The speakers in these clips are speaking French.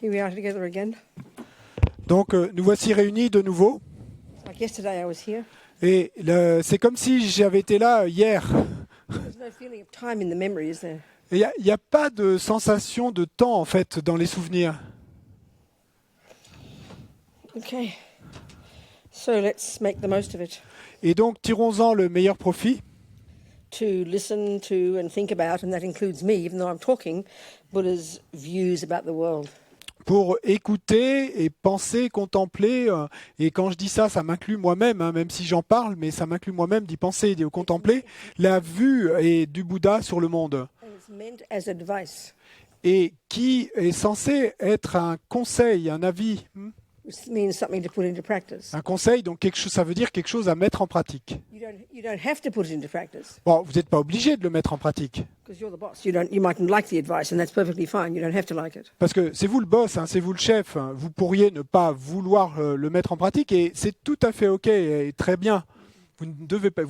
Here we are together again. Donc nous voici réunis de nouveau. Like yesterday I was here. Et c'est comme si j'avais été là hier. There's no feeling of time in the memory, is there? Il n'y a pas de sensation de temps en fait dans les souvenirs. Okay. So let's make the most of it. Et donc tirons-en le meilleur profit To listen to and think about, and that includes me, even though I'm talking, Buddha's views about the world. pour écouter et penser, contempler. Et quand je dis ça, ça m'inclut moi-même, hein, même si j'en parle, mais ça m'inclut moi-même d'y penser et de contempler la vue du Bouddha sur le monde. And it's meant as advice, Et qui est censé être un conseil, un avis. which means something to put into practice. Un conseil, donc ça veut dire quelque chose à mettre en pratique. You don't have to put it into practice Bon, vous n'êtes pas obligé de le mettre en pratique, because you're the boss. You mightn't like the advice, and that's perfectly fine. You don't have to like it. parce que c'est vous le boss, hein, c'est vous le chef. Hein. Vous pourriez ne pas vouloir le mettre en pratique, et c'est tout à fait OK et très bien. Vous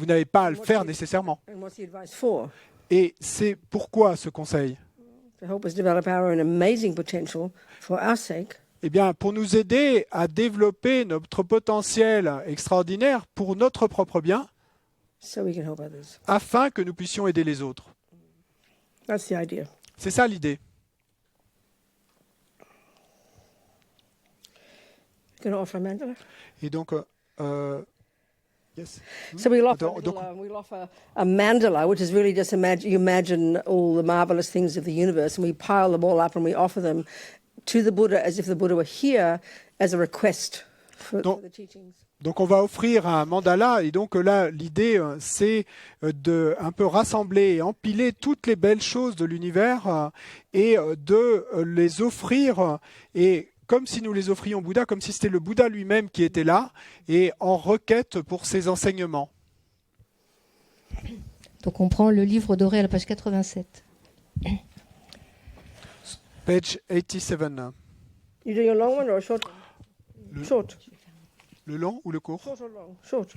n'avez pas à le faire nécessairement. And what's the advice for? Et c'est pourquoi ce conseil? To help us develop our own amazing potential for our sake, Eh bien, pour nous aider à développer notre potentiel extraordinaire pour notre propre bien, so we can help others. afin que nous puissions aider les autres. That's the idea. C'est ça l'idée. Going to offer a mandala. Et donc, yes. So we'll offer, Donc- we'll offer a mandala, which is really just you imagine all the marvelous things of the universe, and we pile them all up and we offer them to the Buddha as if the Buddha were here as a request for the teachings. Donc on va offrir un mandala, et donc là l'idée c'est de un peu rassembler et empiler toutes les belles choses de l'univers et de les offrir, et comme si nous les offrions au Bouddha, comme si c'était le Bouddha lui-même qui était là et en requête pour ses enseignements. Donc on prend le livre doré à la page 87. Page 87. You doing a long one or a short one? Short. Le long ou le court? Short or long? Short.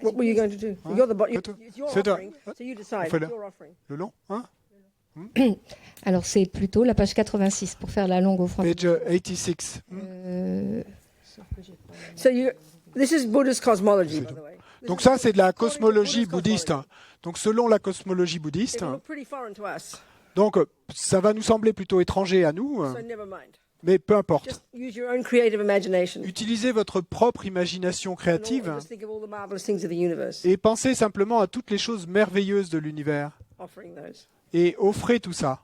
What were you going to do? You're the it's your C'est offering, so you decide. fait It's your offering. Le long, hein? Alors c'est plutôt la page 86 pour faire la longue offrande. Page 86. So this is Buddha's cosmology, by the way. Donc ça c'est de la cosmologie bouddhiste. Donc selon la cosmologie bouddhiste, It will look pretty foreign to us, donc ça va nous sembler plutôt étranger à nous, so never mind. mais peu importe. Just use your own creative imagination. Utilisez votre propre imagination créative Just think of all the marvelous things of the universe. et pensez simplement à toutes les choses merveilleuses de l'univers Offering those. et offrez tout ça.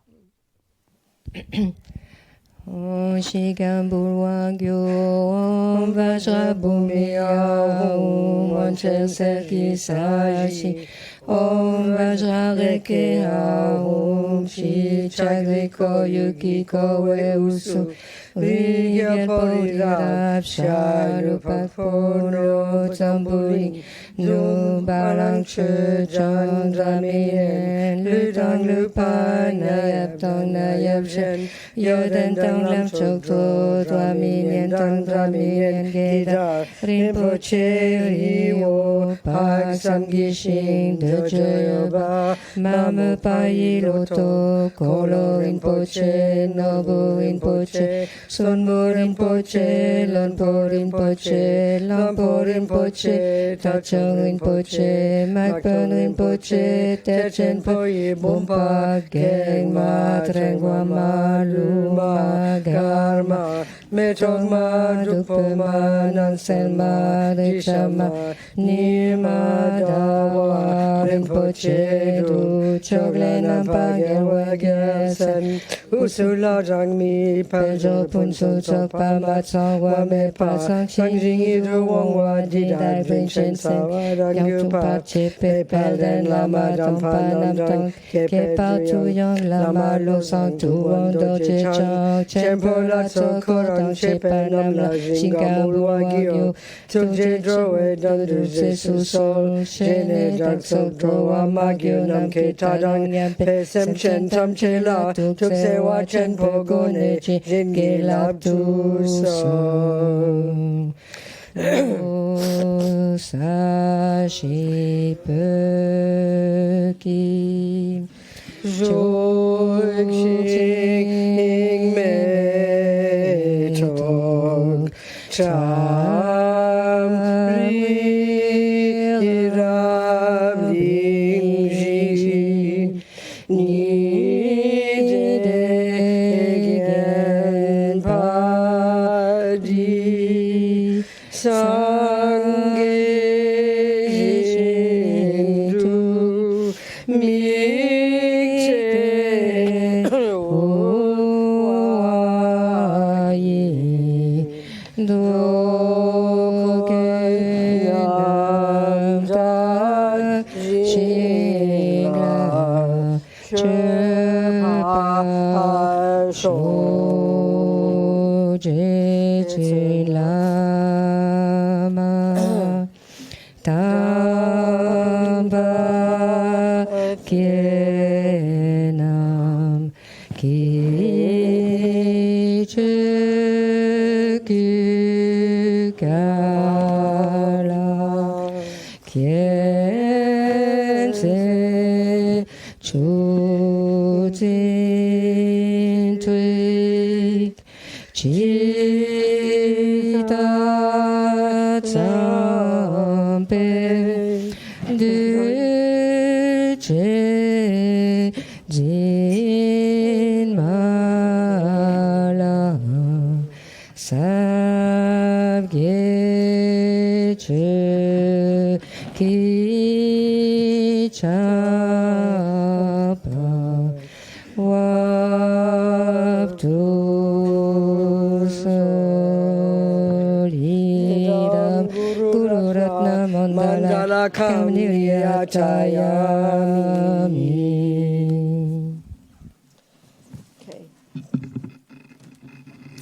Om Shikam Wagyo Om Vajrabhumiya Om Vanchel Serki Sashi Om Vajrarekeha Om Shi Chagriko Yuki Kowe Usu Vigya Porirab Sharupak Pono Tamburi Nu Balang Che Jang Dramien Lutang Lupa Nayap Tang Nayap Shen Yoden Tang Lam Chok To Dramien Tang Dramien Geda Rinpoche Riwo Pak Sam Gishing De Joyoba Mama Pai Loto Kolo Rinpoche Nobu Rinpoche Sunmo Rinpoche Lonpo Rinpoche Lampo Rinpoche Tachong Rinpoche Makpan Rinpoche Terchen Poye Bumpa Geng Ma Trengwa Ma Luma Garma Metong Ma Dukpo Ma Nansel Ma Rikshama Nirma Dawa Rinpoche Du Chogle Nampa Gerwa Gersan Usula Jang Mi Peljo Punso Chokpa Matsang Wa Me Pa Sang Jing Idru Wong Wa Didai Bring Shen Sa Wa Dang Yu Pa Che Pe Pel Den Lama Dampa Nam Tong Ke Pa Tu Yang Lama Lo Sang Tu Wong Do Che Chang Chen Po La So Ko Dang Che Pe Nam La Jinga Mu Wa Gyo Tuk Je Dro We Dan Du Se Su Sol Shene Dak So Dro Wa Ma Gyo Nam Ke Ta Dang Yam Pe Sem Chen Tam Che La Tuk Se Wa Chen Po Go Ne Chi Jin Ge Lap Tu So O Sa Shi Pe Ki Jo Xing Me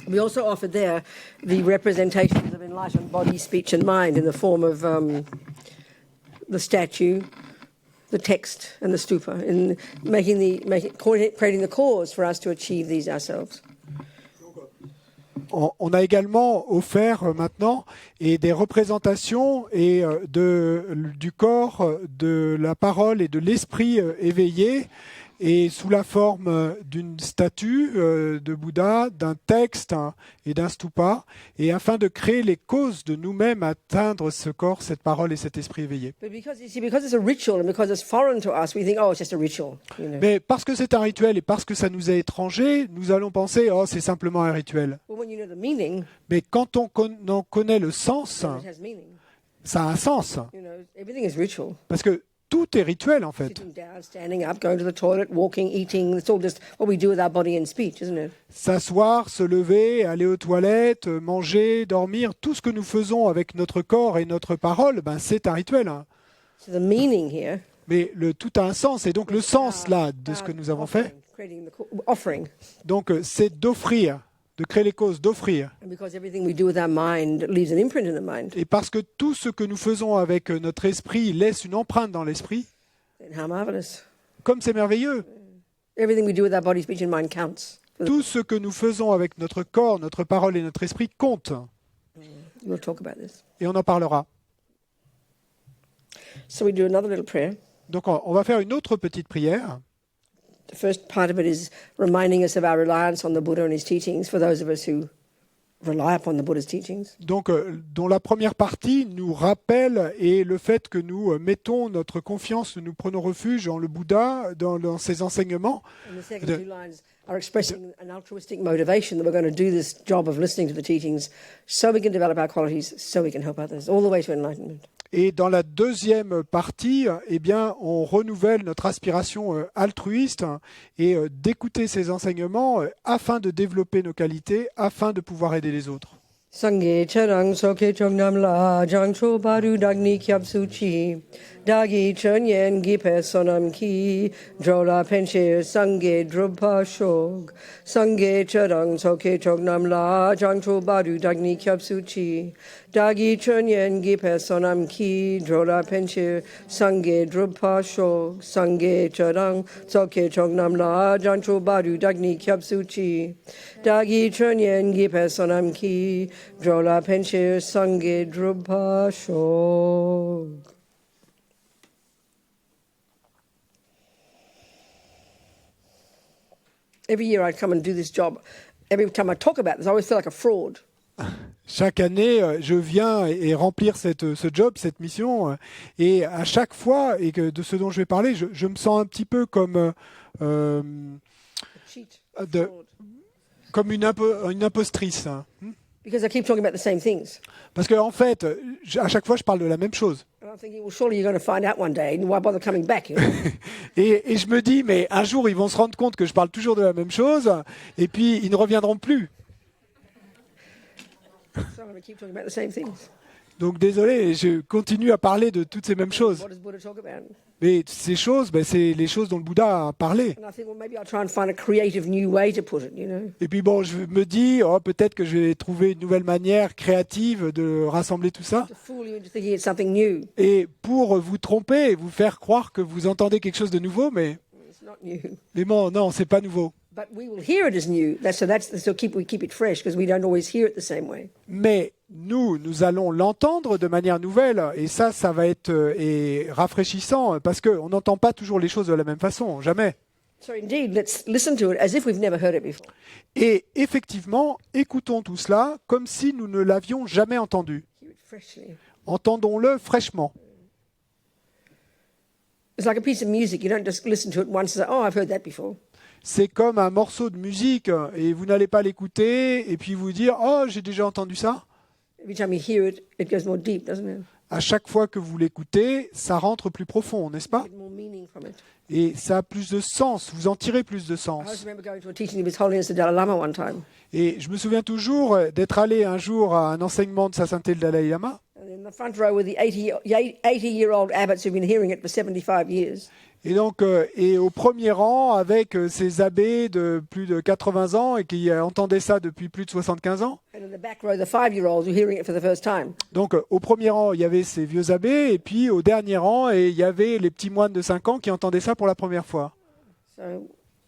We also offered there the representations of enlightened body, speech, and mind in the form of the statue, the text, and the stupa, in creating the cause for us to achieve these ourselves. On a également offert maintenant des représentations du corps, de la parole et de l'esprit éveillé, et sous la forme d'une statue de Bouddha, d'un texte et d'un stupa, et afin de créer les causes de nous-mêmes atteindre ce corps, cette parole et cet esprit éveillé. Mais parce que c'est un rituel et parce que ça nous est étranger, nous allons penser, oh, c'est simplement un rituel. Mais quand on en connaît le sens, ça a un sens. Parce que tout est rituel, en fait. S'asseoir, se lever, aller aux toilettes, manger, dormir, tout ce que nous faisons avec notre corps et notre parole, c'est un rituel. Mais tout a un sens, et donc le sens là de ce que nous avons fait, donc c'est d'offrir, de créer les causes, d'offrir. Et parce que tout ce que nous faisons avec notre esprit laisse une empreinte dans l'esprit, comme c'est merveilleux. Tout ce que nous faisons avec notre corps, notre parole et notre esprit compte. Et on en parlera. Donc on va faire une autre petite prière. The first part of it is reminding us of our reliance on the Buddha and his teachings for those of us who rely upon the Buddha's teachings. Donc, dont la première partie nous rappelle et le fait que nous mettons notre confiance, nous prenons refuge en le Bouddha, dans ses enseignements. And the second two lines are expressing an altruistic motivation that we're going to do this job of listening to the teachings so we can develop our qualities, so we can help others, all the way to enlightenment. Et dans la deuxième partie, eh bien, on renouvelle notre aspiration altruiste et d'écouter ces enseignements afin de développer nos qualités, afin de pouvoir aider les autres. Sangye charang soke chongnam la jangcho baru dagni kyab suchi dagi chonyen gipe sonam ki drola penche sangye drupa shog sangye charang soke chongnam la jangcho baru dagni kyab suchi dagi chonyen gipe sonam ki drola penche sangye drupa shog sangye charang soke chongnam la jangcho baru dagni kyab suchi dagi chonyen gipe sonam ki Drola Penche Sangye Drupa Shog. Every year I come and do this job. Every time I talk about this, I always feel like a fraud. Chaque année, je viens et remplir ce job, cette mission, et à chaque fois, et que de ce dont je vais parler, je me sens un petit peu comme, Cheat. de- Fraud. comme une impostrice. Hein. Because I keep talking about the same things. Parce qu'en fait, à chaque fois, je parle de la même chose. And I'm thinking, well, surely you're going to find out one day, and why bother coming back? You know? Et je me dis, mais un jour, ils vont se rendre compte que je parle toujours de la même chose, et puis ils ne reviendront plus. So I'm going to keep talking about the same things. Donc désolé, je continue à parler de toutes ces mêmes choses. What does Buddha talk about? Mais ces choses, ben, c'est les choses dont le Bouddha a parlé. And I think, well, maybe I'll try and find a creative new way to put it, you know. Et puis bon, je me dis, oh, peut-être que je vais trouver une nouvelle manière créative de rassembler tout ça. To fool you into thinking it's something new. Et pour vous tromper et vous faire croire que vous entendez quelque chose de nouveau, mais It's not new. bon, non, c'est pas nouveau. But we will hear it as new. We keep it fresh because we don't always hear it the same way. Mais nous allons l'entendre de manière nouvelle, et ça va être rafraîchissant, parce qu'on n'entend pas toujours les choses de la même façon, jamais. So indeed, let's listen to it as if we've never heard it before. Et effectivement, écoutons tout cela comme si nous ne l'avions jamais entendu. Hear it freshly. Entendons-le fraîchement. It's like a piece of music. You don't just listen to it once and say, oh, I've heard that before. C'est comme un morceau de musique, et vous n'allez pas l'écouter, et puis vous dire « Oh, j'ai déjà entendu ça ». Every time you hear it, it goes more deep, doesn't it? À chaque fois que vous l'écoutez, ça rentre plus profond, n'est-ce pas? Get more meaning from it. Et ça a plus de sens, vous en tirez plus de I sens. always remember going to a teaching of His Holiness the Dalai Lama one time. Et je me souviens toujours d'être allé un jour à un enseignement de Sa Sainteté le Dalai Lama, And in the front row were the 80-year-old abbots who've been hearing it for 75 years. et donc et au premier rang avec ces abbés de plus de 80 ans et qui entendaient ça depuis plus de 75 ans. And in the back row, the 5-year-olds who were hearing it for the first time. Donc au premier rang, il y avait ces vieux abbés, et puis au dernier rang, il y avait les petits moines de 5 ans qui entendaient ça pour la première fois. So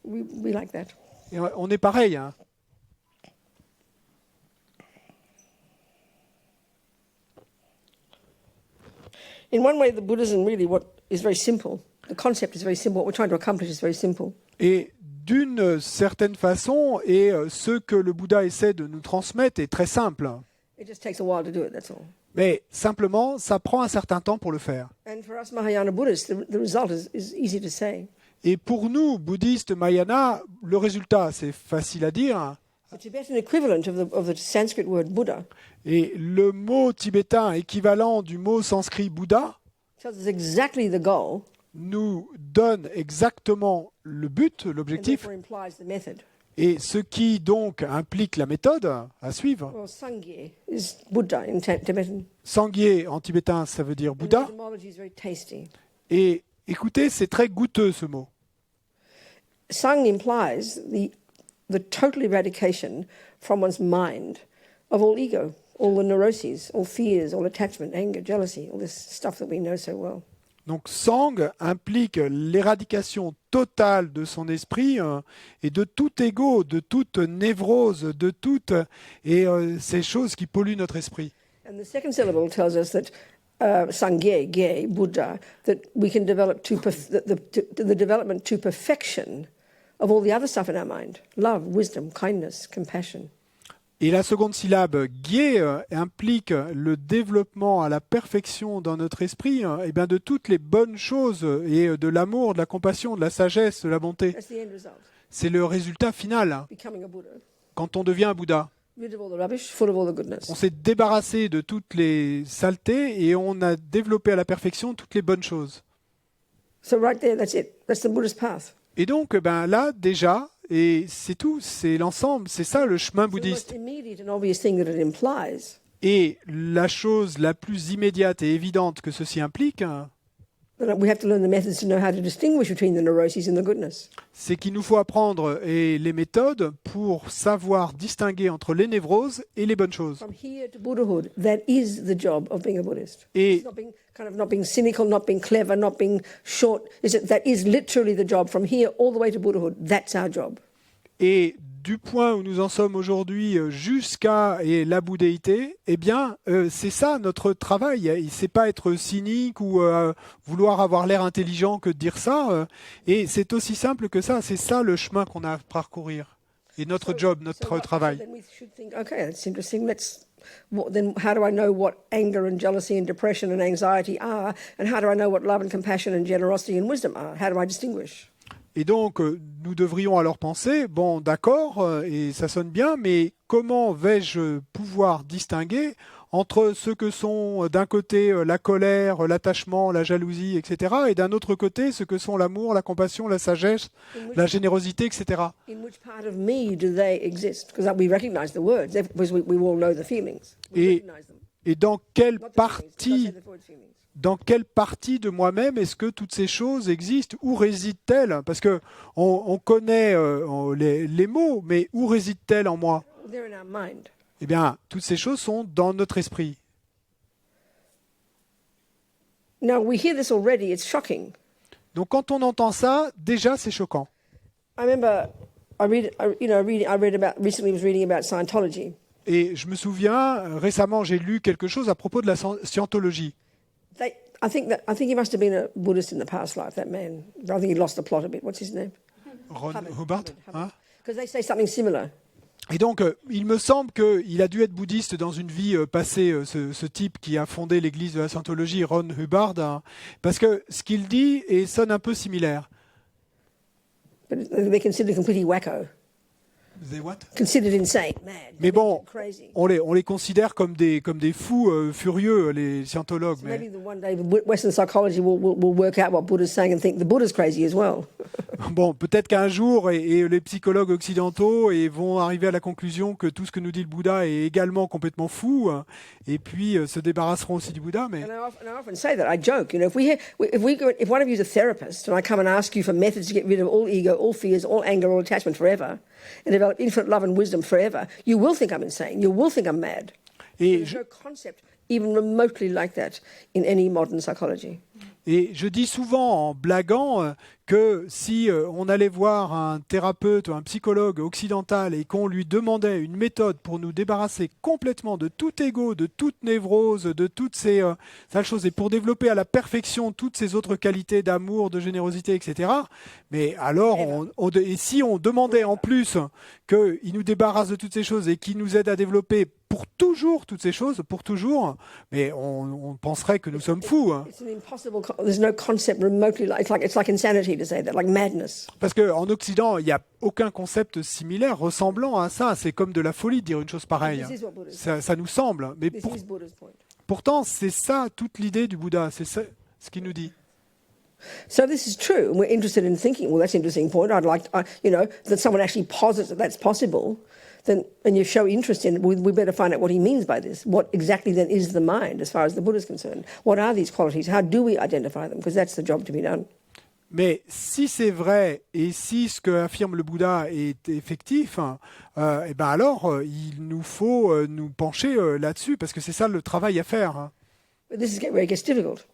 we like that. Et on est pareil. Hein. In one way, the Buddhism really what is very simple. The concept is very simple. What we're trying to accomplish is very simple. Et d'une certaine façon, et ce que le Bouddha essaie de nous transmettre est très simple. It just takes a while to do it, that's all. Mais simplement, ça prend un certain temps pour le faire. And for us Mahayana Buddhists, the result is easy to say. Et pour nous, bouddhistes Mahayana, le résultat, c'est facile à dire. The Tibetan equivalent of the Sanskrit word Buddha Et le mot tibétain équivalent du mot sanskrit Bouddha tells us exactly the goal nous donne exactement le but, and l'objectif, therefore implies the method. et ce qui donc implique la méthode à suivre. Well, Sangye is Buddha in Tibetan. Sangye en tibétain, ça veut dire And the Bouddha. etymology is very tasty. Et écoutez, c'est très goûteux ce mot. Sang implies the total eradication from one's mind of all ego, all the neuroses, all fears, all attachment, anger, jealousy, all this stuff that we know so well. Donc sang implique l'éradication totale de son esprit et de tout ego, de toute névrose, de toutes ces choses qui polluent notre esprit. And the second syllable tells us that Sangye, Ge, Buddha, that we can develop the development to perfection of all the other stuff in our mind: love, wisdom, kindness, compassion. Et la seconde syllabe, gyé, implique le développement à la perfection dans notre esprit et bien de toutes les bonnes choses et de l'amour, de la compassion, de la sagesse, de la bonté. That's the end result. C'est le résultat final Becoming a Buddha, quand on devient un Bouddha. rid of all the rubbish, full of all the goodness. On s'est débarrassé de toutes les saletés et on a développé à la perfection toutes les bonnes choses. So right there, that's it. That's the Buddhist path. Et donc ben là déjà, et c'est tout, c'est l'ensemble, c'est ça le chemin The most bouddhiste. immediate and obvious thing that it implies Et la chose la plus immédiate et évidente que ceci implique, that we have to learn the methods to know how to distinguish between the neuroses and the goodness. c'est qu'il nous faut apprendre les méthodes pour savoir distinguer entre les névroses et les bonnes choses. From here to Buddhahood, that is the job of being a Buddhist. Et It's not being cynical, not being clever, not being short. That is literally the job. From here all the way to Buddhahood, that's our job. Et du point où nous en sommes aujourd'hui jusqu'à la bouddhéité, eh bien, c'est ça notre travail. C'est pas être cynique ou vouloir avoir l'air intelligent que de dire ça. Et c'est aussi simple que ça. C'est ça le chemin qu'on a à parcourir. et notre job, notre travail. Then we should think, okay, that's interesting. Then how do I know what anger and jealousy and depression and anxiety are, and how do I know what love and compassion and generosity and wisdom are? How do I distinguish? Et donc, nous devrions alors penser, bon, d'accord, et ça sonne bien, mais comment vais-je pouvoir distinguer entre ce que sont d'un côté la colère, l'attachement, la jalousie, etc., et d'un autre côté ce que sont l'amour, la compassion, la sagesse, la générosité, etc. In which part of me do they exist? Because we recognize the words, because we all know the feelings. We Et, recognize them. et dans quelle Not the feelings, partie, the word feelings. dans quelle partie de moi-même est-ce que toutes ces choses existent? Où résident-elles? Parce que on connaît les mots, mais où résident-elles en moi? They're in our mind. Eh bien, toutes ces choses sont dans notre esprit. Now, we hear this already, it's shocking. Donc quand on entend ça, déjà c'est choquant. I remember recently was reading about Scientology. Et je me souviens, récemment j'ai lu quelque chose à propos de la scientologie. I think he must have been a Buddhist in the past life, that man. I think he lost the plot a bit. What's his name? Ron Hubbard, hein? Because they say something similar. Et donc, il me semble qu'il a dû être bouddhiste dans une vie passée, ce type qui a fondé l'église de la Scientologie, Ron Hubbard, hein, parce que ce qu'il dit sonne un peu similaire. But they're considered completely wacko. They what? Considered insane, mad. Mais bon, crazy. on les considère comme des fous furieux, les scientologues. So Mais maybe one day Western psychology will work out what Buddha's saying and think the Buddha's crazy as well. bon, peut-être qu'un jour, et les psychologues occidentaux vont arriver à la conclusion que tout ce que nous dit le Bouddha est également complètement fou, hein, et puis se débarrasseront aussi du Bouddha. Mais And I often say that. I joke, if one of you is a therapist and I come and ask you for methods to get rid of all ego, all fears, all anger, all attachment forever, and develop infinite love and wisdom forever, you will think I'm insane. You will think I'm mad. et There's je, no concept even remotely like that in any modern psychology. et je dis souvent en blaguant que si on allait voir un thérapeute ou un psychologue occidental et qu'on lui demandait une méthode pour nous débarrasser complètement de tout ego, de toute névrose, de toutes ces sales choses, et pour développer à la perfection toutes ces autres qualités d'amour, de générosité, etc., mais alors, et si on demandait en plus qu'il nous débarrasse de toutes ces choses et qu'il nous aide à développer pour toujours toutes ces choses, pour toujours, mais on penserait que nous sommes fous. Hein. It's an impossible. There's no concept remotely like it's like insanity to say that, like madness. Parce qu'en Occident, il n'y a aucun concept similaire ressemblant à ça. C'est comme de la folie de dire une chose pareille. This is what Buddha says. Ça nous semble. Mais This is Buddha's point. pourtant, c'est ça toute l'idée du Bouddha. C'est ça ce qu'il nous dit. So this is true, and we're interested in thinking. Well, that's an interesting point. I'd like, that someone actually posits that that's possible. Then, and you show interest in it, we better find out what he means by this. What exactly then is the mind, as far as the Buddha is concerned? What are these qualities? How do we identify them? Because that's the job to be done. Mais si c'est vrai et si ce que affirme le Bouddha est effectif, et ben alors il nous faut nous pencher là-dessus parce que c'est ça le travail à faire. Hein. But this is where it gets difficult.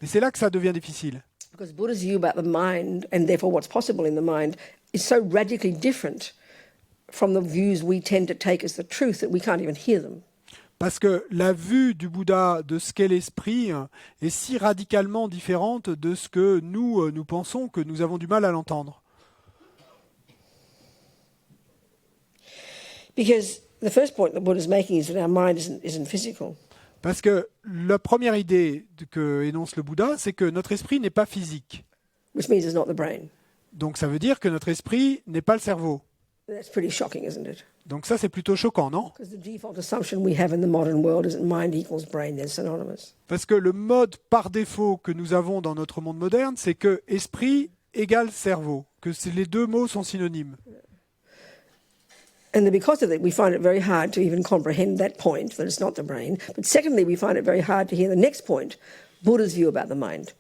Mais c'est là que ça devient difficile. Because Buddha's view about the mind, and therefore what's possible in the mind, is so radically different from the views we tend to take as the truth that we can't even hear them. Parce que la vue du Bouddha de ce qu'est l'esprit est si radicalement différente de ce que nous pensons que nous avons du mal à l'entendre. Because the first point that Buddha's making is that our mind isn't physical. Parce que la première idée que énonce le Bouddha, c'est que notre esprit n'est pas physique. Which means it's not the brain. Donc ça veut dire que notre esprit n'est pas le cerveau. That's pretty shocking, isn't it? Donc ça, c'est plutôt choquant, non? Because the default assumption we have in the modern world is that mind equals brain, they're synonymous. Parce que le mode par défaut que nous avons dans notre monde moderne, c'est que esprit égale cerveau, que les deux mots sont synonymes. And because of that, we find it very hard to even comprehend that point, that it's not the brain. But secondly, we find it very hard to hear the next point, Buddha's view about the mind.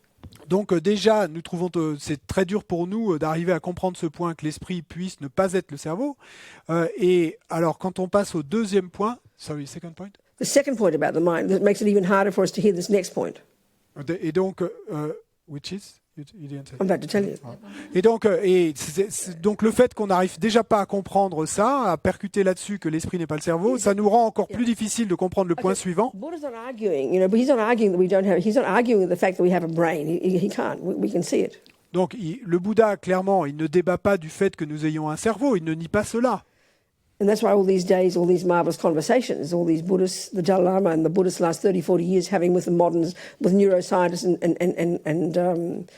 Donc déjà, nous trouvons que c'est très dur pour nous d'arriver à comprendre ce point, que l'esprit puisse ne pas être le cerveau. Et alors, quand on passe au deuxième point, sorry, second point. The second point about the mind, that makes it even harder for us to hear this next point. Et donc, which is? You didn't say. I'm about to tell you. Et donc, donc le fait qu'on n'arrive déjà pas à comprendre ça, à percuter là-dessus que l'esprit n'est pas le cerveau, ça nous rend encore plus difficile de comprendre le point suivant. Buddha's not arguing, but he's not arguing that we don't have. He's not arguing the fact that we have a brain. He can't. We can see it. Donc, le Bouddha, clairement, il ne débat pas du fait que nous ayons un cerveau. Il ne nie pas cela. And that's why all these days, all these marvelous conversations, all these Buddhists, the Dalai Lama and the Buddhists last 30, 40 years having with the moderns, with neuroscientists and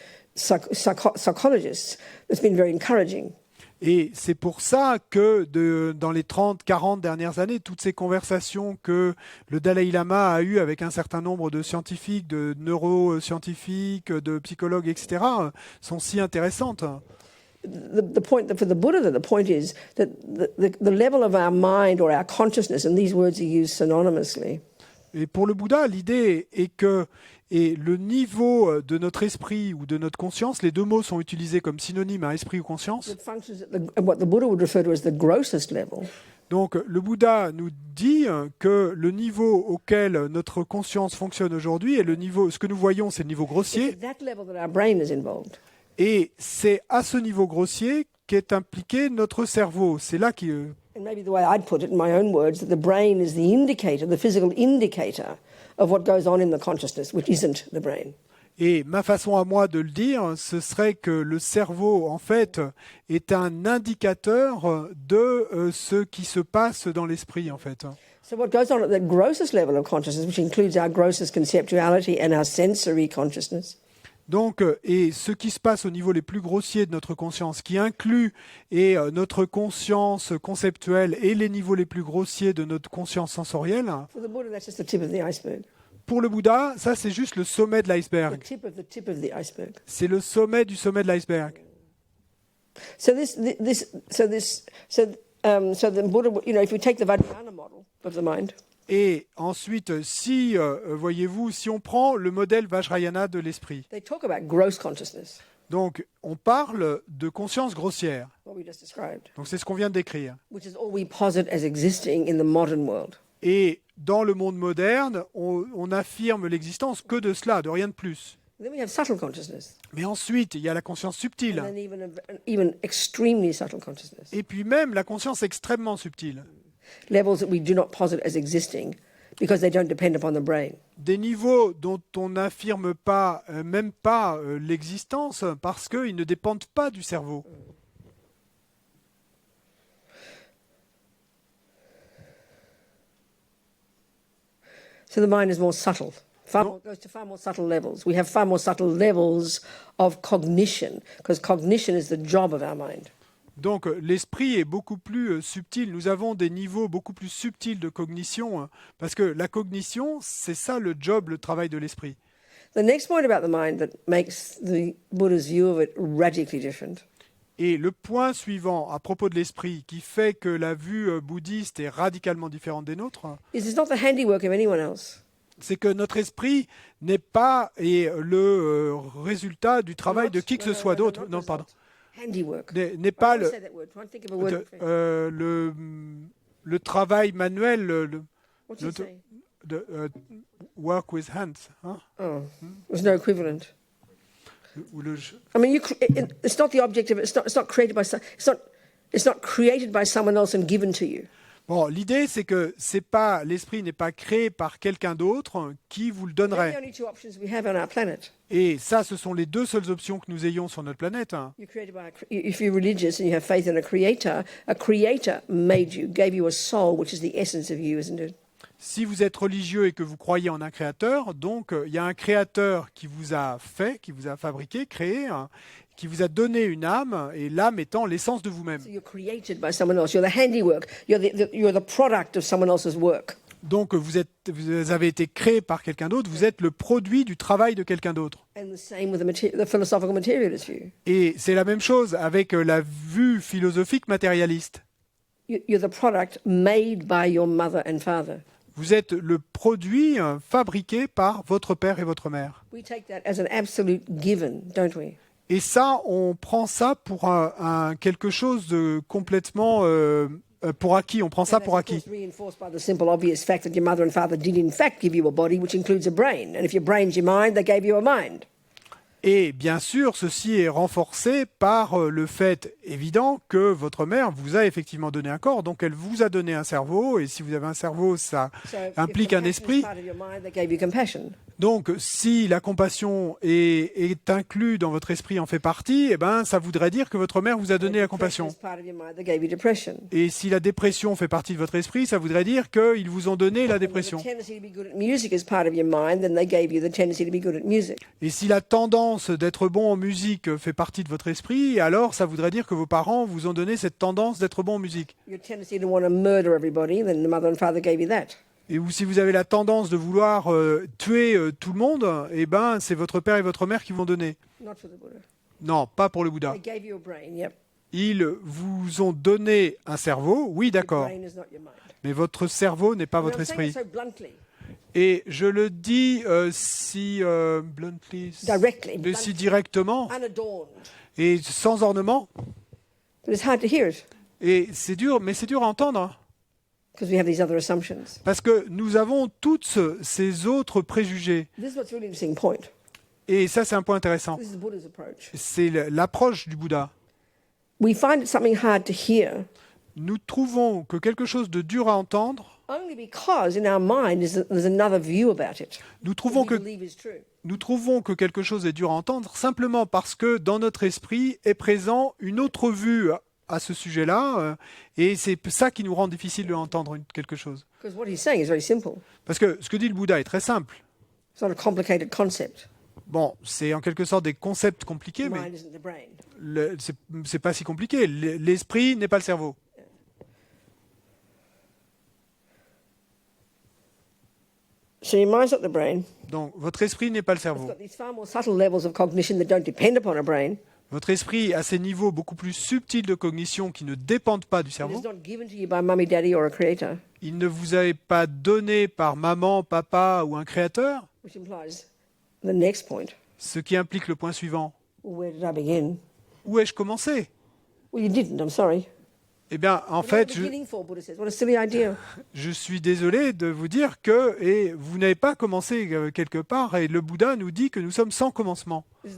psychologists, it's been very encouraging. Et c'est pour ça que dans les 30, 40 dernières années, toutes ces conversations que le Dalai Lama a eues avec un certain nombre de scientifiques, de neuroscientifiques, de psychologues, etc., sont si intéressantes. The point for the Buddha, the point is that the level of our mind or our consciousness, and these words are used synonymously. Et pour le Bouddha, l'idée est que le niveau de notre esprit ou de notre conscience, les deux mots sont utilisés comme synonymes à esprit ou conscience. It functions at what the Buddha would refer to as the grossest level. Donc le Bouddha nous dit que le niveau auquel notre conscience fonctionne aujourd'hui est le niveau, ce que nous voyons, c'est le niveau grossier. It's at that level that our brain is involved. Et c'est à ce niveau grossier qu'est impliqué notre cerveau. C'est là qui... And maybe the way I'd put it in my own words, that the brain is the indicator, the physical indicator of what goes on in the consciousness, which isn't the brain. Et ma façon à moi de le dire, ce serait que le cerveau, en fait, est un indicateur de ce qui se passe dans l'esprit, en fait. So what goes on at the grossest level of consciousness, which includes our grossest conceptuality and our sensory consciousness, Donc, et ce qui se passe au niveau les plus grossiers de notre conscience, qui inclut notre conscience conceptuelle et les niveaux les plus grossiers de notre conscience sensorielle, for the Buddha, that's just the tip of the iceberg. pour le Bouddha, ça c'est juste le sommet de The l'iceberg. tip of the iceberg. C'est le sommet du sommet de l'iceberg. So so the Buddha, if we take the Vajrayana model of the mind, Et ensuite, si, voyez-vous, si on prend le modèle Vajrayana de l'esprit, they talk about gross consciousness, donc on parle de conscience grossière. what we just described, Donc c'est ce qu'on vient de décrire. which is all we posit as existing in the modern world. Et dans le monde moderne, on affirme l'existence que de cela, de rien de plus. Then we have subtle consciousness, Mais ensuite, il y a la conscience and subtile. then even extremely subtle consciousness, Et puis même la conscience extrêmement subtile. levels that we do not posit as existing because they don't depend upon the brain. Des niveaux dont on n'affirme pas, même pas l'existence, parce qu'ils ne dépendent pas du cerveau. So the mind is more subtle. Goes to far more subtle levels. We have far more subtle levels of cognition because cognition is the job of our mind. Donc l'esprit est beaucoup plus subtil. Nous avons des niveaux beaucoup plus subtils de cognition, parce que la cognition, c'est ça le job, le travail de l'esprit. The next point about the mind that makes the Buddha's view of it radically different Et le point suivant à propos de l'esprit, qui fait que la vue bouddhiste est radicalement différente des nôtres, is it's not the handiwork of anyone else. c'est que notre esprit n'est pas le résultat du travail de qui que ce soit d'autre. Non, pardon. Handiwork. N'est pas I always say that word. Try and think of a word. le travail manuel, What's it say? work with hands. Hein? Oh, there's no equivalent. Ou le, I mean, it's not the object of it. It's not created by. It's not created by someone else and given to you. bon, l'idée, c'est que l'esprit n'est pas créé par quelqu'un d'autre qui vous le They're the donnerait. only two options we have on our planet. Et ça, ce sont les deux seules options que nous ayons sur notre planète. Hein. You're created by. If you're religious and you have faith in a creator made you, gave you a soul, which is the essence of you, isn't it? Si vous êtes religieux et que vous croyez en un créateur, donc il y a un créateur qui vous a fait, qui vous a fabriqué, créé, hein, qui vous a donné une âme, et l'âme étant l'essence de vous-même. So you're created by someone else. You're the handiwork. You're the product of someone else's work. Donc vous avez été créé par quelqu'un d'autre, vous êtes le produit du travail de quelqu'un d'autre. And the same with the philosophical materialist view. Et c'est la même chose avec la vue philosophique matérialiste. You're the product made by your mother and father. Vous êtes le produit fabriqué par votre père et votre mère. We take that as an absolute given, don't we? Et ça, on prend ça pour quelque chose de complètement pour acquis. On prend ça pour acquis. That's of course reinforced by the simple, obvious fact that your mother and father did in fact give you a body, which includes a brain. And if your brain's your mind, they gave you a mind. Et bien sûr, ceci est renforcé par le fait évident que votre mère vous a effectivement donné un corps, donc elle vous a donné un cerveau, et si vous avez un cerveau, ça So implique un esprit. Part of your mind, they gave you compassion. Donc, si la compassion est inclue dans votre esprit, en fait partie, eh ben, ça voudrait dire que votre mère vous a donné la compassion. Depression is part of your mind that gave you depression. Et si la dépression fait partie de votre esprit, ça voudrait dire qu'ils vous ont donné la The dépression. tendency to be good at music is part of your mind, then they gave you the tendency to be good at music. Et si la tendance d'être bon en musique fait partie de votre esprit, alors ça voudrait dire que vos parents vous ont donné cette tendance d'être bon en musique. Your tendency to want to murder everybody, then the mother and father gave you that. Et ou si vous avez la tendance de vouloir tuer tout le monde, eh ben, c'est votre père et votre mère qui vont donner. Not for the Buddha. Non, pas pour le Bouddha. They gave you a brain, yep. Ils vous ont donné un cerveau, oui, Your d'accord. brain is not your mind. Mais votre cerveau n'est pas And votre I'm saying esprit. it so bluntly, Et je le dis bluntly, directly, directement unadorned. et sans ornement. But it's hard to hear it Et c'est dur, mais c'est dur à entendre. because we have these other assumptions. Parce que nous avons tous ces autres préjugés. This is what's really interesting point. Et ça, c'est un point intéressant. This is the Buddha's approach. C'est l'approche du Bouddha. We find it something hard to hear Nous trouvons que quelque chose de dur à entendre, only because in our mind there's another view about it nous that trouvons we que believe is true. Nous trouvons que quelque chose est dur à entendre simplement parce que dans notre esprit est présent une autre vue à ce sujet-là, et c'est ça qui nous rend difficile de entendre quelque chose. Because what he's saying is very simple. Parce que ce que dit le Bouddha est très simple. It's not a complicated concept. Bon, c'est en quelque sorte des concepts compliqués, The mais mind isn't the brain. c'est pas si compliqué. L'esprit n'est pas le cerveau. So your mind's not the brain. Donc, votre esprit n'est pas le It's cerveau. got these far more subtle levels of cognition that don't depend upon a brain. Votre esprit a ces niveaux beaucoup plus subtils de cognition qui ne dépendent pas du It is cerveau. not given to you by mummy, daddy, or a creator, Il ne vous est pas donné par maman, papa ou un créateur, which implies the next point. ce qui implique le point suivant. Well, where did I begin? Où ai-je commencé? Well, you didn't. I'm sorry. Eh bien, en What am I fait, beginning for, Buddha says. What a silly idea. je suis désolé de vous dire que vous n'avez pas commencé quelque part, et le Bouddha nous dit que nous sommes sans commencement. This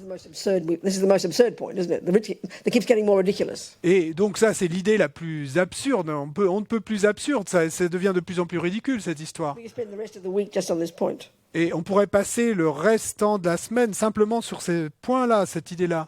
is the most absurd point, isn't it? That keeps getting more ridiculous. Et donc ça, c'est l'idée la plus absurde. On ne peut plus absurde. Ça devient de plus en plus ridicule, cette histoire. We could spend the rest of the week just on this point. Et on pourrait passer le restant de la semaine simplement sur ces points-là, cette idée-là.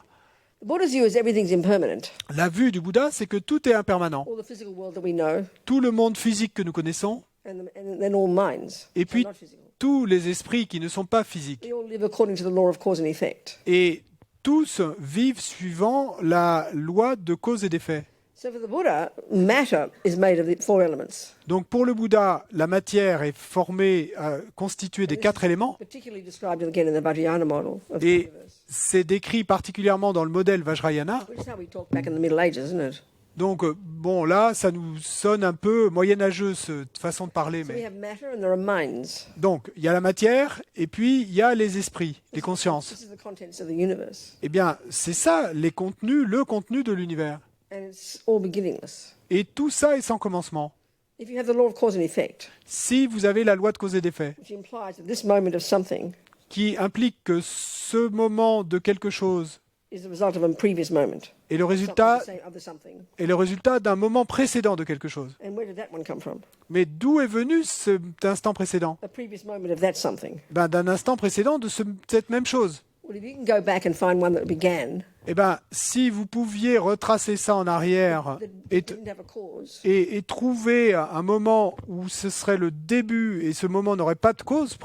The Buddha's view is everything's impermanent. La vue du Bouddha, c'est que tout est impermanent. All the physical world that we know, Tout le monde physique que nous connaissons, and then all minds. et which puis are not physical. tous les esprits qui ne sont pas physiques. They all live according to the law of cause and effect. Et tous vivent suivant la loi de cause et d'effet. So for the Buddha, matter is made of the four elements. Donc pour le Bouddha, la matière est formée, constituée des 4 éléments, Particularly described again in the Vajrayana model of the et universe, c'est décrit particulièrement dans le modèle Vajrayana. which is how we talked back in the Middle Ages, isn't it? Donc bon, là, ça nous sonne un peu moyenâgeux, cette façon de parler. So we Mais... have matter and there are minds. Donc il y a la matière, et puis il y a les esprits, les consciences. This is the contents of the universe. Eh bien, c'est ça, les contenus, le contenu de l'univers. And it's all beginningless. Et tout ça est sans commencement. If you have the law of cause and effect, Si vous avez la loi de cause et d'effet, which implies that this moment of something qui implique que ce moment de quelque chose is the result of a previous moment. est le Something résultat, of the something. est le résultat d'un moment précédent de quelque chose. And where did that one come from? Mais d'où est venu cet instant précédent? A previous moment of that something. Ben, d'un instant précédent de cette même chose. Well, if you can go back and find one that began, Eh ben, si vous pouviez retracer ça en arrière that et, didn't have a cause, et trouver un moment où ce serait le début et ce moment n'aurait pas de cause,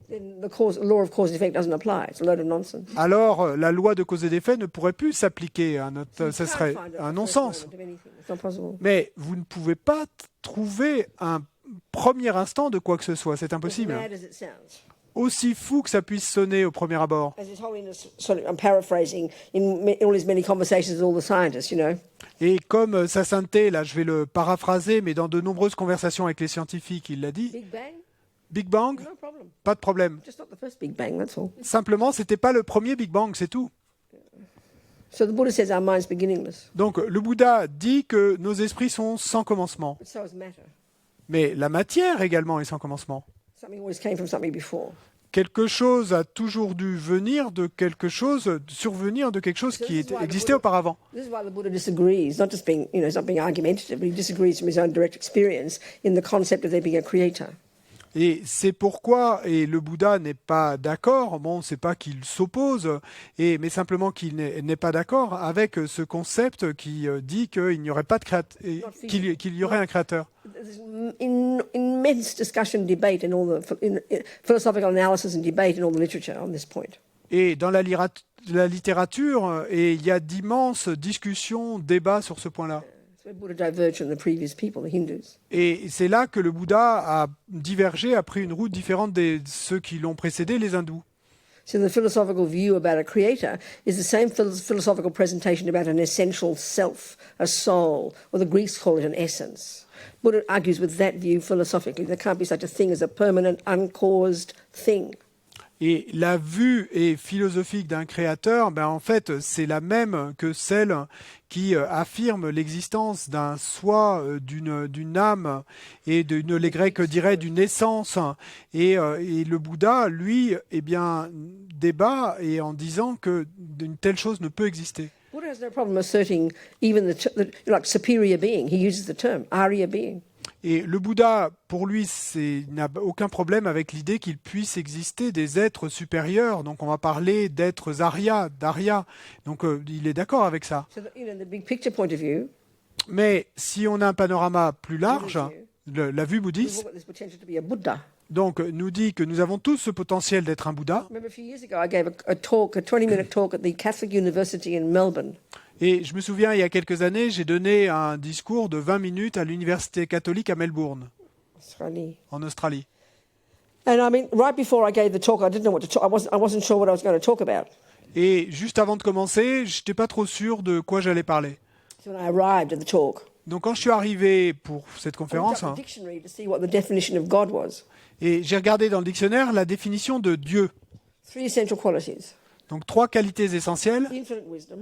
then the law of cause and effect doesn't apply. It's a load of nonsense. alors la loi de cause et d'effet ne pourrait plus s'appliquer à notre, You ça can't serait find un a non-sens. first moment of anything. It's not possible. Mais vous ne pouvez pas trouver un premier instant de quoi que ce soit, c'est As impossible. mad as it sounds. Aussi fou que ça puisse sonner au premier abord. As His Holiness, I'm paraphrasing, in all his many conversations with all the scientists, you know, Et comme sa sainteté, là je vais le paraphraser, mais dans de nombreuses conversations avec les scientifiques, il l'a dit, Big Bang, Big Bang, no problem. pas de problème. Just not the first Big Bang, that's all. Simplement, c'était pas le premier Big Bang, c'est tout. So the Buddha says our mind's beginningless, Donc le Bouddha dit que nos esprits sont sans commencement. but so is matter. Mais la matière également est sans commencement. Something always came from something before. Quelque chose a toujours dû venir de quelque chose, survenir de quelque chose qui existait auparavant. This is why the Buddha disagrees, not just being, it's not being argumentative, but he disagrees from his own direct experience in the concept of there being a creator. Et c'est pourquoi, et le Bouddha n'est pas d'accord, bon, c'est pas qu'il s'oppose, mais simplement qu'il n'est pas d'accord avec ce concept qui dit qu'il n'y aurait pas de qu'il y aurait un créateur. There's immense discussion, debate, and all in philosophical analysis and debate in all the literature on this point. Et dans la littérature, et il y a d'immenses discussions, débats sur ce point-là. It's where Buddha diverged from the previous people, the Hindus. Et c'est là que le Bouddha a divergé, a pris une route différente de ceux qui l'ont précédé, les hindous. So the philosophical view about a creator is the same philosophical presentation about an essential self, a soul, or the Greeks call it an essence. Buddha argues with that view philosophically. There can't be such a thing as a permanent, uncaused thing. Et la vue est philosophique d'un créateur, ben en fait, c'est la même que celle qui affirme l'existence d'un soi, d'une âme, et les Grecs diraient d'une essence. Et le Bouddha, lui, eh bien, débat et en disant que une telle chose ne peut exister. Buddha has no problem asserting even like superior being. He uses the term Arya being. Et le Bouddha, pour lui, n'a aucun problème avec l'idée qu'il puisse exister des êtres supérieurs. Donc on va parler d'êtres Arya, d'Arya. Donc il est d'accord avec ça. So the big picture point of view, Mais si on a un panorama plus large, la vue we've all bouddhiste, got this potential to be a Buddha. donc nous dit que nous avons tous ce potentiel d'être un Bouddha. Remember a few years ago I gave a 20-minute talk at the Catholic University in Melbourne. Et je me souviens, il y a quelques années, j'ai donné un discours de 20 minutes à l'Université catholique à Melbourne, Australia. en Australie. And I mean, right before I gave the talk, I didn't know what to talk. I wasn't sure what I was going to talk about. Et juste avant de commencer, je n'étais pas trop sûr de quoi j'allais parler. So when I arrived at the talk, Donc quand je suis arrivé pour cette I looked conférence, up the dictionary to see what the definition of God was. et j'ai regardé dans le dictionnaire la définition de Dieu. 3 essential qualities: Donc 3 qualités essentielles, infinite wisdom,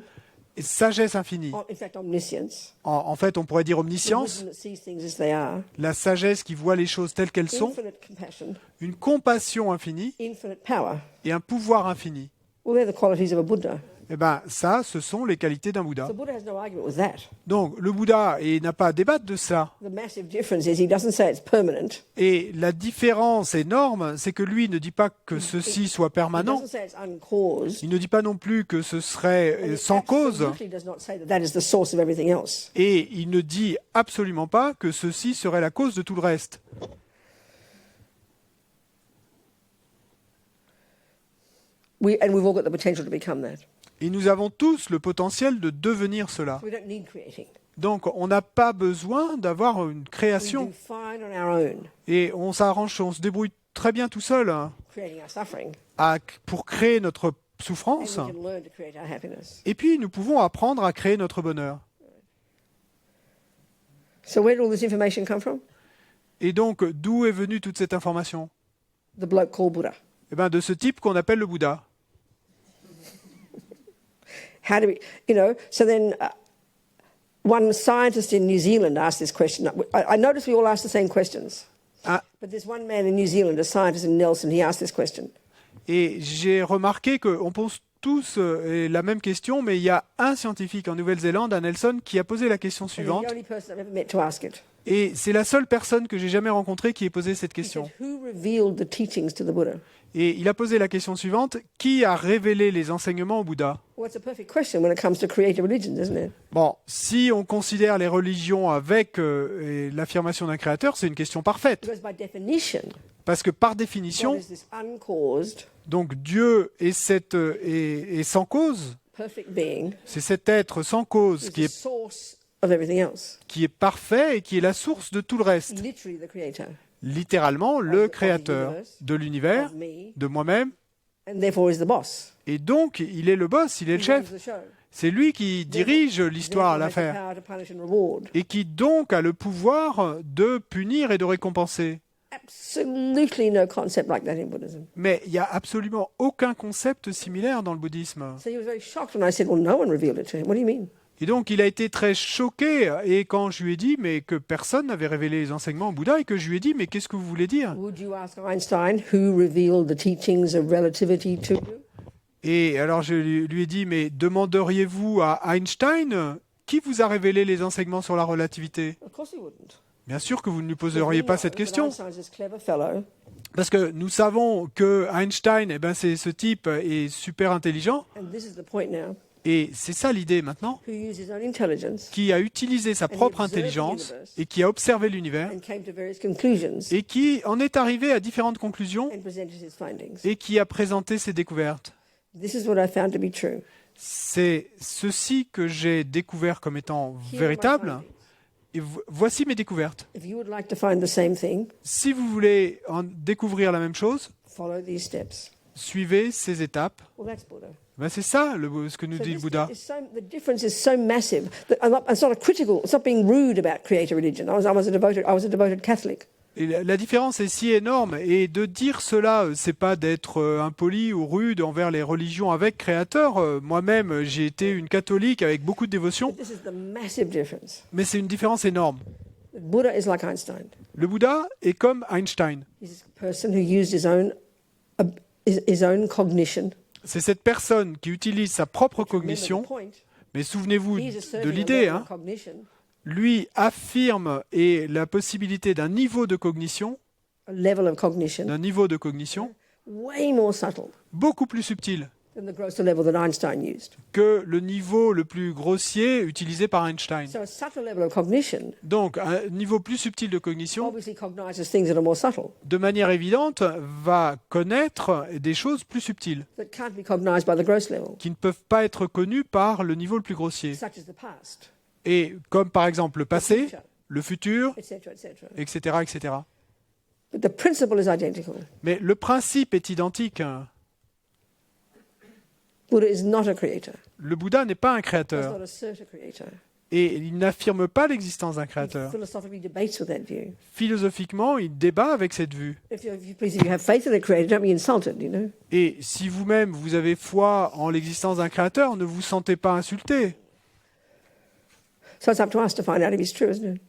et sagesse infinie. in fact, omniscience, En fait, on pourrait dire the omniscience, wisdom that sees things as they are, la sagesse qui voit les choses telles qu'elles sont, infinite compassion, une compassion infinie infinite power. et un pouvoir infini. Well, they're the qualities of a Buddha. Eh bien, ça, ce sont les qualités d'un Bouddha. So Buddha has no argument with that. Donc, le Bouddha n'a pas à débattre de ça. The massive difference is he doesn't say it's permanent. Et la différence énorme, c'est que lui ne dit pas que ceci soit He permanent. doesn't say it's uncaused. Il ne dit pas non plus que ce serait And he sans cause. absolutely does not say that that is the source of everything else. Et il ne dit absolument pas que ceci serait la cause de tout le reste. And we've all got the potential to become that. Et nous avons tous le potentiel de devenir cela. We don't need creating. Donc, on n'a pas besoin d'avoir une We création. do fine on our own, Et on s'arrange, on se débrouille très bien tout seul creating our suffering, pour créer notre and souffrance. we can learn to create our happiness. Et puis, nous pouvons apprendre à créer notre bonheur. So where did all this information come from? Et donc, d'où est venue toute cette information? The bloke called Buddha. Eh bien, de ce type qu'on appelle le Bouddha. How do we, so then one scientist in New Zealand asked this question. I noticed we all asked the same questions. Ah, But there's one man in New Zealand, a scientist in Nelson, he asked this question. et j'ai remarqué qu'on pose tous la même question, mais il y a un scientifique en Nouvelle-Zélande, à Nelson, qui a posé la question And he's suivante. the only person I've ever met to ask it. Et c'est la seule personne que j'ai jamais rencontrée qui ait posé cette He question. said, who revealed the teachings to the Buddha? Et il a posé la question suivante, qui a révélé les enseignements au Bouddha? Well, it's a perfect question when it comes to creative religions, isn't it? Bon, si on considère les religions avec l'affirmation d'un créateur, c'est une question parfaite. Because by definition, Parce que par God définition, is this uncaused, donc Dieu est sans cause, perfect being, c'est cet être sans cause is the qui source of everything else. est parfait et qui est la source de tout le reste. Literally the creator Littéralement, le créateur de l'univers, of me, de moi-même, and therefore is the boss. et donc il est le boss, il est le He chef. runs the show. C'est lui qui dirige l'histoire, Therefore has the l'affaire, power to punish and reward. et qui donc a le pouvoir de punir et de récompenser. Absolutely no concept like that in Buddhism. Mais il n'y a absolument aucun concept similaire dans le bouddhisme. So he was very shocked when I said, well, no one revealed it to him. What do you mean? Et donc il a été très choqué, et quand je lui ai dit mais que personne n'avait révélé les enseignements au Bouddha, et que je lui ai dit mais qu'est-ce que vous voulez dire? Would you ask Einstein who revealed the teachings of relativity to you? Et alors je lui ai dit mais demanderiez-vous à Einstein qui vous a révélé les enseignements sur la relativité? Of course he wouldn't. Bien sûr que vous ne lui poseriez pas cette question, Einstein's this clever fellow parce que nous savons que Einstein, eh ben, c'est ce type est super intelligent, and this is the point now, et c'est ça l'idée maintenant, who used his own intelligence qui a utilisé sa propre intelligence et qui a observé l'univers and came to various conclusions et qui en est arrivé à différentes conclusions and presented his findings. et qui a présenté ses découvertes. This is what I found to be true. C'est ceci que j'ai découvert comme étant Here are my véritable. findings. Et voici mes découvertes. If you would like to find the same thing, Si vous voulez en découvrir la même chose, follow these steps. suivez ces étapes. Well, that's Buddha. Ben c'est ça ce que nous So dit le this Bouddha. the difference is so massive that it's not a critical. It's not being rude about creator religion. I was a devoted Catholic. Et la différence est si énorme, et de dire cela, c'est pas d'être impoli ou rude envers les religions avec Créateur. Moi-même, j'ai été une catholique avec beaucoup de dévotion, But this is the massive difference. mais c'est une différence énorme. Buddha is like Einstein. Le Bouddha est comme Einstein. He's a person who used his own cognition. C'est cette personne qui utilise sa propre Remember the cognition, point. mais souvenez-vous He's de asserting a l'idée, level hein. of cognition, Lui affirme et la possibilité d'un niveau de cognition, a niveau de cognition way more subtle beaucoup plus subtil than the grosser level that Einstein used. que le niveau le plus grossier utilisé par Einstein. So a subtle level of cognition Donc, un niveau plus subtil de cognition, obviously cognizes things that are more subtle, de manière évidente, va connaître des choses plus subtiles, that can't be cognized by the gross level, qui ne peuvent pas être connues par le niveau le plus grossier. such as the past, Et comme par exemple le passé, le futur, etc., etc. etc., etc. But the principle is identical. Mais le principe est identique. Buddha is not a creator. Le Bouddha n'est pas un Does créateur, not assert a creator. et il n'affirme pas l'existence d'un He créateur. philosophically debates with that view. Philosophiquement, il débat avec cette vue. If you have faith in a creator, don't be insulted, you know. Et si vous-même, vous avez foi en l'existence d'un créateur, ne vous sentez pas insulté. So it's up to us to find out if he's true, isn't it?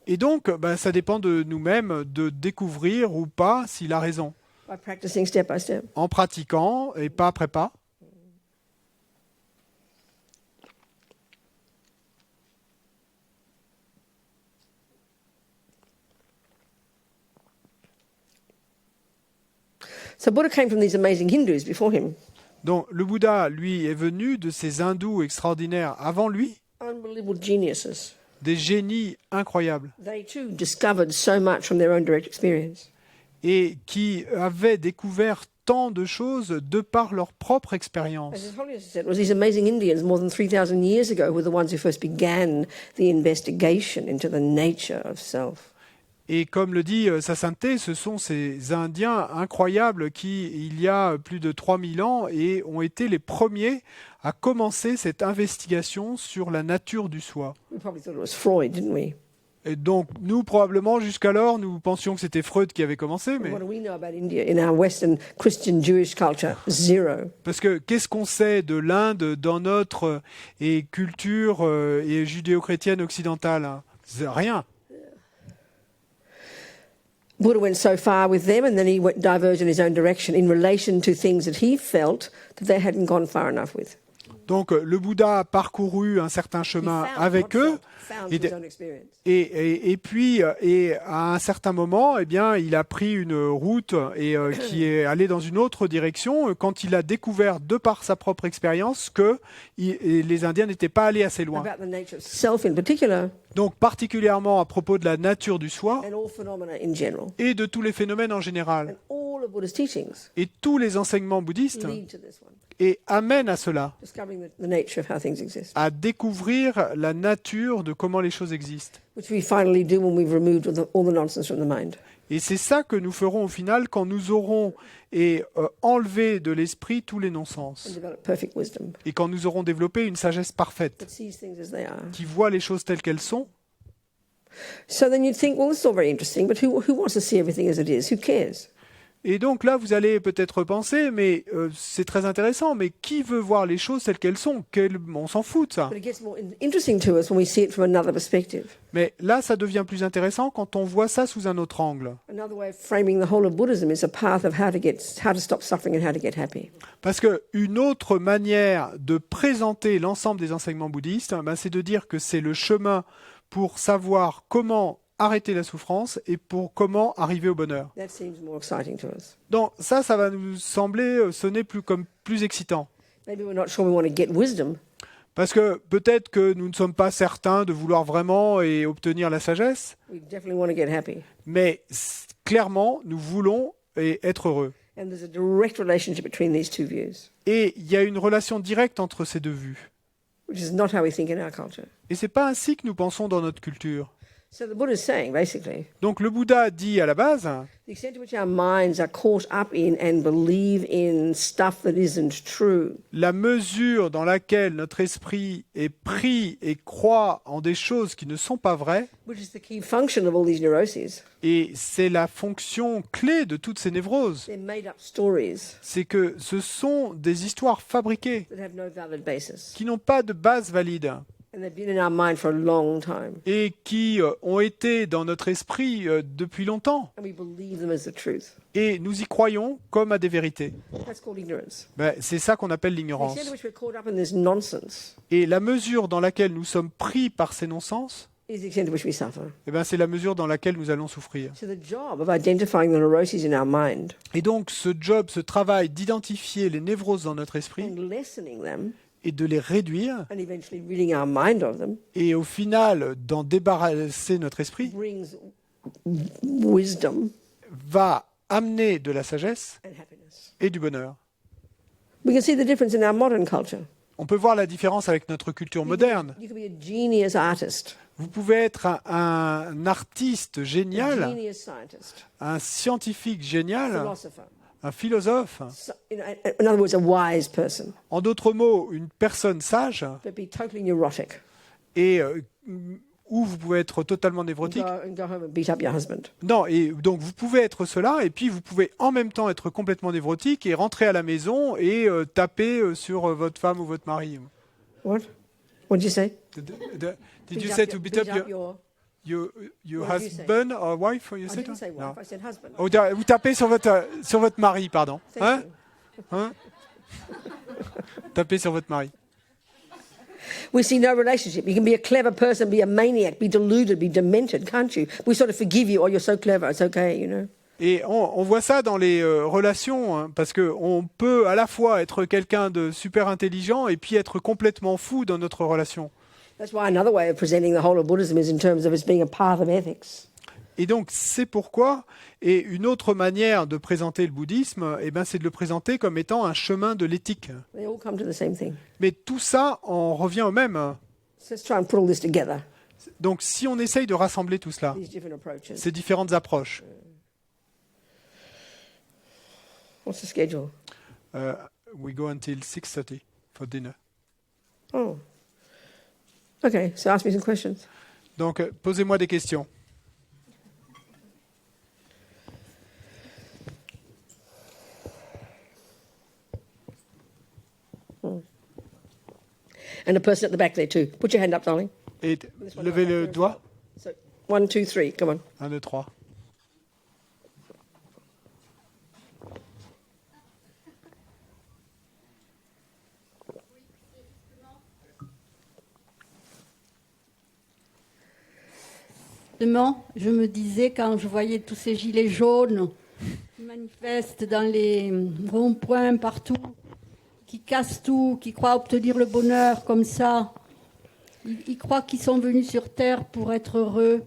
Et donc, ça dépend de nous-mêmes de découvrir ou pas s'il a raison, By practicing step by step. en pratiquant et pas après pas. So Buddha came from these amazing Hindus before him. Donc, le Bouddha, lui, est venu de ces hindous extraordinaires avant lui, Unbelievable geniuses. des génies incroyables, They too discovered so much from their own direct experience. et qui avaient découvert tant de choses de par leur propre As expérience. His Holiness said, it was these amazing Indians more than 3,000 years ago who were the ones who first began the investigation into the nature of self. Et comme le dit Sa Sainteté, ce sont ces Indiens incroyables qui, il y a plus de 3000 ans, et ont été les premiers à commencer cette investigation sur la nature du soi. We probably thought it was Freud, didn't we? Et donc, nous, probablement, jusqu'alors, nous pensions que c'était Freud qui avait commencé, mais What do we know about India in our Western Christian Jewish culture? Zero. parce que qu'est-ce qu'on sait de l'Inde dans notre culture et judéo-chrétienne occidentale, hein? C'est rien. Buddha went so far with them and then he diverged in his own direction in relation to things that he felt that they hadn't gone far enough with. Donc, le Bouddha a parcouru un certain chemin avec eux, Found et his own experience. et puis, à un certain moment, eh bien, il a pris une route qui est allé dans une autre direction quand il a découvert, de par sa propre expérience, que les Indiens n'étaient pas allés assez loin. About the nature of self in particular Donc, particulièrement à propos de la nature du soi and all phenomena in general. et de tous les phénomènes en général. And all of Buddha's teachings Et tous les enseignements bouddhistes lead to this one, et amènent à cela, discovering the nature of how things exist, à découvrir la nature de comment les choses existent. which we finally do when we've removed all the nonsense from the mind. Et c'est ça que nous ferons au final quand nous aurons enlevé de l'esprit tous les And non-sens. develop perfect wisdom Et quand nous aurons développé une sagesse parfaite, that sees things as they are. qui voit les choses telles qu'elles sont. So then you'd think, well, this is all very interesting, but who wants to see everything as it is? Who cares? Et donc là, vous allez peut-être penser, mais c'est très intéressant, mais qui veut voir les choses telles qu'elles sont? On s'en fout de ça. But it gets more interesting to us when we see it from another perspective. Mais là, ça devient plus intéressant quand on voit ça sous un autre angle. Another way of framing the whole of Buddhism is a path of how to stop suffering and how to get happy. Parce qu'une autre manière de présenter l'ensemble des enseignements bouddhistes, c'est de dire que c'est le chemin pour savoir comment arrêter la souffrance et pour comment arriver au bonheur. That seems more exciting to us. Donc ça va nous sembler sonner plus excitant. Maybe we're not sure we want to get wisdom, Parce que peut-être que nous ne sommes pas certains de vouloir vraiment et obtenir la sagesse, we definitely want to get happy. mais clairement, nous voulons et être heureux. And there's a direct relationship between these two views, Et il y a une relation directe entre ces deux vues. which is not how we think in our culture. Et c'est pas ainsi que nous pensons dans notre culture. So the Buddha is saying, basically, Donc le Bouddha dit à la base, the extent to which our minds are caught up in and believe in stuff that isn't true la mesure dans laquelle notre esprit est pris et croit en des choses qui ne sont pas vraies, which is the key function of all these neuroses. et c'est la fonction clé de toutes ces névroses, They're made up stories c'est que ce sont des histoires fabriquées that have no valid basis. qui n'ont pas de base valide And they've been in our mind for a long time. et qui ont été dans notre esprit depuis longtemps. And we believe them as the truth. Et nous y croyons comme à des vérités. That's called ignorance. C'est ça qu'on appelle The l'ignorance. extent to which we're caught up in this nonsense Et la mesure dans laquelle nous sommes pris par ces non-sens, is the extent to which we suffer. c'est la mesure dans laquelle nous allons souffrir. So the job of identifying the neuroses in our mind Et donc ce travail d'identifier les névroses dans notre esprit and lessening them et de les réduire, and eventually ridding our mind of them et au final d'en débarrasser notre esprit, brings wisdom va amener de la sagesse and happiness. et du bonheur. We can see the difference in our modern culture. On peut voir la différence avec notre culture moderne. You could be a genius artist, Vous pouvez être un artiste a génial, genius scientist, un scientifique génial, philosopher. un philosophe, In other words, a wise person, en d'autres mots, une personne sage, but be totally neurotic. et où vous pouvez être totalement Go, névrotique. and go home and beat up your husband. Non, et donc vous pouvez être cela, et puis vous pouvez en même temps être complètement névrotique et rentrer à la maison et taper sur votre femme ou votre mari. What? What did you say? Did you say to beat up your What did you say? husband or wife? You I said didn't say wife, No. I said husband. Vous tapez sur votre mari, pardon. Thank Hein? you. Hein? Tapez sur votre mari. We see no relationship. You can be a clever person, be a maniac, be deluded, be demented, can't you? We sort of forgive you. Oh, you're so clever. It's okay, you know. Et on voit ça dans les relations, hein, parce qu'on peut à la fois être quelqu'un de super intelligent et puis être complètement fou dans notre relation. That's why another way of presenting the whole of Buddhism is in terms of its being a path of ethics. Et donc c'est pourquoi, et une autre manière de présenter le bouddhisme, c'est de le présenter comme étant un chemin de l'éthique. They all come to the same thing. Mais tout ça en revient au même. So let's try and put all this together, Donc si on essaye de rassembler tout cela, these different approaches. ces différentes approches, What's the schedule? we go until 6:30 for dinner. Oh. Okay, so ask me some questions. Donc posez-moi des questions. And the person at the back there too. Put your hand up, darling. Et levez le doigt. So 1, 2, 3. Come on. 1, 2, 3. Justement, je me disais quand je voyais tous ces gilets jaunes qui manifestent dans les ronds-points partout, qui cassent tout, qui croient obtenir le bonheur comme ça, ils croient qu'ils sont venus sur Terre pour être heureux.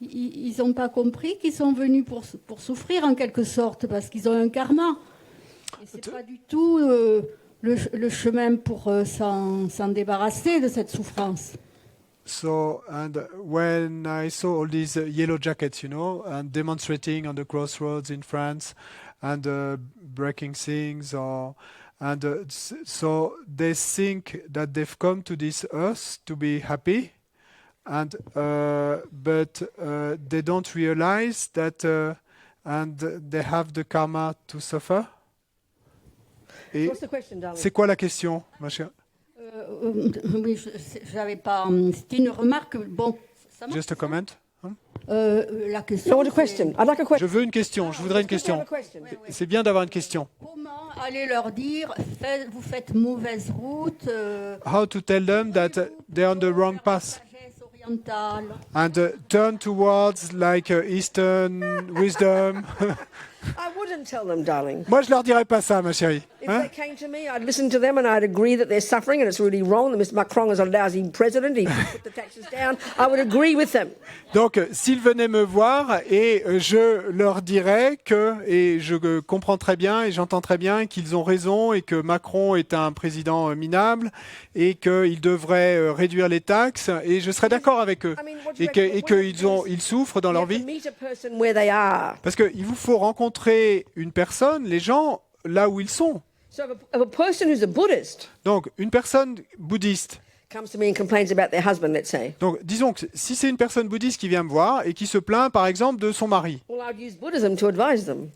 Ils n'ont pas compris qu'ils sont venus pour souffrir en quelque sorte, parce qu'ils ont un karma. Et ce n'est pas du tout le chemin pour s'en débarrasser de cette souffrance. So, and when I saw all these yellow jackets, and demonstrating on the crossroads in France, and breaking things, so they think that they've come to this earth to be happy, and but they don't realize that, and they have the karma to suffer. Et What's the question, darling? c'est quoi la question, ma chère? Oui, j'avais pas. C'était une remarque. Bon, ça marche. Just a comment? La I question. want a question. I'd like a Je question. veux une question, je voudrais une Just have question. a question. C'est bien d'avoir une question. Comment aller leur dire vous faites mauvaise route How to tell them that they're on the wrong path? sagesse orientale. and turn towards like Eastern wisdom. I wouldn't tell them, darling. Moi, je leur dirais pas ça, ma chérie. If Hein? they came to me, I'd listen to them and I'd agree that they're suffering and it's really wrong that Mr. Macron is a lousy president. He put the taxes down. I would agree with them. Donc, s'ils venaient me voir et je leur dirais que, et je comprends très bien et j'entends très bien qu'ils ont raison et que Macron est un président minable et qu'il devrait réduire les taxes et je serais d'accord avec eux I mean, what do you et reckon? qu'ils souffrent dans You leur have to vie. meet a person where they are. Parce qu'il vous faut rencontrer une personne, les gens, là où ils sont. So if a person who's a Buddhist Donc, une personne bouddhiste. comes to me and complains about their husband, let's say, Donc, disons que si c'est une personne bouddhiste qui vient me voir et qui se plaint, par exemple, de son mari. well, I'd use Buddhism to advise them.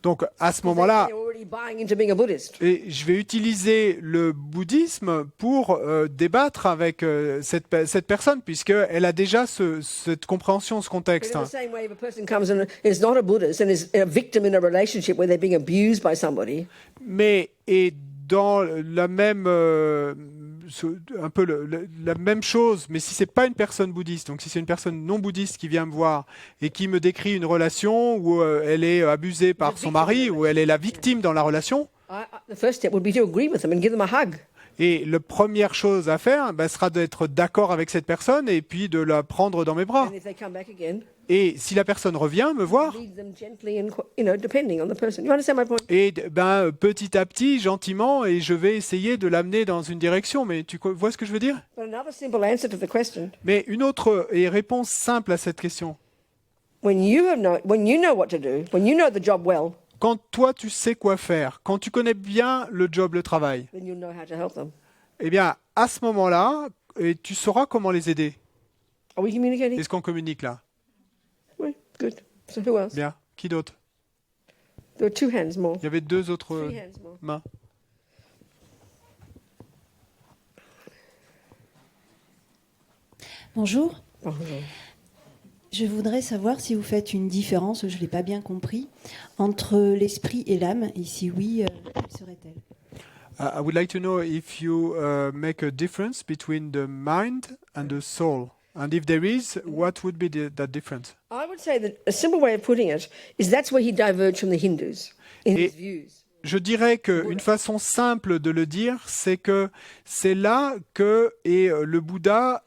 Donc, à ce moment-là, They're already buying into being a Buddhist. et je vais utiliser le bouddhisme pour débattre avec cette personne, puisqu'elle a déjà cette compréhension, ce But contexte. in the same way, if a person comes and is not a Buddhist and is a victim in a relationship where they're being abused by somebody, Mais et dans la même un peu la même chose, mais si c'est pas une personne bouddhiste, donc si c'est une personne non bouddhiste qui vient me voir et qui me décrit une relation où elle est abusée par son mari, où elle est la victime dans la relation, the first step would be to agree with them and give them a hug. et la première chose à faire sera d'être d'accord avec cette personne et puis de la prendre dans mes bras. And if they come back again, Et si la personne revient me voir, lead them gently and, depending on the person. You understand my point? et petit à petit, gentiment, et je vais essayer de l'amener dans une direction. Mais tu vois ce que je veux dire? But another simple answer to the question: Mais une autre réponse simple à cette question. when you know what to do, when you know the job well, Quand toi, tu sais quoi faire, quand tu connais bien le job, le travail, then you'll know how to help them. eh bien, à ce moment-là, tu sauras comment les aider. Are we communicating? Est-ce qu'on communique là? Oui, good. So who else? Bien. Qui d'autre? There were two hands more. Il y avait deux autres Three hands more. mains. Bonjour. Bonjour. Je voudrais savoir si vous faites une différence, je ne l'ai pas bien compris, entre l'esprit et l'âme, et si oui, quelle serait-elle? I would like to know if you make a difference between the mind and the soul. And if there is, what would be that difference? I would say that a simple way of putting it is that's where he diverged from the Hindus in his views. Je dirais qu'une façon simple de le dire, c'est que c'est là que le Bouddha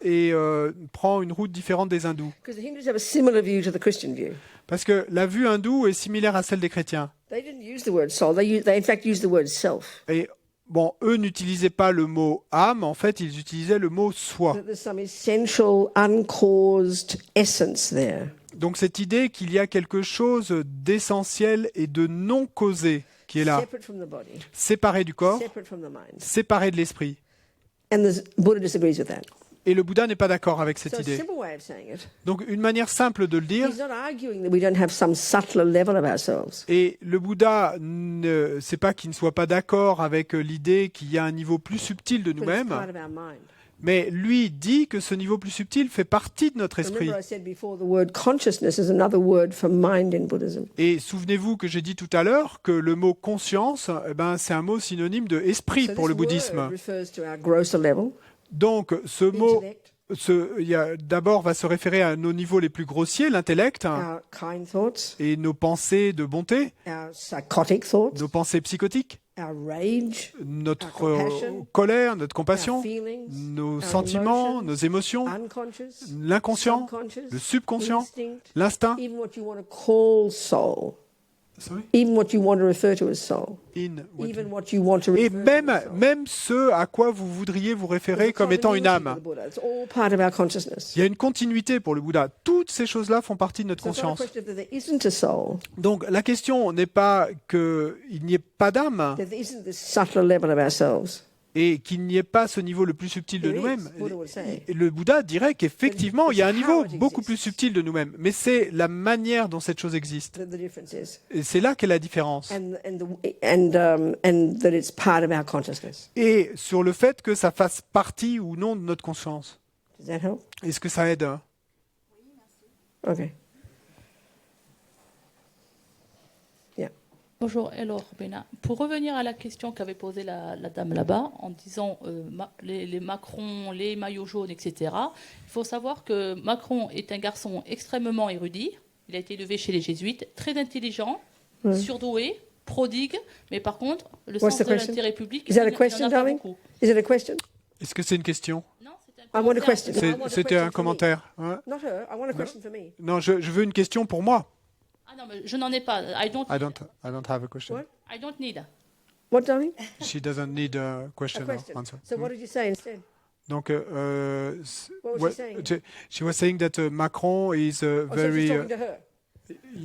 prend une route différente des hindous. Because the Hindus have a similar view to the Christian view. Parce que la vue hindoue est similaire à celle des chrétiens. They didn't use the word soul. They in fact used the word self. Et bon, eux n'utilisaient pas le mot âme, en fait, ils utilisaient le mot soi. That there's some essential, uncaused essence there. Donc cette idée qu'il y a quelque chose d'essentiel et de non causé qui est là, Separate from the body, séparé du corps, separate from the mind. séparé de l'esprit. And the Buddha disagrees with that. Et le Bouddha n'est pas d'accord avec cette So a idée. simple way of saying it, Donc une manière simple de le dire, he's not arguing that we don't have some subtler level of ourselves. et le Bouddha, c'est pas qu'il ne soit pas d'accord avec l'idée qu'il y a un niveau plus subtil de But it's nous-mêmes, part of our mind. mais lui dit que ce niveau plus subtil fait partie de notre esprit. Remember I said before, the word consciousness is another word for mind in Buddhism. Et souvenez-vous que j'ai dit tout à l'heure que le mot conscience, c'est un mot synonyme de esprit So pour this le bouddhisme. word refers to our grosser level, Donc ce mot intellect, d'abord va se référer à nos niveaux les plus grossiers, l'intellect, our kind thoughts, et nos pensées de bonté, our psychotic thoughts, nos pensées psychotiques, our rage, notre Our compassion, colère, notre our compassion, feelings, nos our sentiments, emotions, nos émotions, unconscious, l'inconscient, subconscious, le subconscient, instinct, l'instinct, even what you want to call soul, Sorry? even what you want to refer to as soul, even what you want to et refer to as soul. même ce à quoi vous voudriez vous référer There's a comme étant une continuity âme. to the Buddha. It's all part of our consciousness. Il y a une continuité pour le Bouddha. Toutes ces choses-là font partie de notre So it's not a conscience. question that there isn't a soul, Donc la question n'est pas qu'il n'y ait pas d'âme that there isn't this subtler level of ourselves. et qu'il n'y ait pas ce niveau le plus subtil de There is, nous-mêmes. Buddha would say. Et le Bouddha dirait qu'effectivement, il y a un It's niveau how it beaucoup plus exists. subtil de nous-mêmes. Mais c'est la manière dont cette chose existe. That the difference is, Et c'est là qu'est la différence. and that it's part of our consciousness. Et sur le fait que ça fasse partie ou non de notre conscience. Does that help? Est-ce que ça aide, hein? Okay. Yeah. Bonjour, alors Bénin. Pour revenir à la question qu'avait posée la dame là-bas, en disant les Macron, les maillots jaunes, etc., il faut savoir que Macron est un garçon extrêmement érudit. Il a été élevé chez les jésuites, très intelligent, surdoué, prodigue, mais par contre, le What's sens the de question? l'intérêt public, Is that a il n'en question, a pas darling? beaucoup. Is it a question? Est-ce que c'est une question? Non, c'est un I want a commentaire. question. I want a C'était question un for me. commentaire. Ouais. Not her. I want a question for me. Non, je veux une question pour moi. Ah non, mais je n'en ai pas. I don't have a question. What? I don't need. What, darling? She doesn't need a A question or question. answer. So what did you say instead? Donc, What was she saying? she was saying that Macron is Oh, so very... she's talking to her.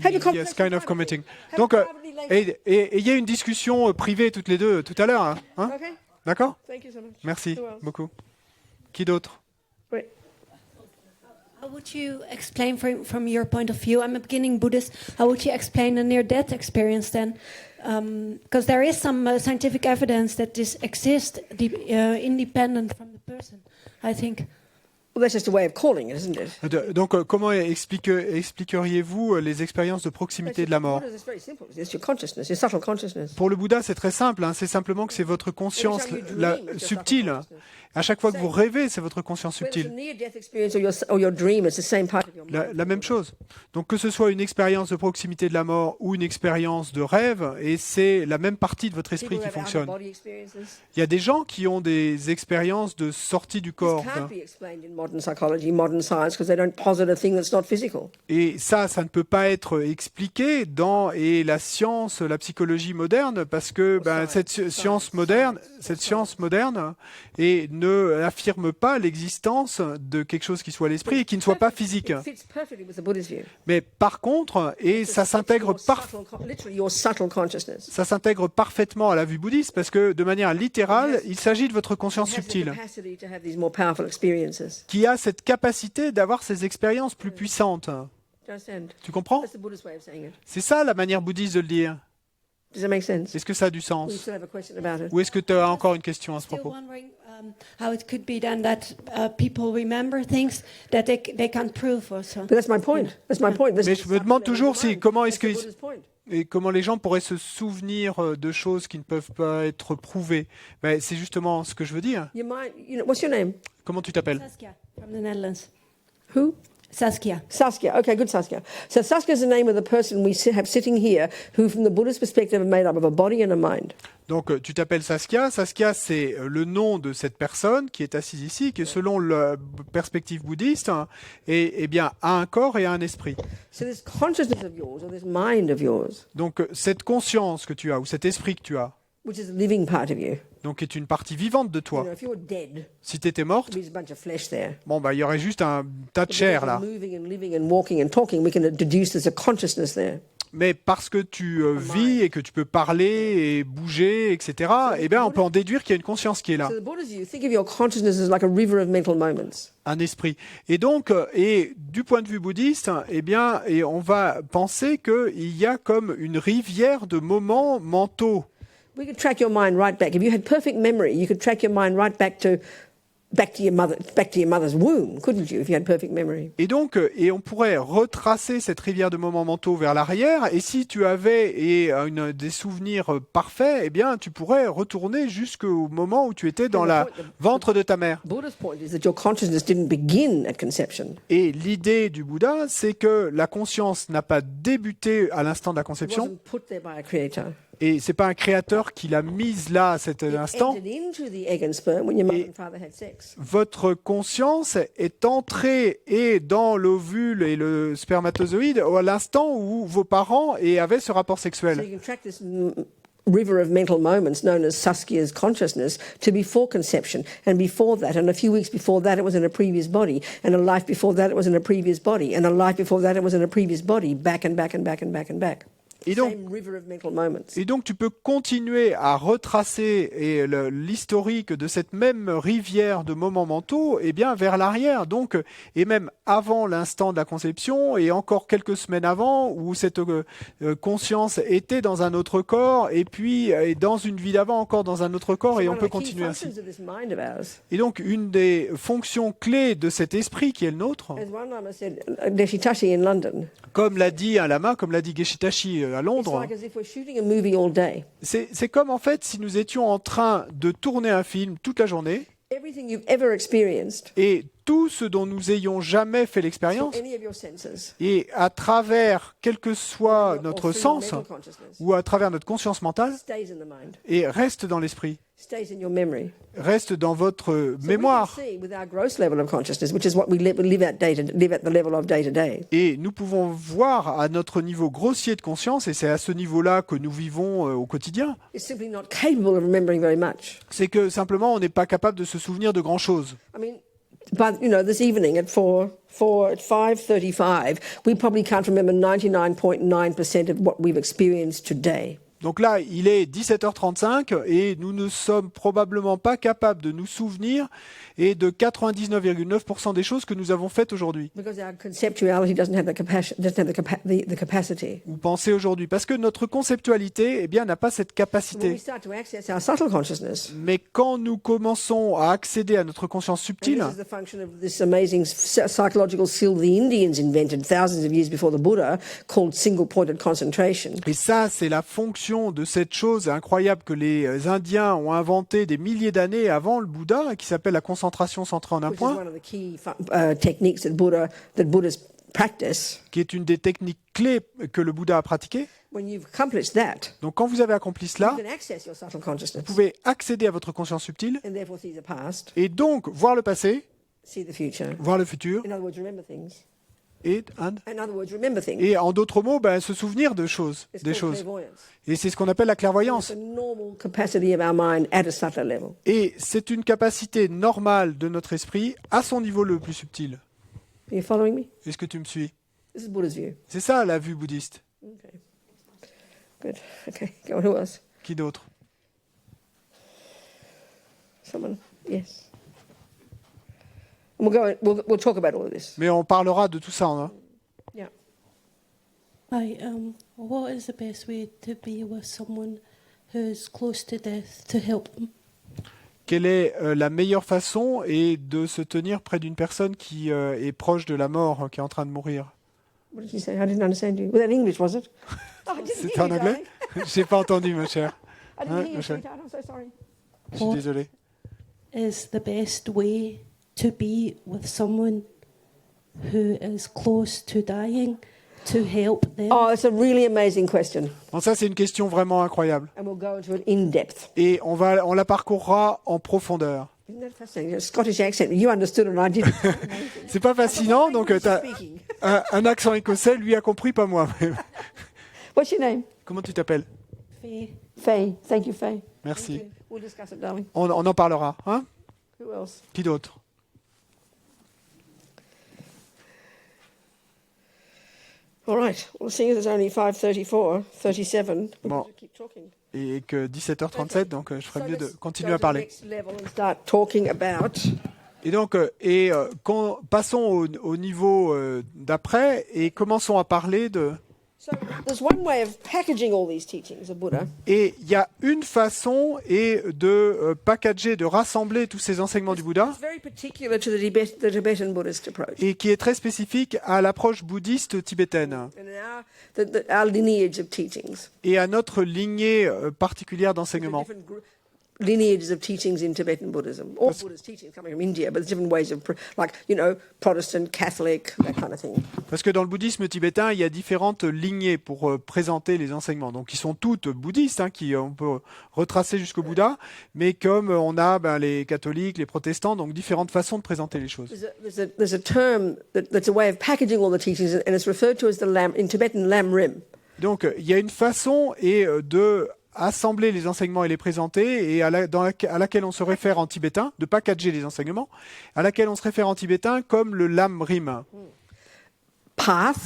Have your yes, conversation kind of privately. commenting. Have Donc, it privately later. et il y a une discussion privée toutes les deux tout à l'heure. Hein? Okay. D'accord? Thank you so much. Merci Who else? beaucoup. Qui d'autre? Wait. How would you explain from your point of view? I'm a beginning Buddhist. How would you explain a near-death experience then? Because there is some scientific evidence that this exists independent from the person, I think. Well, that's just a way of calling it, isn't it? Donc, comment expliqueriez-vous les expériences de proximité de la mort? It's very simple. It's your consciousness, your subtle consciousness. Pour le Bouddha, c'est très simple. C'est simplement que c'est votre conscience subtile. À chaque fois que vous rêvez, c'est votre conscience Whether it's a subtile. near-death experience or your dream, it's the same part of your mind. La même chose. Donc que ce soit une expérience de proximité de la mort ou une expérience de rêve, et c'est la même partie de votre esprit People qui have fonctionne. out-of-body experiences. Il y a des gens qui ont des expériences de sortie du This corps. can't be explained in modern psychology, modern science, because they don't posit a thing that's not physical. Et ça ne peut pas être expliqué dans la science, la psychologie moderne, parce que cette science moderne n'affirme pas l'existence de quelque chose qui soit l'esprit et qui ne soit pas physique. It fits perfectly with the Buddhist view. Mais par contre, et ça s'intègre Literally your subtle consciousness. ça s'intègre parfaitement à la vue bouddhiste parce que de manière littérale, il s'agit de votre conscience It has the subtile capacity to have these more powerful experiences. qui a cette capacité d'avoir ces expériences plus puissantes. Do you understand? Tu comprends? That's the Buddhist way of saying it. C'est ça la manière bouddhiste de le dire. Does that make sense? Est-ce que ça a du We sens? still have a question about it. Ou est-ce que tu as encore une question à ce Still propos? wondering how it could be then that people remember things that they can't prove also. But that's my point. That's my point. This Mais is je me demande subtle toujours level of mind. comment est-ce That's the que Buddhist point. et comment les gens pourraient se souvenir de choses qui ne peuvent pas être prouvées. Ben, c'est justement ce que je veux dire. Your mind, what's your name? Comment tu t'appelles? Saskia from the Netherlands. Who? Saskia. Saskia. Okay, good Saskia. So Saskia is the name of the person we have sitting here who, from the Buddhist perspective, are made up of a body and a mind. Donc tu t'appelles Saskia. Saskia, c'est le nom de cette personne qui est assise ici, qui selon la perspective bouddhiste, eh bien, a un corps et a un esprit. So this consciousness of yours, or this mind of yours, Donc cette conscience que tu as, ou cet esprit que tu as, which is a living part of you. donc est une partie vivante de You toi. know, if you were dead, Si tu étais morte, there's a bunch of flesh there. bon, bah, il y aurait juste un tas de But chair because là. you're moving and living and walking and talking, we can deduce there's a consciousness there. Mais parce que tu vis et que tu peux parler et bouger, etc., eh bien, on peut en déduire qu'il y a une conscience qui est là, So the Buddha's view, think of your consciousness as like a river of mental moments. un esprit. Et donc, et du point de vue bouddhiste, eh bien, et on va penser qu'il y a comme une rivière de moments mentaux. We could track your mind right back. If you had perfect memory, you could track your mind right back to your mother's womb, couldn't you? If you had perfect memory. Et donc, et on pourrait retracer cette rivière de moments mentaux vers l'arrière. Et si tu avais des souvenirs parfaits, eh bien, tu pourrais retourner jusqu'au moment où tu étais dans la ventre de ta mère. Buddha's point is that your consciousness didn't begin at conception. Et l'idée du Bouddha, c'est que la conscience n'a pas débuté à l'instant de la It conception. wasn't put there by a creator. Et c'est pas un créateur qui l'a mise là à cet It instant. entered into the egg and sperm when your mother and father had sex. Votre conscience est entrée et dans l'ovule et le spermatozoïde à l'instant où vos parents avaient ce rapport So sexuel. you can track this river of mental moments known as Saskia's consciousness to before conception, and before that, and a few weeks before that it was in a previous body, and a life before that it was in a previous body, and a life before that it was in a previous body, back and back and back and back and back. Et donc, Same river of mental moments. Et donc tu peux continuer à retracer l'historique de cette même rivière de moments mentaux bien vers l'arrière, donc, et même avant l'instant de la conception et encore quelques semaines avant où cette conscience était dans un autre corps et puis dans une vie d'avant encore dans un autre corps et One on of peut the key continuer ainsi. functions of this mind of ours, Et donc une des fonctions clés de cet esprit qui est le nôtre, as one Lama said, Deshitashi in London, comme l'a dit un lama, comme l'a dit Geshe-Tashi à It's Londres. like as if we're shooting a movie all day. C'est comme en fait si nous étions en train de tourner un film toute la journée Everything you've ever experienced, et tout ce dont nous ayons jamais fait through l'expérience, any of your senses, et à travers quel que soit or notre through your sens mental consciousness, ou à travers notre conscience mentale, stays in the mind, et reste dans l'esprit, stays in your memory. reste dans votre So mémoire. we can see with our gross level of consciousness, which is what we live at the level of day to day. Et nous pouvons voir à notre niveau grossier de conscience, et c'est à ce niveau-là que nous vivons au quotidien, It's simply not capable of remembering very much. c'est que simplement on n'est pas capable de se souvenir de grand-chose. I mean, but this evening at 5:35, we probably can't remember 99.9% of what we've experienced today. Donc là, il est 17h35 et nous ne sommes probablement pas capables de nous souvenir et de 99,9% des choses que nous avons faites aujourd'hui Because our conceptuality doesn't have the capacity. ou pensées aujourd'hui. Parce que notre conceptualité, n'a pas cette When we capacité. start to access our subtle consciousness, Mais quand nous commençons à accéder à notre conscience and subtile, this is the function of this amazing psychological skill the Indians invented thousands of years before the Buddha, called single-pointed concentration. et ça c'est la fonction de cette chose incroyable que les Indiens ont inventée des milliers d'années avant le Bouddha, qui s'appelle la concentration centrée en un Which is point, one of the key techniques that Buddhists practice. qui est une des techniques clés que le Bouddha a pratiquées. When you've accomplished that, Donc quand vous avez accompli cela, you can access your subtle consciousness, vous pouvez accéder à votre conscience subtile and therefore see the past, et donc voir le passé, see the future. voir le futur In other words, remember things. et, In other words, remember things. et en d'autres mots, se souvenir de choses, It's des called choses. clairvoyance. Et c'est ce qu'on appelle la It's clairvoyance. the normal capacity of our mind at a subtle level. Et c'est une capacité normale de notre esprit à son niveau le plus subtil. Are you following me? Est-ce que tu me suis? This is Buddha's view. C'est ça la vue bouddhiste. Okay. Good. Okay. Go on. Who else? Qui d'autre? Someone? Yes. And we'll talk about all of this. Mais on parlera de tout ça. Hein. Yeah. Hi, what is the best way to be with someone who's close to death to help them? Quelle est la meilleure façon et de se tenir près d'une personne qui est proche de la mort, qui est en train de mourir? What did you say? I didn't understand you. Was that English, was it? Oh, I didn't C'était hear en you, anglais? darling. J'ai pas entendu, ma chère. I didn't Hein, hear you, Michel? sweetheart. I'm so sorry. Je suis désolé. Is the best way to be with someone who is close to dying to help them? Oh, it's a really amazing question, Bon, ça, c'est une question vraiment incroyable. and we'll go into it in depth. Et on la parcourra en profondeur. Isn't that fascinating? A Scottish accent. You understood it, and I didn't. C'est pas fascinant, donc tu as Speaking. un accent écossais, lui a compris, pas moi. What's your name? Comment tu t'appelles? Faye. Faye. Thank you, Faye. Merci. Thank you. We'll discuss it, darling. On en parlera. Hein? Who else? Qui d'autre? All right. Well, seeing as it's only 5:34, 37, we Bon. better keep talking. Et que 17h37, donc je ferais So mieux de let's continuer go à to the parler. next level and start talking about. Et donc, passons au niveau d'après et commençons à parler de... So there's one way of packaging all these teachings of Buddha, Et il y a une façon de packager, de rassembler tous ces enseignements du Bouddha it's very particular to the Tibetan Buddhist approach. et qui est très spécifique à l'approche bouddhiste tibétaine And our lineage of teachings. et à notre lignée particulière There's d'enseignement. different lineages of teachings in Tibetan Buddhism. All Buddhist teachings coming from India, but there's different ways of, Protestant, Catholic, that kind of thing. Parce que dans le bouddhisme tibétain, il y a différentes lignées pour présenter les enseignements. Donc, qui sont toutes bouddhistes, qui on peut retracer jusqu'au Bouddha, mais comme on a les catholiques, les protestants, donc différentes façons de présenter les choses. There's a term that's a way of packaging all the teachings, and it's referred to as in Tibetan lam rim. Donc, il y a une façon de assembler les enseignements et les présenter, et à laquelle on se réfère en tibétain, de packager les enseignements, à laquelle on se réfère en tibétain comme le lam rim. Path,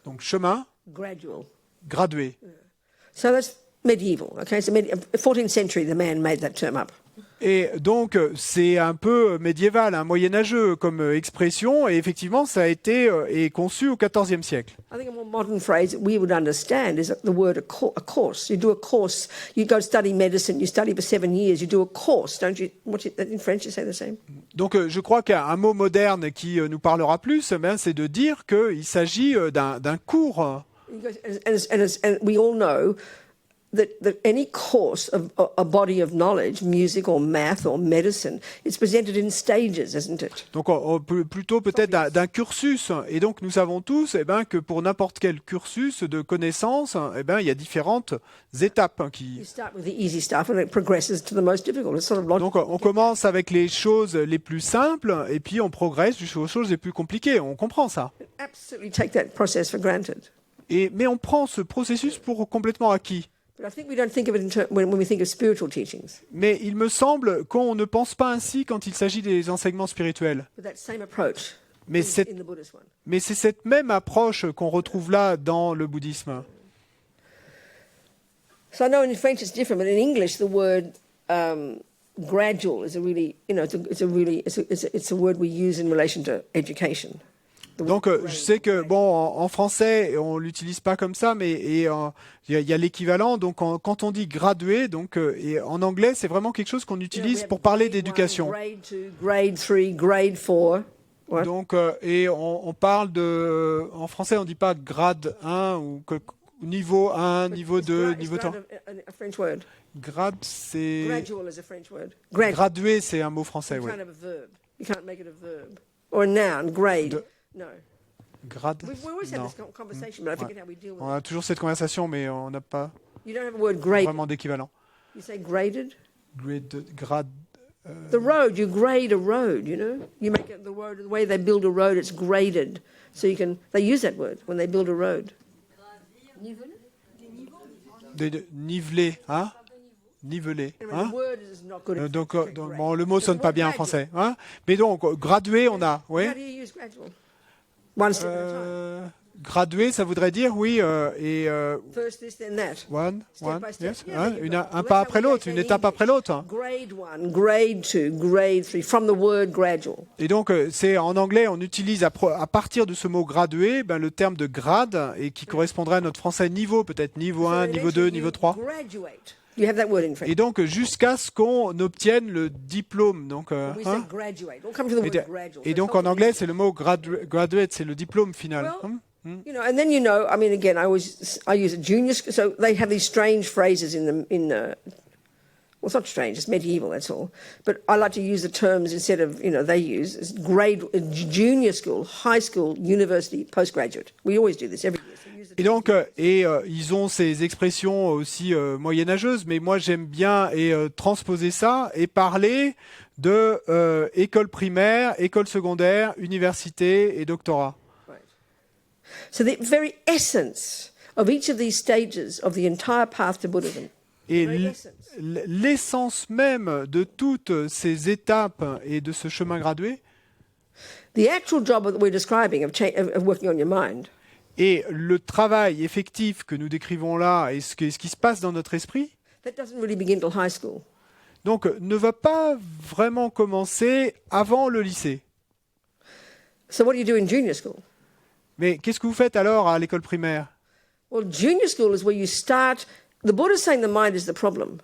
Donc, chemin gradual. gradué. So that's medieval. Okay, so 14th century, the man made that term up. Et donc, c'est un peu médiéval, moyenâgeux comme expression, et effectivement, ça a été conçu au XIVe siècle. I think a more modern phrase that we would understand is the word a course. You do a course. You go study medicine. You study for 7 years. You do a course, don't you? In French, you say the same. Donc, je crois qu'un mot moderne qui nous parlera plus, c'est de dire qu'il s'agit d'un cours. And we all know that any course of a body of knowledge, music or math or medicine, it's presented in stages, isn't it? Donc plutôt peut-être d'un cursus. Et donc nous savons tous que pour n'importe quel cursus de connaissances, il y a différentes étapes. You start with the easy stuff and it progresses to the most difficult. It's sort of logical. Donc on commence avec les choses les plus simples et puis on progresse jusqu'aux choses les plus compliquées. On comprend ça. Absolutely take that process for granted. Mais on prend ce processus pour complètement acquis. But I think we don't think of it when we think of spiritual teachings. Mais il me semble qu'on ne pense pas ainsi quand il s'agit des enseignements spirituels. But that same approach Mais is in the Buddhist one. c'est cette même approche qu'on retrouve là dans le bouddhisme. So I know in French it's different, but in English the word gradual is a really, it's a word we use in relation to education. Donc je sais que en français on l'utilise pas comme ça, mais il y a l'équivalent. Donc quand on dit gradué, donc et en anglais c'est vraiment quelque chose qu'on utilise pour parler d'éducation. Grade 2, grade 3, grade 4. What? Donc et on parle de, en français on dit pas grade 1 ou niveau 1, niveau 2, niveau 3. A French word. Grade c'est Gradual is a French word. gradué, c'est un mot français, You oui. can't have a verb. You can't make it a verb or a noun. Grade. No. Grade. We always have Non. this conversation, but I forget how we deal with On a toujours cette conversation, mais on n'a pas it. You don't have a word grade. vraiment d'équivalent. You say graded. Grade. The road, you grade a road, you know? You make it the road, the way they build a road, it's graded. So they use that word when they build a road. Niveler, hein? Niveler, Anyway, hein? the word is not good. Donc, It's bon, le mot The sonne pas word bien en gradual. français, hein? Mais donc gradué, on a, oui. How do you use gradual? One step at a time. Gradué, ça voudrait dire oui First this, then that. one, Step by step. yes, Yeah, hein, there you go. un Well, pas that's après how we l'autre, say une in étape après English. l'autre. Grade 1, grade 2, grade 3, from the word gradual. Et donc c'est en anglais, on utilise à partir de ce mot gradué, le terme de grade et qui correspondrait à notre français niveau, peut-être niveau 1, So niveau 2, eventually niveau you 3. Graduate. You have that word in French. Et donc jusqu'à ce qu'on obtienne le diplôme. Donc, We say hein. graduate. We'll come to the Et, word gradual. et So donc en hopefully- anglais, c'est le mot graduate, c'est le diplôme final. Well, Hein. You know, and then I mean, again, I use a junior. So they have these strange phrases well, it's not strange. It's medieval. That's all. But I like to use the terms instead of they use it's junior school, high school, university, postgraduate. We always do this every year. So use the Et donc, ils ont ces expressions aussi moyenâgeuses, mais moi j'aime bien transposer ça et parler de école primaire, école secondaire, université et doctorat. So the very essence of each of these stages of the entire path to Buddhism. Et Very essence. l'essence même de toutes ces étapes et de ce chemin gradué, The actual job that we're describing of working on your mind et le travail effectif que nous décrivons là et ce qui se passe dans notre esprit, that doesn't really begin till high school. donc ne va pas vraiment commencer avant le lycée. So what do you do in junior school? Mais qu'est-ce que vous faites alors à l'école primaire? Well, junior school is where you start. The Buddha's saying the mind is the problem.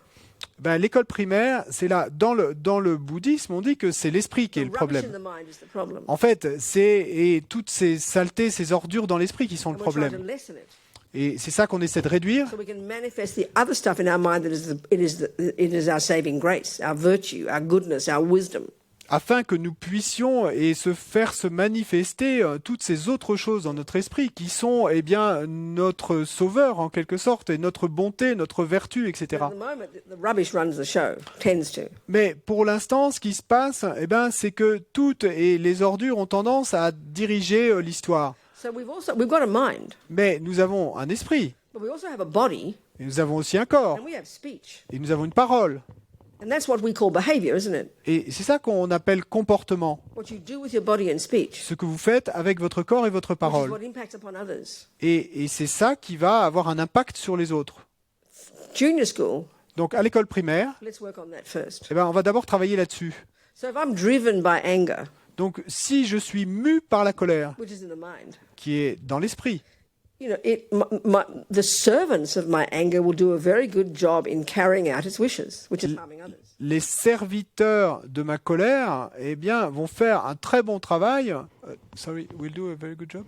L'école primaire, c'est là, dans le bouddhisme, on dit que c'est l'esprit qui est The le rubbish in problème. the mind is the problem. En fait, c'est toutes ces saletés, ces ordures dans l'esprit qui sont le And we're trying to problème. lessen it. Et c'est ça qu'on essaie de réduire, So we can manifest the other stuff in our mind that it is our saving grace, our virtue, our goodness, our wisdom. afin que nous puissions se manifester toutes ces autres choses dans notre esprit qui sont notre sauveur en quelque sorte et notre bonté, notre vertu, etc. At the moment, the rubbish runs the show, tends to. Mais pour l'instant, ce qui se passe, c'est que toutes les ordures ont tendance à diriger l'histoire. So we've got a mind, Mais nous avons un esprit, but we also have a body, et nous avons aussi un corps, and we have speech. et nous avons une parole. And that's what we call behavior, isn't it? Et c'est ça qu'on appelle comportement. What you do with your body and speech, Ce que vous faites avec votre corps et votre which is parole. what impacts upon others. Et c'est ça qui va avoir un impact sur les autres. Junior school, Donc à l'école primaire, let's work on that first. on va d'abord travailler là-dessus. So if I'm driven by anger, Donc si je suis mu par la colère, which is in the mind, qui est dans l'esprit, the servants of my anger will do a very good job in carrying out its wishes, which is harming others. les serviteurs de ma colère vont faire un très bon travail. Sorry, will do a very good job.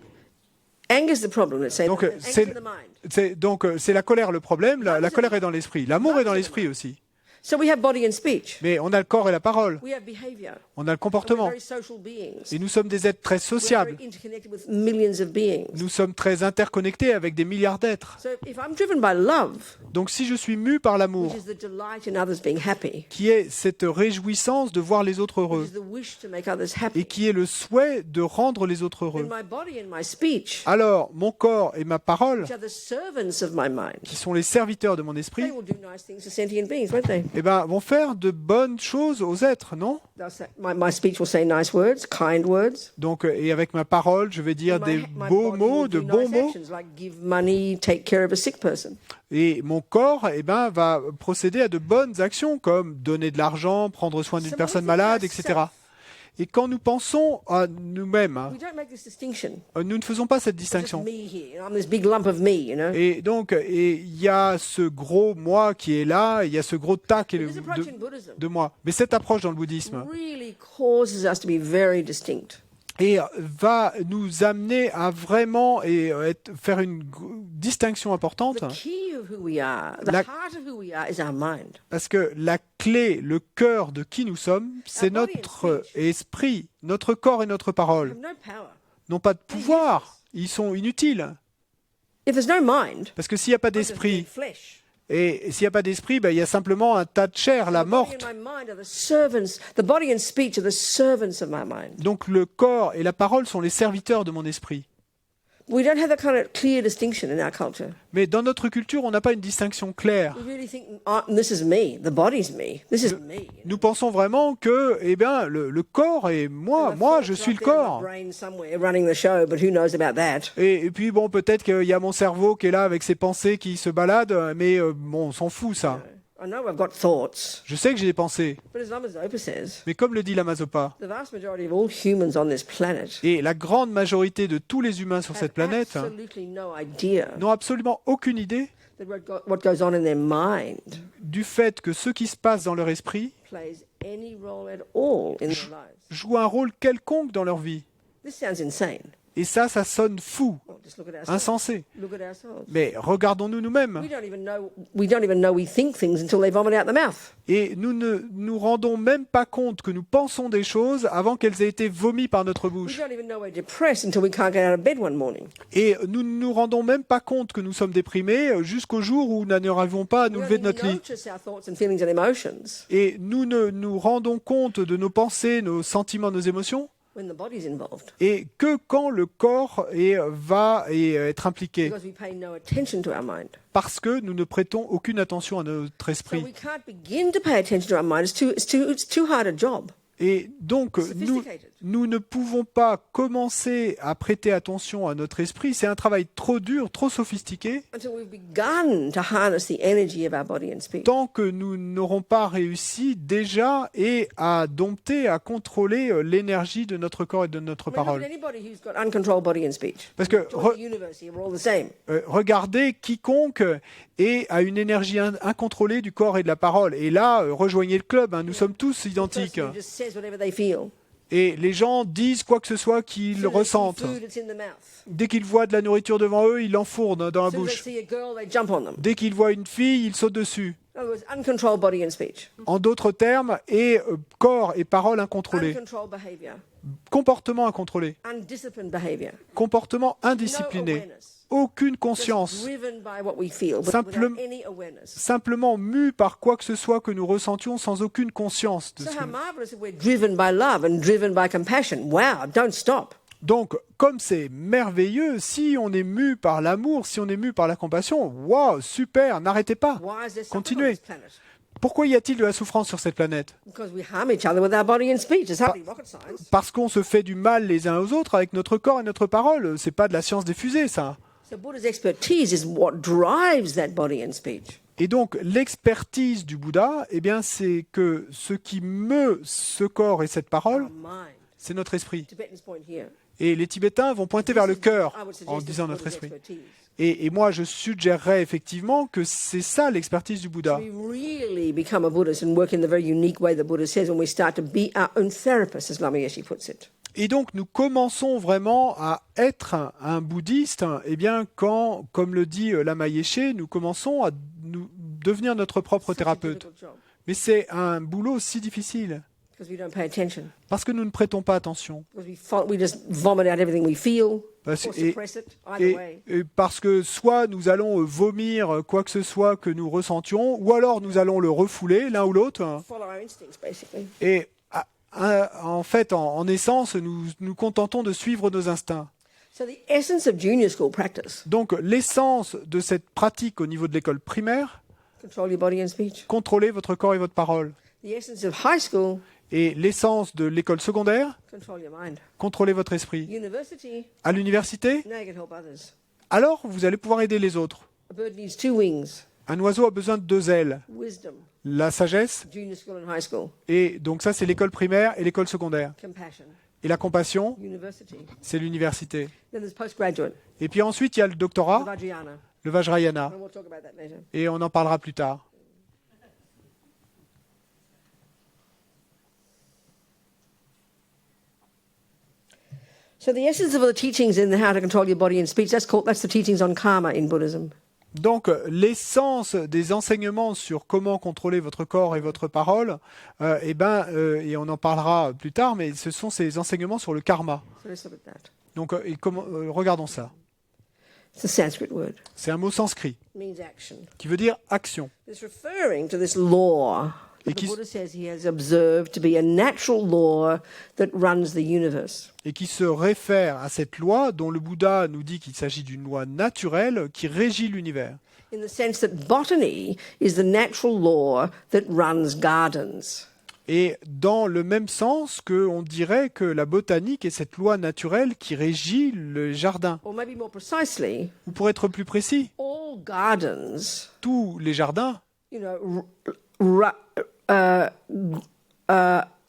Anger's the problem, let's say. Donc, Anger's c'est in the mind. c'est la colère le problème, la colère est dans l'esprit. L'amour est dans l'esprit aussi. So we have body and speech. Mais on a le corps et la parole, We have behavior. on a le And we're comportement. very social beings. Et nous sommes des êtres très We're sociables. very interconnected with millions of beings. Nous sommes très interconnectés avec des milliards d'êtres. So if I'm driven by love, Donc si je suis mu par l'amour, which is the delight in others being happy, qui est cette réjouissance de voir les autres which heureux, is the wish to make others et happy, qui est le souhait de rendre les autres then heureux, my body and my speech, alors mon corps et ma parole, which are the servants of my mind, qui sont les serviteurs de mon they esprit, will do nice things to sentient beings, won't they? eh ben, vont faire de bonnes choses aux êtres, non? They'll say, my speech will say nice words, kind words. Donc, et avec ma parole, je vais dire And des my beaux body mots, will de do bons nice mots, actions, like give money, take care of a sick person. et mon corps, eh ben, va procéder à de bonnes actions, comme donner de l'argent, prendre soin d'une So personne when we think malade, about etc. Et quand nous pensons à nous-mêmes, hein, We don't make this distinction. nous ne faisons pas cette It's just distinction. me here. I'm this big lump of me, you know. Et donc, il y a ce gros moi qui est là, il y a ce gros tas qui est This approach in Buddhism de moi. Mais cette approche dans le bouddhisme really causes us to be very distinct. et va nous amener à vraiment faire une distinction importante, The key of who we are, the La- heart of who we are, is our mind. parce que la clé, le cœur de qui nous sommes, c'est Our body and notre speech. esprit, notre corps et notre We parole. have no power. N'ont pas de pouvoir, ils sont inutiles. If there's no mind, Parce que s'il n'y a pas there's d'esprit, dead flesh. et s'il n'y a pas d'esprit, ben, il y a simplement un tas de chair, la The body morte. and my mind are the servants. The body and speech are the servants of my mind. Donc le corps et la parole sont les serviteurs de mon esprit. We don't have that kind of clear distinction in our culture. Mais dans notre culture, on n'a pas une distinction claire. We really think, oh, this is me. The body's me. This is me. Nous pensons vraiment que, eh bien, le corps est moi. Moi, je suis le corps. Brain somewhere running the show, but who knows about that? Et puis bon, peut-être qu'il y a mon cerveau qui est là avec ses pensées qui se baladent, mais bon, on s'en fout ça. I know I've got thoughts, Je sais que j'ai des pensées, but as Lama Zopa says, mais comme le dit Lama Zopa, the vast majority of all humans on this planet et la grande majorité de tous les humains sur have cette planète absolutely no idea n'ont absolument aucune idée that what goes on in their mind du fait que ce qui se passe dans leur esprit plays any role at all in their lives. joue un rôle quelconque dans leur vie. This sounds insane. Et ça sonne fou, Well, just look at ourselves. insensé. Look at ourselves. Mais regardons-nous nous-mêmes. We don't even know we think things until they vomit out the mouth. Et nous ne nous rendons même pas compte que nous pensons des choses avant qu'elles aient été vomies par notre We bouche. don't even know we're depressed until we can't get out of bed one morning. Et nous ne nous rendons même pas compte que nous sommes déprimés jusqu'au jour où nous n'arrivons pas à nous We lever de only notre lit. notice our thoughts and feelings and emotions Et nous ne nous rendons compte de nos pensées, nos sentiments, nos émotions, when the body's involved, et que quand le corps va être impliqué, because we pay no attention to our mind. parce que nous ne prêtons aucune attention à notre So esprit. we can't begin to pay attention to our mind. It's too hard a job. Et donc, nous ne pouvons pas commencer à prêter attention à notre esprit. C'est un travail trop dur, trop sophistiqué, Until we've begun to harness the energy of our body and speech. tant que nous n'aurons pas réussi déjà à dompter, à contrôler l'énergie de notre corps et de notre I mean, look parole. at anybody who's got uncontrolled body and speech. Parce que Join the universe here, we're all the same. Regardez quiconque a une énergie incontrôlée du corps et de la parole. Et là, rejoignez le club, hein, nous sommes tous The identiques. person who just says whatever they feel. Et les gens disent quoi que ce soit qu'ils As soon as they see ressentent. food, it's in the mouth. Dès qu'ils voient de la nourriture devant eux, ils l'enfournent dans la As soon as they bouche. see a girl, they jump on them. Dès qu'ils voient une fille, ils sautent dessus. In other words, uncontrolled body and speech. En d'autres termes, corps et parole incontrôlés. Uncontrolled behavior. Comportement incontrôlé. Undisciplined behavior. Comportement No indiscipliné. awareness. Aucune Just conscience. driven by what we feel, but Simple- without any awareness. Simplement mu par quoi que ce soit que nous ressentions sans aucune conscience de So ce how que... marvelous if we're driven by love and driven by compassion. Wow, don't stop. Donc, comme c'est merveilleux, si on est mu par l'amour, si on est mu par la compassion, waouh, super, n'arrêtez pas. Why is there suffering on Continuez. this planet? Pourquoi y a-t-il de la souffrance sur cette planète? Because we harm each other with our body and speech. It's hardly rocket science. Parce qu'on se fait du mal les uns aux autres avec notre corps et notre parole. C'est pas de la science des fusées, ça. So Buddha's expertise is what drives that body and speech. Et donc, l'expertise du Bouddha, eh bien, c'est que ce qui meut ce corps et cette parole, Our mind. c'est notre esprit. Tibetans point here. Et les Tibétains vont pointer vers le cœur I would suggest en this disant is notre Buddha's esprit. expertise. Et moi, je suggérerais effectivement que c'est ça l'expertise du Bouddha. We really become a Buddhist and work in the very unique way the Buddha says when we start to be our own therapist, as Lama Yeshe puts it. Et donc nous commençons vraiment à être un bouddhiste, eh bien quand, comme le dit Lama Yeshe, nous commençons à devenir notre propre Such a thérapeute. difficult job, Mais c'est un boulot si difficile, because we don't pay attention. parce que nous ne prêtons pas attention. Because we just vomit out everything we feel, Parce- or et- suppress it, either way. Et parce que soit nous allons vomir quoi que ce soit que nous ressentions, ou alors nous allons le refouler, l'un ou l'autre. Follow our instincts, basically. Et en fait, en essence, nous nous contentons de suivre nos instincts. So the essence of junior school practice, Donc l'essence de cette pratique au niveau de l'école primaire, control your body and speech. contrôlez votre corps et votre parole. The essence of high school, Et l'essence de l'école secondaire, control your mind. contrôlez votre esprit. University, À l'université, now you can help others. alors vous allez pouvoir aider les autres. A bird needs 2 wings, Un oiseau a besoin de 2 ailes, wisdom, la sagesse, junior school and high school, et donc ça c'est l'école primaire et l'école secondaire. compassion, Et la compassion, university. c'est l'université. Then there's postgraduate, Et puis ensuite, il y a le the doctorat, Vajrayana, le Vajrayana, and we'll talk about that later. et on en parlera plus tard. So the essence of the teachings in the How to Control Your Body and Speech, that's the teachings on karma in Buddhism. Donc, l'essence des enseignements sur comment contrôler votre corps et votre parole, et on en parlera plus tard, mais ce sont ces enseignements sur le karma. So let's look at that. Donc, regardons ça. It's a Sanskrit word. C'est un mot sanskrit It means action. qui veut dire action. It's referring to this law that Et the qui- Buddha says he has observed to be a natural law that runs the universe. Et qui se réfère à cette loi dont le Bouddha nous dit qu'il s'agit d'une loi naturelle qui régit l'univers. In the sense that botany is the natural law that runs gardens. Et dans le même sens qu'on dirait que la botanique est cette loi naturelle qui régit le jardin. Or maybe more precisely, Ou pour être plus précis, all gardens, tous les jardins you know, are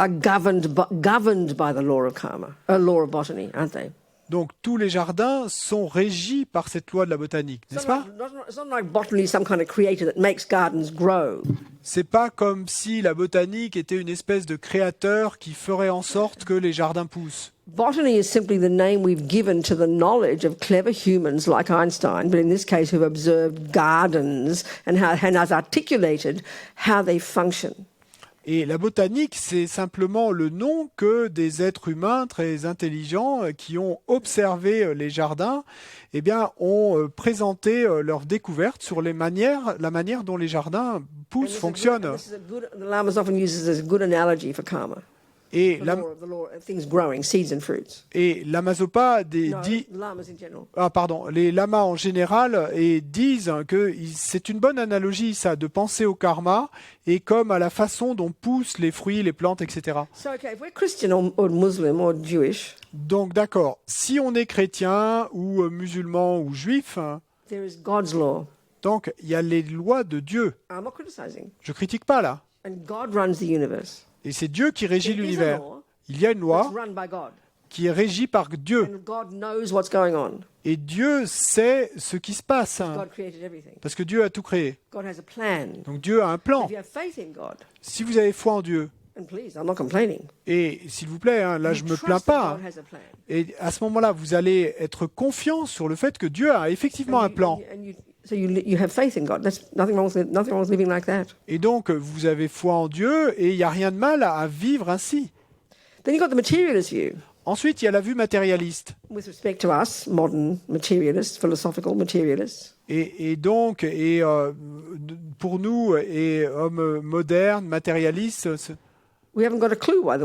governed by the law of karma, law of botany, aren't they? Donc tous les jardins sont régis par cette loi de la botanique, n'est-ce pas? It's not like botany is some kind of creator that makes gardens grow. C'est pas comme si la botanique était une espèce de créateur qui ferait en sorte que les jardins poussent. Botany is simply the name we've given to the knowledge of clever humans like Einstein, but in this case who've observed gardens and has articulated how they function. Et la botanique, c'est simplement le nom que des êtres humains très intelligents qui ont observé les jardins, eh bien, ont présenté leurs découvertes sur la manière dont les jardins poussent, fonctionnent. The Lamas often uses this as a good analogy for karma. Et The law of things growing, seeds and fruits. l'Amazopa No, dit... the Lamas in general. Ah, pardon, les lamas en général disent que c'est une bonne analogie, ça, de penser au karma et comme à la façon dont poussent les fruits, les plantes, etc. So, okay, if we're Christian or Muslim or Jewish, Donc, d'accord, si on est chrétien ou musulman ou juif, there is God's law. donc il y a les lois de Dieu. I'm not criticizing. Je critique pas là. And God runs the universe. Et c'est Dieu qui régit There is a l'univers. law Il y a une that's loi run by God. qui est régie par Dieu. And God knows what's going on. Et Dieu sait ce qui se passe. God created everything. Parce que Dieu a tout créé. God has a plan. Donc Dieu a un plan. If you have faith in God, Si vous avez foi en Dieu, and please, I'm not complaining. et s'il vous plaît, là je You me trust plains that pas, God has a plan. et à ce moment-là, vous allez être confiant sur le fait que Dieu a effectivement un plan. So you have faith in God. That's nothing wrong with living like that. Et donc, vous avez foi en Dieu, et il n'y a rien de mal à vivre ainsi. Then you've got the materialist view. Ensuite, il y a la vue matérialiste. With respect to us, modern materialists, philosophical materialists, Et donc, pour nous, et hommes modernes, matérialistes, we haven't got a clue why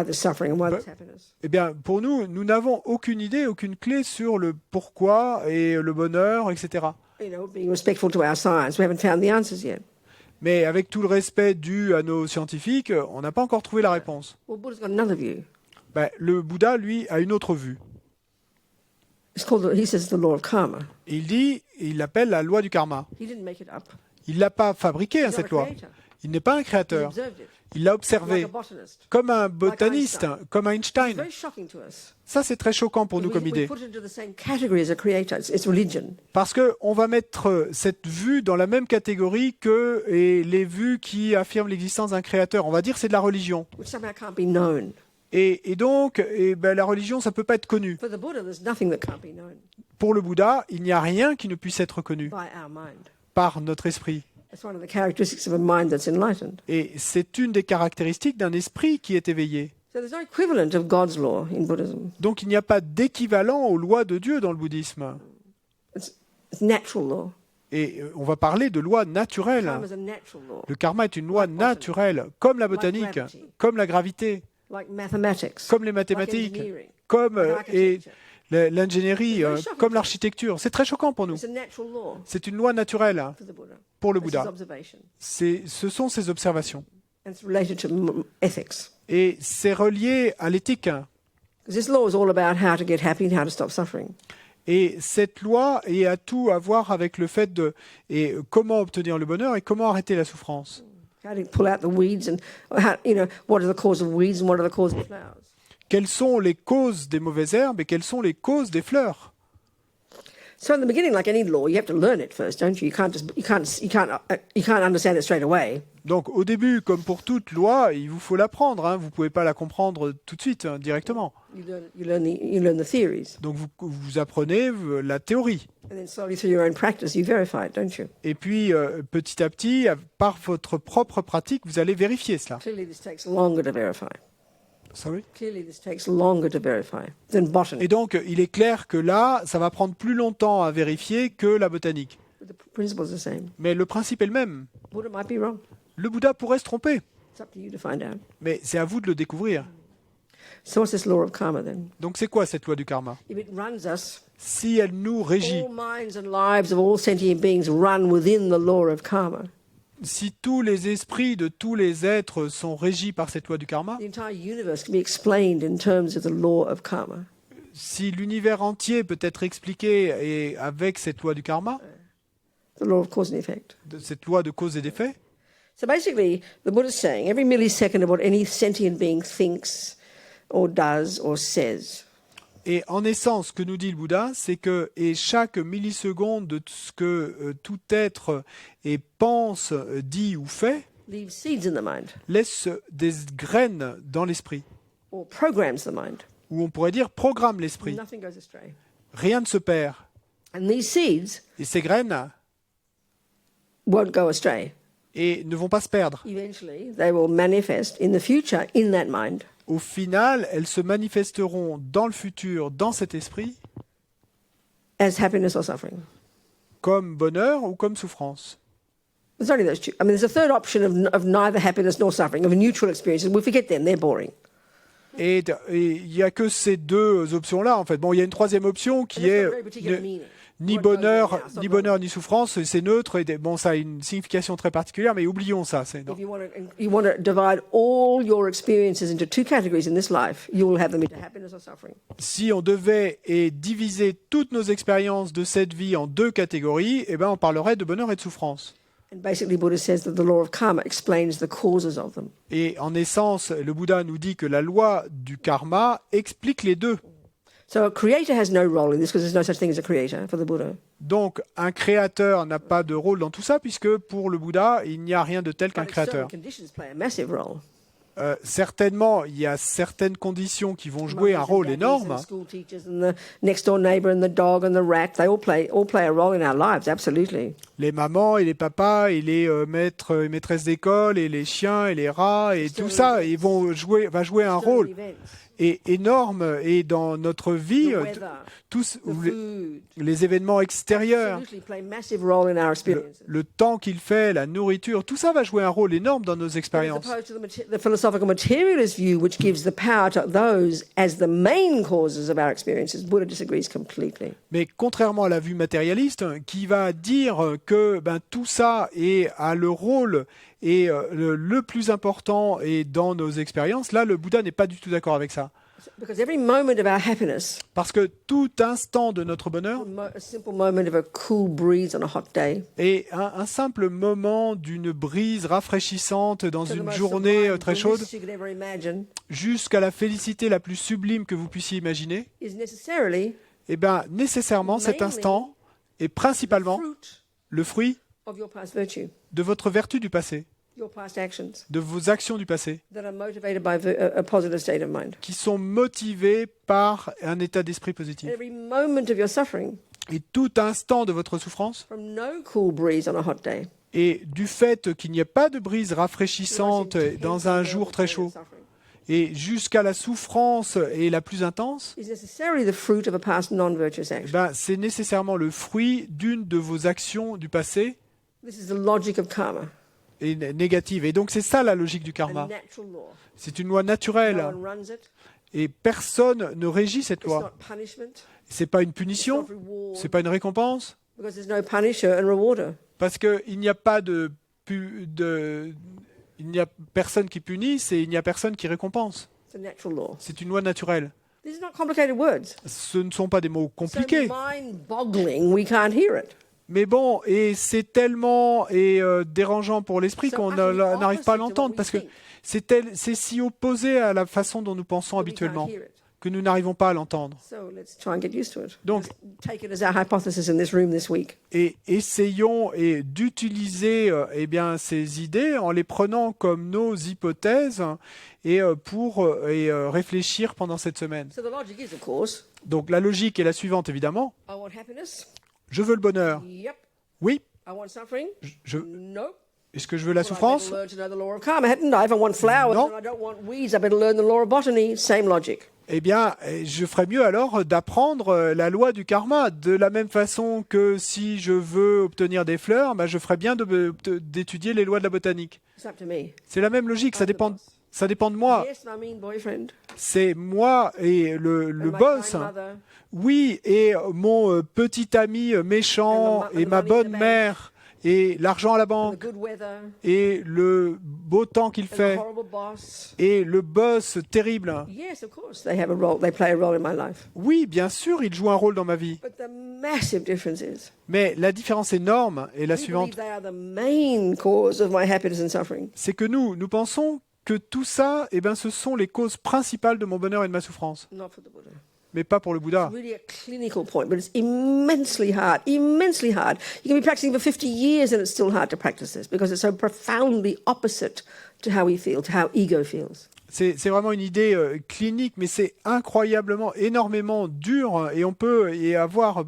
there's suffering and why there's happiness. eh bien, pour nous, nous n'avons aucune idée, aucune clé sur le pourquoi et le bonheur, etc. You know, being respectful to our science, we haven't found the answers yet. Mais avec tout le respect dû à nos scientifiques, on n'a pas encore trouvé la réponse. Well, Buddha's got another view. Le Bouddha, lui, a une autre vue. He says the law of karma. Et il l'appelle la loi du karma. He didn't make it up. Il l'a pas fabriquée, He's not a cette loi. creator. Il n'est pas un He créateur. observed it. Il l'a Like observé a botanist. comme un botaniste, Einstein. comme It's Einstein. very shocking to us. Ça, c'est très choquant pour nous comme We idée. put it into the same category as a creator. It's religion. Parce qu'on va mettre cette vue dans la même catégorie que les vues qui affirment l'existence d'un créateur. On va dire que c'est de la religion. Which somehow can't be known. Et donc, la religion, ça peut pas être connu. For the Buddha, there's nothing that can't be known Pour le Bouddha, il n'y a rien qui ne puisse être connu by our mind. par notre esprit. That's one of the characteristics of a mind that's enlightened. Et c'est une des caractéristiques d'un esprit qui est éveillé. So there's no equivalent of God's law in Buddhism. Donc il n'y a pas d'équivalent aux lois de Dieu dans le bouddhisme. It's natural law. Et on va parler de lois naturelles. Karma is a natural law, Le karma est une loi naturelle, comme la botanique, comme la gravité, like mathematics, comme les like mathématiques, engineering, comme like et architecture. l'ingénierie, comme l'architecture. C'est très choquant pour nous. It's a natural law C'est une loi naturelle for the Buddha. pour le This is Bouddha. observation. Ce sont ses observations. And it's related to ethics. Et c'est relié à l'éthique. Because this law is all about how to get happy and how to stop suffering. Et cette loi a tout à voir avec le fait de comment obtenir le bonheur et comment arrêter la souffrance. How to pull out the weeds and how, what are the causes of weeds and what are the causes of flowers. Quelles sont les causes des mauvaises herbes et quelles sont les causes des fleurs? So in the beginning, like any law, you have to learn it first, don't you? You can't understand it straight away. Donc au début, comme pour toute loi, il vous faut l'apprendre. Hein. Vous ne pouvez pas la comprendre tout de suite, directement. You learn the theories, Donc vous apprenez la théorie. and then slowly through your own practice, you verify it, don't you? Et puis petit à petit, par votre propre pratique, vous allez vérifier cela. Clearly, this takes longer to verify. Sorry. Clearly, this takes longer to verify than botany. Et donc il est clair que là, ça va prendre plus longtemps à vérifier que la botanique. But the principle is the same. Mais le principe est le même. Buddha might be wrong. Le Bouddha pourrait se tromper, It's up to you to find out. mais c'est à vous de le découvrir. So what's this law of karma then? Donc c'est quoi cette loi du karma? If it runs us, Si elle nous régit, all minds and lives of all sentient beings run within the law of karma. si tous les esprits de tous les êtres sont régis par cette loi du karma, The entire universe can be explained in terms of the law of karma. si l'univers entier peut être expliqué avec cette loi du karma, The law of cause and effect. cette loi de cause et d'effet, So basically, the Buddha is saying every millisecond of what any sentient being thinks or does or says et en essence, ce que nous dit le Bouddha, c'est que chaque milliseconde de ce que tout être pense, dit ou fait, leaves seeds in the mind laisse des graines dans l'esprit, or programs the mind. ou on pourrait dire programme l'esprit. Nothing goes astray. Rien ne se perd. And these seeds Et ces graines won't go astray. ne vont pas se perdre. Eventually, they will manifest in the future in that mind. Au final, elles se manifesteront dans le futur, dans cet esprit, As happiness or suffering. comme bonheur ou comme souffrance. There's only those two. I mean, there's a third option of neither happiness nor suffering, of neutral experiences. We forget them, they're boring. Et il n'y a que ces deux options-là, en fait. Bon, il y a une troisième option And qui that's got est a very particular meaning. ni What goes bonheur, there now, it's not ni going- bonheur, ni souffrance, c'est neutre. Et bon, ça a une signification très particulière, mais oublions ça. If you want to divide all your experiences into two categories in this life, you will have them into happiness or suffering. Si on devait diviser toutes nos expériences de cette vie en deux catégories, eh ben, on parlerait de bonheur et de souffrance. And basically, Buddha says that the law of karma explains the causes of them. Et en essence, le Bouddha nous dit que la loi du karma explique les deux. So a creator has no role in this because there's no such thing as a creator for the Buddha. Donc, un créateur n'a pas de rôle dans tout ça, puisque pour le Bouddha, il n'y a rien de tel qu'un But certain créateur. conditions play a massive role. Certainement, il y a certaines conditions qui vont jouer un Mothers and rôle daddies énorme. and school teachers and the next door neighbor and the dog and the rat, they all play a role in our lives, absolutely. Les mamans et les papas et les maîtres et maîtresses d'école et les chiens et les rats et tout ça, va jouer un rôle énorme et dans notre vie, The weather, tous the food, les événements extérieurs, absolutely play massive role in our experiences. le temps qu'il fait, la nourriture, tout ça va jouer un rôle énorme dans nos As expériences. opposed to the philosophical materialist view, which gives the power to those as the main causes of our experiences, Buddha disagrees completely. Mais contrairement à la vue matérialiste, qui va dire que tout ça a le rôle et le plus important est dans nos expériences, là, le Bouddha n'est pas du tout d'accord avec ça. Because every moment of our happiness, Parce que tout instant de notre bonheur a simple moment of a cool breeze on a hot day, est un simple moment d'une brise rafraîchissante dans to the une most journée sublime très chaude, bliss you could ever imagine, jusqu'à la félicité la plus sublime que vous puissiez imaginer, is necessarily et bien nécessairement cet instant est principalement fruit le fruit of your past virtue. de votre vertu du passé. your past actions de vos actions du passé, that are motivated by a positive state of mind. qui sont motivées par un état d'esprit positif. Every moment of your suffering, Et tout instant de votre souffrance, from no cool breeze on a hot day, et du fait qu'il n'y ait pas de brise rafraîchissante dans un jour très chaud, et jusqu'à la souffrance et la plus intense, is necessarily the fruit of a past non-virtuous action. c'est nécessairement le fruit d'une de vos actions du passé This is the logic of karma, et négative. Et donc c'est ça la logique du a karma. natural law. C'est une loi No naturelle one runs it. et personne ne régit cette It's loi. not punishment. C'est pas une It's punition, not reward. c'est pas une récompense, Because there's no punisher and rewarder. parce qu'il n'y a pas il n'y a personne qui punisse et il n'y a personne qui récompense. It's a natural law. C'est une loi naturelle. These are not complicated words. Ce ne sont pas des mots So compliqués. mind-boggling, we can't hear it. Mais bon, et c'est tellement dérangeant pour l'esprit So qu'on utterly n'arrive pas à opposite to what l'entendre, we parce que think c'est si opposé à la façon dont nous pensons that we can't habituellement hear it. que nous n'arrivons pas à l'entendre. So let's try and get used to it. Donc- Just take it as our hypothesis in this room this week. Et essayons d'utiliser ces idées en les prenant comme nos hypothèses pour réfléchir pendant cette semaine. So the logic is, of course, Donc la logique est la suivante, évidemment. I want happiness. Je veux le bonheur. Yep. Oui. I want suffering. No. Est-ce que je veux la Well, I souffrance? better learn to know the law of karma, hadn't I? If I want flowers No. and I don't want weeds, I better learn the law of botany. Same logic. Eh bien, je ferais mieux alors d'apprendre la loi du karma. De la même façon que si je veux obtenir des fleurs, je ferais bien d'étudier les lois de la botanique. It's up to me. C'est la même logique, ça I'm the dépend, boss. ça dépend de moi. Yes, my mean boyfriend. C'est moi et le and my boss. kind mother. Oui, et mon petit ami méchant And the et ma money in the bonne bank. mère et l'argent à la And the banque good weather. et le beau temps qu'il And fait the horrible boss. et le boss terrible. Yes, of course, they have a role. They play a role in my life. Oui, bien sûr, il joue un rôle dans ma vie. But the massive difference is, Mais la différence énorme est la we suivante. believe they are the main cause of my happiness and suffering. C'est que nous pensons que tout ça, ce sont les causes principales de mon bonheur et de ma souffrance. Not for the Buddha. Mais pas pour le Bouddha. It's really a clinical point, but it's immensely hard. Immensely hard. You can be practicing for 50 years and it's still hard to practice this because it's so profoundly opposite to how we feel, to how ego feels. C'est vraiment une idée clinique, mais c'est incroyablement, énormément dur. Et on peut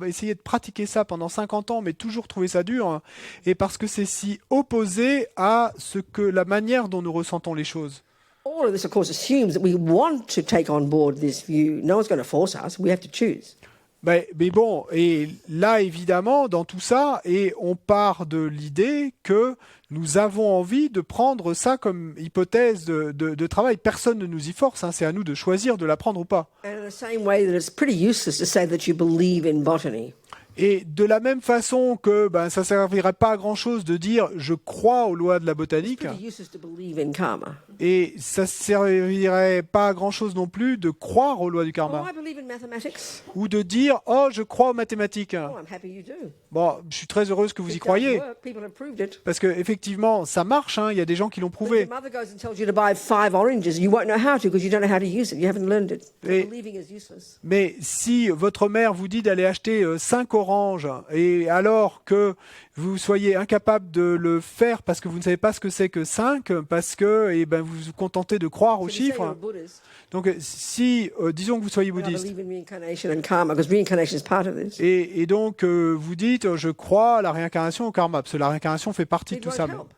essayer de pratiquer ça pendant 50 ans, mais toujours trouver ça dur. Et parce que c'est si opposé à la manière dont nous ressentons les choses. All of this, of course, assumes that we want to take on board this view. No one's going to force us. We have to choose. Mais bon, et là, évidemment, dans tout ça, et on part de l'idée que nous avons envie de prendre ça comme hypothèse de travail. Personne ne nous y force, c'est à nous de choisir de l'apprendre ou pas. And in the same way that it's pretty useless to say that you believe in botany. Et de la même façon que ça ne servirait pas à grand-chose de dire « je crois aux lois de la It's botanique pretty useless to believe in karma. » et ça ne servirait pas à grand-chose non plus de croire aux lois du Oh, karma I believe in mathematics. ou de dire « oh, je crois aux mathématiques Oh, I'm happy you do. ». Bon, je suis très heureuse que vous y It does croyez work. People have proved it. parce qu'effectivement, ça marche, il y a des gens qui l'ont But if prouvé. your mother goes and tells you to buy 5 oranges, you won't know how to because you don't know how to use it. You haven't learned it. Et- Believing is useless. Mais si votre mère vous dit d'aller acheter 5 oranges et alors que vous soyez incapable de le faire parce que vous ne savez pas ce que c'est que 5, parce que vous vous contentez de croire aux So if you say you're a chiffres. Buddhist, Donc si, disons que vous soyez then I bouddhiste, believe in reincarnation and karma because reincarnation is part of this. et donc vous dites je crois à la réincarnation, au karma, parce que la réincarnation fait partie de It tout won't ça. help.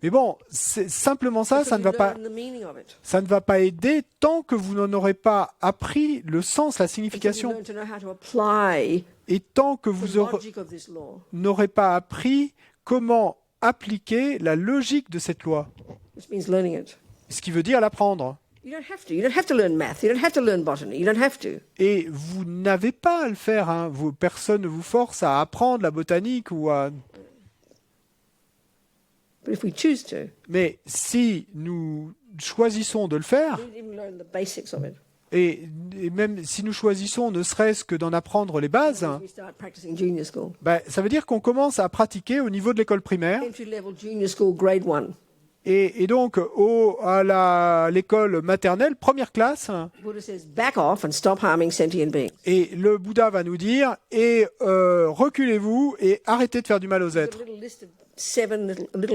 Mais bon, c'est simplement ça, Until ça ne you va pas. learn the meaning of it. Ça ne va pas aider tant que vous n'en aurez pas appris le sens, la Until you signification, learn to know how to apply et tant que the vous logic of this law, n'aurez pas appris comment appliquer la logique de cette loi, which means learning it. ce qui veut dire l'apprendre. You don't have to. You don't have to learn math. You don't have to learn botany. You don't have to. Et vous n'avez pas à le faire. Personne ne vous force à apprendre la botanique ou à. But if we choose to, Mais si nous choisissons de le faire, we don't even learn the basics of it. et même si nous choisissons ne serait-ce que d'en apprendre les bases, We start practicing junior school. ça veut dire qu'on commence à pratiquer au niveau de l'école primaire. Entry level junior school, grade 1. Et donc, à l'école maternelle, première classe, Buddha says, back off and stop harming sentient beings. et le Bouddha va nous dire, reculez-vous et arrêtez de faire du mal aux A êtres. little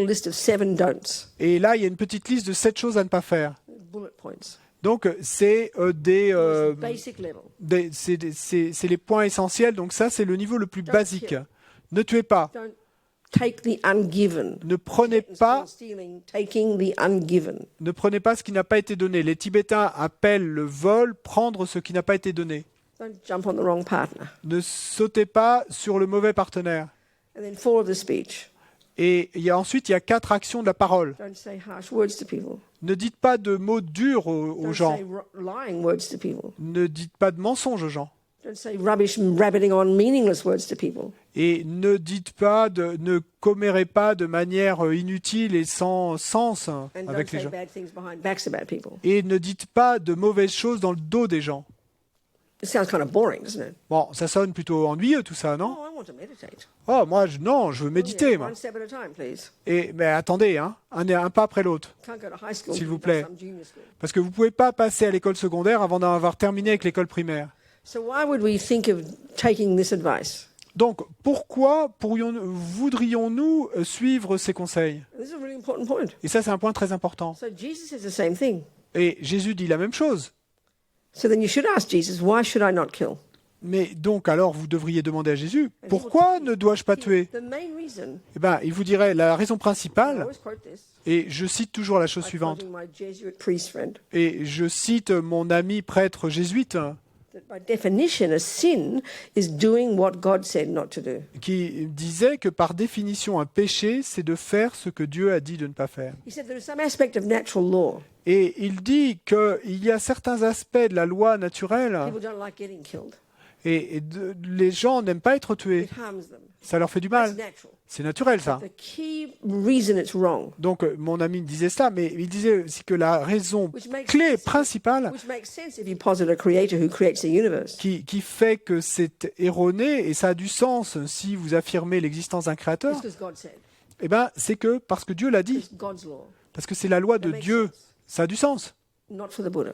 list of seven don'ts, Et là, il y a une petite liste de 7 choses à ne pas faire. bullet points. Donc, c'est Basic level. c'est les points essentiels. Donc ça, c'est le niveau le plus basique. Ne tuez pas. Don't take the ungiven. Ne prenez pas, Stealing, taking the ungiven. ne prenez pas ce qui n'a pas été donné. Les Tibétains appellent le vol prendre ce qui n'a pas été donné. Don't jump on the wrong partner. Ne sautez pas sur le mauvais partenaire. And then 4 of the speech. Et ensuite, il y a 4 actions de la parole. Don't say harsh words to people. Ne dites pas de mots durs aux Don't gens. say lying words to people. Ne dites pas de mensonges aux gens. Don't say rubbish and rabbiting on meaningless words to people. Et ne commérez pas de manière inutile et sans sens And avec don't les say gens. bad things behind backs about people. Et ne dites pas de mauvaises choses dans le dos des gens. It sounds kind of boring, doesn't it? Bon, ça sonne plutôt ennuyeux tout ça, non? Oh, I want to meditate. Oh, moi, non, je veux méditer, Yeah, moi. one step at a time, please. Mais attendez, hein, un pas après l'autre. Can't go to high school. S'il till vous you've plaît. done some junior school. Parce que vous ne pouvez pas passer à l'école secondaire avant d'en avoir terminé avec l'école primaire. So why would we think of taking this advice? Donc, pourquoi voudrions-nous suivre ces conseils? This is a really important point. Et ça, c'est un point très important. So Jesus says the same thing. Et Jésus dit la même chose. So then you should ask Jesus, why should I not kill? Mais donc, alors, vous devriez demander à Jésus, pourquoi ne dois-je pas tuer? The main reason, Eh bien, il vous dirait la raison I principale, always quote this, et je cite toujours la chose by suivante, quoting my Jesuit priest friend, et je cite mon ami prêtre jésuite, that by definition, a sin is doing what God said not to do. qui disait que par définition, un péché, c'est de faire ce que Dieu a dit de ne pas faire. He said there is some aspect of natural law. Et il dit qu'il y a certains aspects de la loi naturelle, People don't like getting killed. les gens n'aiment pas être tués. It harms them. Ça leur fait du That's mal. natural. C'est naturel, ça. The key reason it's wrong, Donc, mon ami disait ça, mais il disait aussi que la raison which makes clé, sense, principale, which makes sense if you posit a creator who creates the universe. qui fait que c'est erroné, et ça a du sens si vous affirmez l'existence d'un créateur, It's because God said. eh ben, c'est que parce que Dieu l'a dit, It's God's law, parce que c'est la loi de That makes Dieu, sense. ça a du sens. not for the Buddha.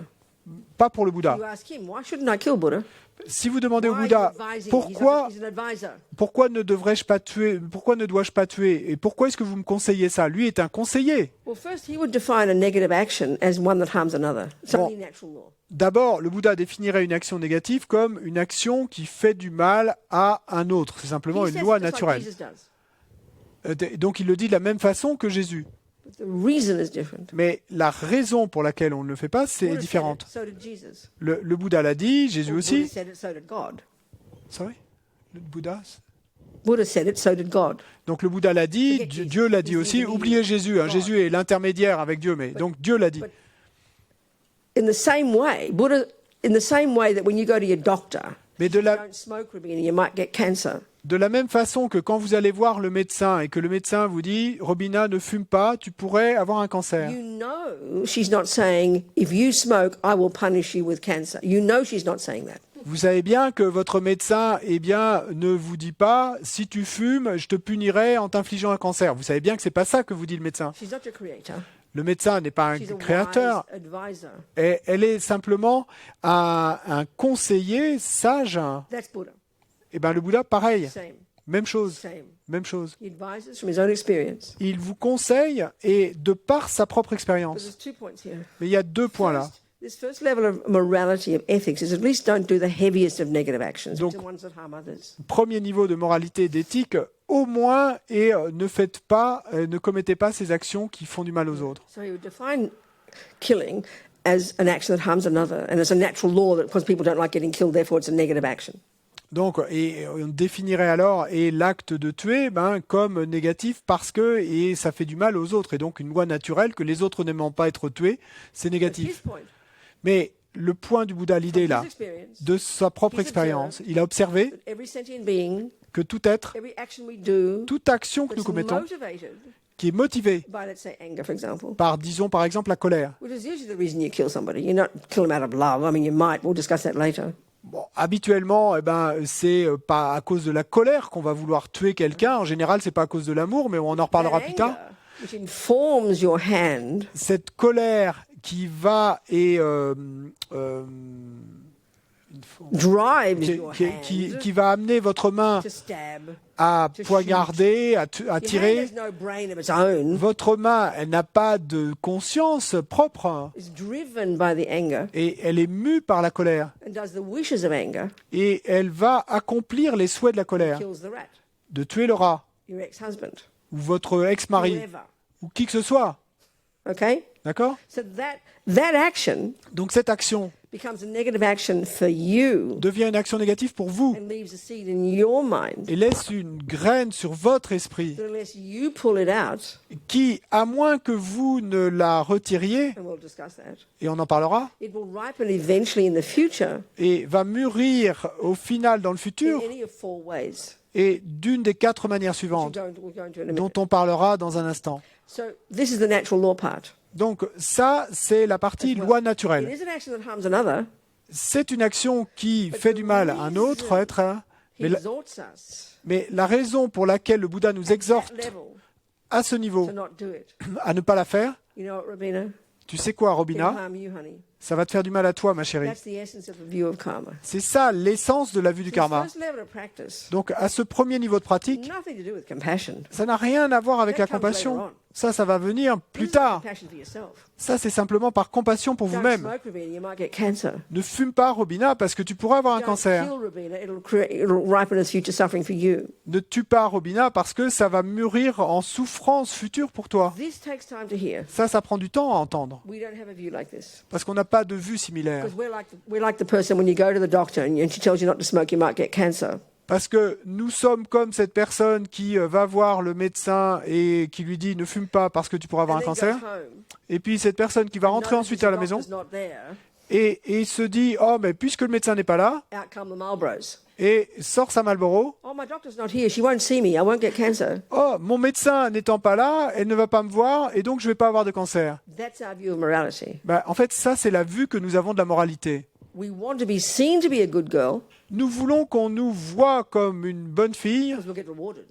Pas pour le Bouddha. You ask him, why shouldn't I kill Buddha? Si vous demandez au Why are you Bouddha, advising? pourquoi He's an advisor. ne devrais-je pas tuer, pourquoi ne dois-je pas tuer, et pourquoi est-ce que vous me conseillez ça? Lui est un conseiller. Well, first, he would define a negative action as one that harms another. Something natural law. D'abord, le Bouddha définirait une action négative comme une action qui fait du mal à un autre. C'est simplement He une says loi it just like naturelle. Jesus does. Donc il le dit de la même façon que Jésus. But the reason is different. Mais la raison pour laquelle on ne le fait pas, c'est Buddha said différente. it, so did Jesus. Le Bouddha l'a dit, Jésus Buddha aussi. said it, so did God. Sorry? Le Bouddha. Buddha said it, so did God. Donc le Bouddha l'a dit, Forget Jesus. Dieu l'a dit He's the aussi. intermediary. Oubliez Jésus. God. Jésus est l'intermédiaire avec Dieu, mais donc Dieu l'a dit. But in the same way, Buddha, in the same way that when you go to your doctor, Mais de don't smoke, Rabina, you might get cancer. De la même façon que quand vous allez voir le médecin et que le médecin vous dit « Robina, ne fume pas, tu pourrais avoir un cancer You know she's not saying, if you smoke, I will punish you with cancer. You know she's not saying that. ». Vous savez bien que votre médecin ne vous dit pas « Si tu fumes, je te punirai en t'infligeant un cancer ». Vous savez bien que ce n'est pas ça que vous dit le médecin. She's not your creator. Le médecin n'est pas un She's a créateur, wise advisor. elle est simplement un conseiller sage. That's Buddha. Et bien le Bouddha, pareil, Same, même chose, same. même chose. He advises from his own experience. Il vous conseille et de par sa propre But expérience. there's 2 points here. Mais il y a 2 points là. This first level of morality, of ethics, is at least don't do the heaviest of negative actions, Donc- the ones that harm others. Premier niveau de moralité et d'éthique, au moins, et ne commettez pas ces actions qui font du mal aux autres. So he would define killing as an action that harms another, and it's a natural law that because people don't like getting killed, therefore it's a negative action. Donc, et on définirait alors l'acte de tuer comme négatif parce que ça fait du mal aux autres. Et donc une loi naturelle que les autres n'aimant pas être tués, c'est But his négatif. point, Mais le point du Bouddha, l'idée from là, his experience, de sa propre expérience, il a observé that every sentient being, que tout être, every action we do, toute action que nous that's commettons, motivated qui est motivée by, let's say, anger, for example, par, disons par exemple, la colère. which is usually the reason you kill somebody. You not kill them out of love. I mean, you might. We'll discuss that later. Bon, habituellement, c'est pas à cause de la colère qu'on va vouloir tuer quelqu'un. En général, c'est pas à cause de l'amour, mais on en reparlera That plus tard. anger which informs your hand cette colère qui va et drives qui, your hand qui va amener votre main to stab. à poignarder, à Your hand tirer. has no brain of its own. Votre main, elle n'a pas de conscience propre It's driven by the anger et elle est mue par la colère. and does the wishes of anger. Et elle va accomplir les souhaits de la colère, Kills the rat, de tuer le rat your ex-husband, ou votre ex-mari whoever. ou qui que ce soit. Okay? D'accord? So that action Donc cette action becomes a negative action for you devient une action négative pour vous and leaves a seed in your mind et laisse une graine sur votre esprit that unless you pull it out, qui, à moins que vous ne la retiriez, and we'll discuss that, et on en parlera, it will ripen eventually in the future et va mûrir au final dans le in futur any of 4 ways, et d'une des 4 manières which suivantes we'll go into in a dont minute. on parlera dans un instant. So this is the natural law part. Donc ça, c'est la partie As well. loi It naturelle. is an action that harms another, C'est une action qui fait du mal à un autre être, he mais exhorts us mais la raison pour laquelle le Bouddha nous at that exhorte level à ce niveau to not do it. à ne pas la faire, You know what, Robina? tu sais quoi, It'll Robina? harm you, honey. Ça va te faire du mal à toi, ma chérie. That's the essence of the view of karma. C'est ça l'essence de la vue du So karma. this first level of practice, Donc à ce premier niveau de pratique, nothing to do with compassion. ça n'a rien à voir avec That la comes compassion. later on. Ça va venir This plus is tard. compassion for yourself. Ça, c'est simplement par compassion pour Don't vous-même. smoke, Robina, you might get cancer. Ne fume pas, Robina, parce que tu pourras avoir un Don't cancer. kill, Robina, it'll ripen as future suffering for you. Ne tue pas, Robina, parce que ça va mûrir en souffrance future pour toi. This takes time to hear. Ça prend du temps à entendre, We don't have a view like this. parce qu'on n'a pas de vue similaire. Because we're like the person when you go to the doctor and she tells you not to smoke, you might get cancer. Parce que nous sommes comme cette personne qui va voir le médecin et qui lui dit ne fume pas parce que tu pourras avoir And un then cancer. goes home, Et puis cette personne qui va rentrer notices ensuite the à la maison doctor's not there, et se dit oh mais puisque le médecin n'est pas là, out come the Marlboros. et sort sa Marlboro. Oh, my doctor's not here. She won't see me. I won't get cancer. Oh, mon médecin n'étant pas là, elle ne va pas me voir et donc je ne vais pas avoir de cancer. That's our view of morality. En fait, ça, c'est la vue que nous avons de la moralité. We want to be seen to be a good girl Nous voulons qu'on nous voie comme une bonne fille because we'll get rewarded.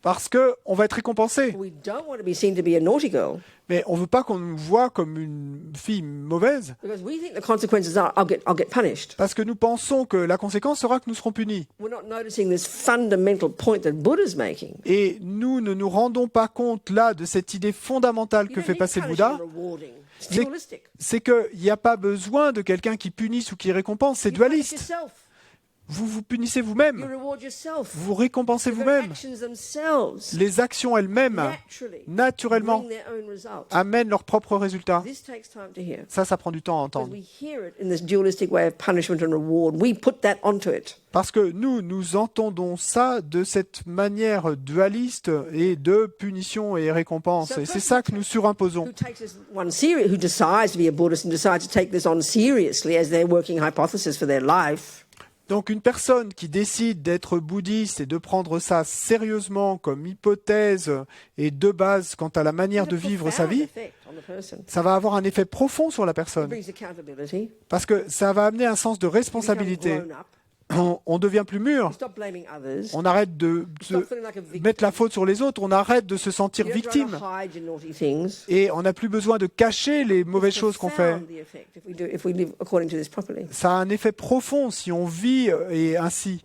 parce qu'on va être récompensé. We don't want to be seen to be a naughty girl Mais on ne veut pas qu'on nous voie comme une fille mauvaise because we think the consequences are I'll get punished. parce que nous pensons que la conséquence sera que nous serons punis. We're not noticing this fundamental point that Buddha's making. Et nous ne nous rendons pas compte là de cette idée fondamentale You que don't fait need passer le punishing Bouddha. and rewarding. It's C'est- dualistic. C'est qu'il n'y a pas besoin de quelqu'un qui punisse ou qui récompense, c'est You punish dualiste. yourself. Vous vous punissez You vous-même, reward yourself. vous récompensez The vous-même. actions themselves Les actions elles-mêmes, naturally naturellement, bring their own result. amènent leurs propres résultats. This takes time to hear. Ça prend du temps à Because entendre. we hear it in this dualistic way of punishment and reward. We put that onto it. Parce que nous entendons ça de cette manière dualiste et de punition et récompense. Et c'est ça que nous surimposons. Who takes this one serious, who decides to be a Buddhist and decides to take this on seriously as their working hypothesis for their life. Donc une personne qui décide d'être bouddhiste et de prendre ça sérieusement comme hypothèse et de base quant à la manière de vivre sa vie, Effect on the person. ça va avoir un effet profond sur la It personne. brings accountability. Parce que ça va amener un sens de We become responsabilité. grown up. On devient plus mûr. We stop blaming others. On arrête de Stop feeling like a victim. mettre la faute sur les autres. On arrête de se sentir You don't try victime. to hide your naughty things. Et on n'a plus besoin de cacher les mauvaises choses qu'on fait. Profound, the effect, if we live according to this properly. Ça a un effet profond si on vit et ainsi.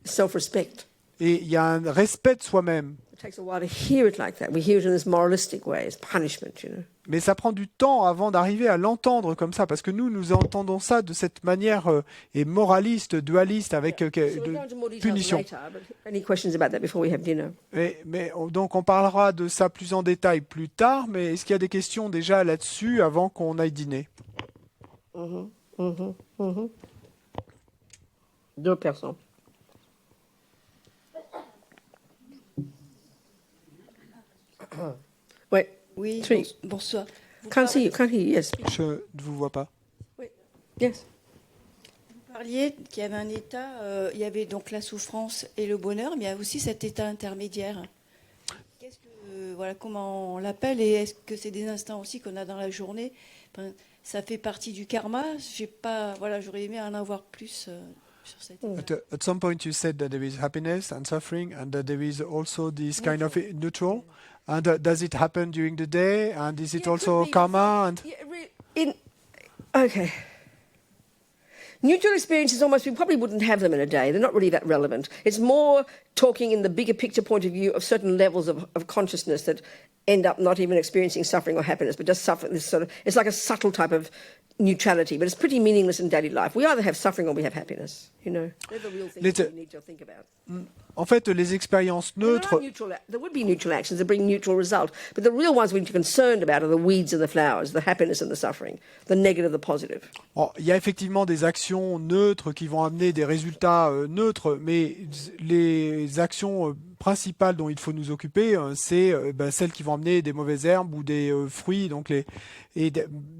Self-respect. Et il y a un respect de soi-même. It takes a while to hear it like that. We hear it in this moralistic way, as punishment, you know. Mais ça prend du temps avant d'arriver à l'entendre comme ça, parce que nous entendons ça de cette manière et moraliste, dualiste, avec So we'll de go into more details punition. later, but any questions about that before we have dinner? Donc on parlera de ça plus en détail plus tard, mais est-ce qu'il y a des questions déjà là-dessus avant qu'on aille dîner? Deux personnes. Oui. Oui, Three. bonsoir. Can't see you. Can't hear you. Yes. Je ne vous vois pas. Yes. Vous parliez qu'il y avait un état, il y avait donc la souffrance et le bonheur, mais il y a aussi cet état intermédiaire. Qu'est-ce que, voilà, comment on l'appelle et est-ce que c'est des instants aussi qu'on a dans la journée? Enfin, ça fait partie du karma. J'ai pas, voilà, j'aurais aimé en avoir plus. sur cette At some point, you said that there is happiness and suffering, and that there is also this kind of neutral. And does it happen during the day? And is it Yeah, also could be, karma? And Okay. Neutral experiences almost, we probably wouldn't have them in a day. They're not really that relevant. It's more talking in the bigger picture point of view of certain levels of consciousness that end up not even experiencing suffering or happiness, but just suffer. This sort of, it's like a subtle type of neutrality, but it's pretty meaningless in daily life. We either have suffering or we have happiness, you know. They're the real things that we need to think about. en fait, les expériences neutres. There would be neutral actions that bring neutral result, but the real ones we need to be concerned about are the weeds and the flowers, the happiness and the suffering, the negative, the positive. Il y a effectivement des actions neutres qui vont amener des résultats neutres, mais les actions principales dont il faut nous occuper, c'est celles qui vont amener des mauvaises herbes ou des fruits. Donc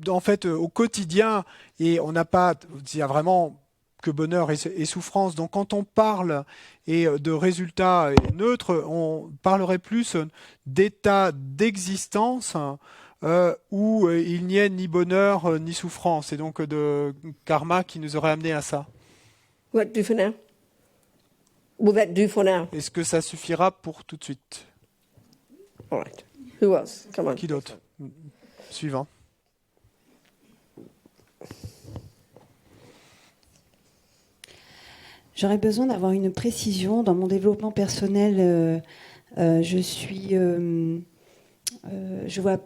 en fait, au quotidien, et on n'a pas, il y a vraiment que bonheur et souffrance. Donc quand on parle de résultats neutres, on parlerait plus d'état d'existence où il n'y ait ni bonheur ni souffrance, et donc de karma qui nous aurait amené à ça. Will that do for now? Will that do for now? Est-ce que ça suffira pour tout de suite? All right. Who else? Come on. Qui d'autre? Suivant. J'aurais besoin d'avoir une précision dans mon développement personnel. Je vois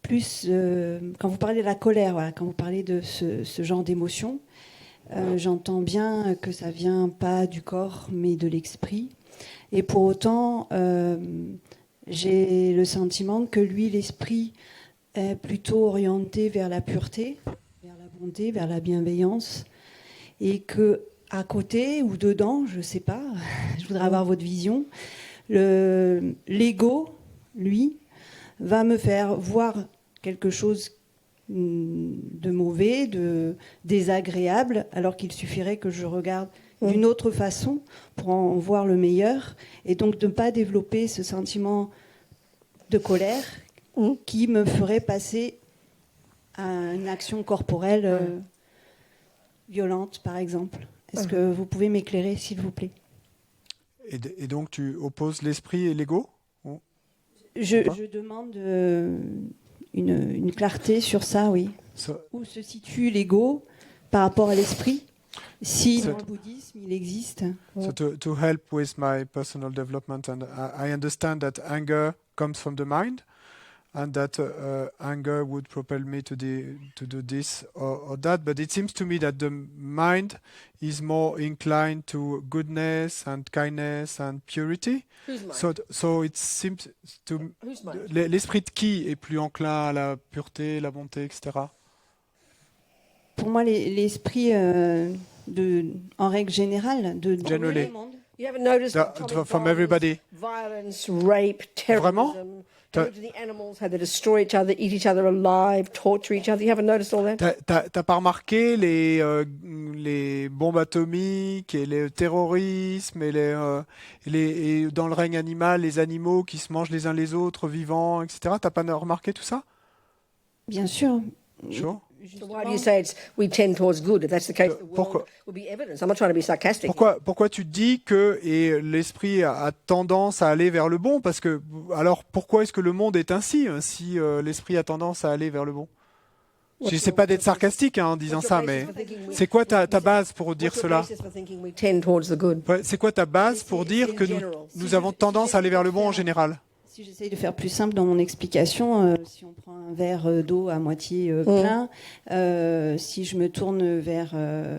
plus quand vous parlez de la colère, voilà, quand vous parlez de ce genre d'émotion, j'entends bien que ça vient pas du corps mais de l'esprit. Et pour autant, j'ai le sentiment que lui, l'esprit, est plutôt orienté vers la pureté, vers la bonté, vers la bienveillance, et que à côté ou dedans, je ne sais pas, je voudrais avoir votre vision, l'ego, lui, va me faire voir quelque chose de mauvais, de désagréable, alors qu'il suffirait que je regarde d'une autre façon pour en voir le meilleur, et donc de ne pas développer ce sentiment de colère qui me ferait passer à une action corporelle violente, par exemple. Est-ce que vous pouvez m'éclairer, s'il vous plaît? Et donc, tu opposes l'esprit et l'ego? Je demande une clarté sur ça, oui. Où se situe l'ego par rapport à l'esprit, si dans le bouddhisme, il existe? So to help with my personal development, and I understand that anger comes from the mind, and that anger would propel me to do this or that. But it seems to me that the mind is more inclined to goodness and kindness and purity. Whose mind? So it seems to Whose mind? l'esprit de qui est plus enclin à la pureté, la bonté, etc. Pour moi, l'esprit, en règle générale, de Generally. tout le monde. You haven't noticed From everybody. violence, rape, terrorism, to the animals, how they destroy each other, eat each other alive, torture each other. You haven't noticed all that? T'as pas remarqué les bombes atomiques et le terrorisme et dans le règne animal, les animaux qui se mangent les uns les autres, vivants, etc. T'as pas remarqué tout ça? Bien sûr. Sure. So why do you say we tend towards good? If that's the case, the world will be evidence. I'm not trying to be sarcastic. Pourquoi tu dis que l'esprit a tendance à aller vers le bon? Parce que alors pourquoi est-ce que le monde est ainsi si l'esprit a tendance à aller vers le bon? Je sais pas d'être sarcastique en disant ça, mais c'est quoi ta base pour dire cela? C'est quoi ta base pour dire que nous avons tendance à aller vers le bon en général? Si j'essaye de faire plus simple dans mon explication, si on prend un verre d'eau à moitié plein, si je me tourne vers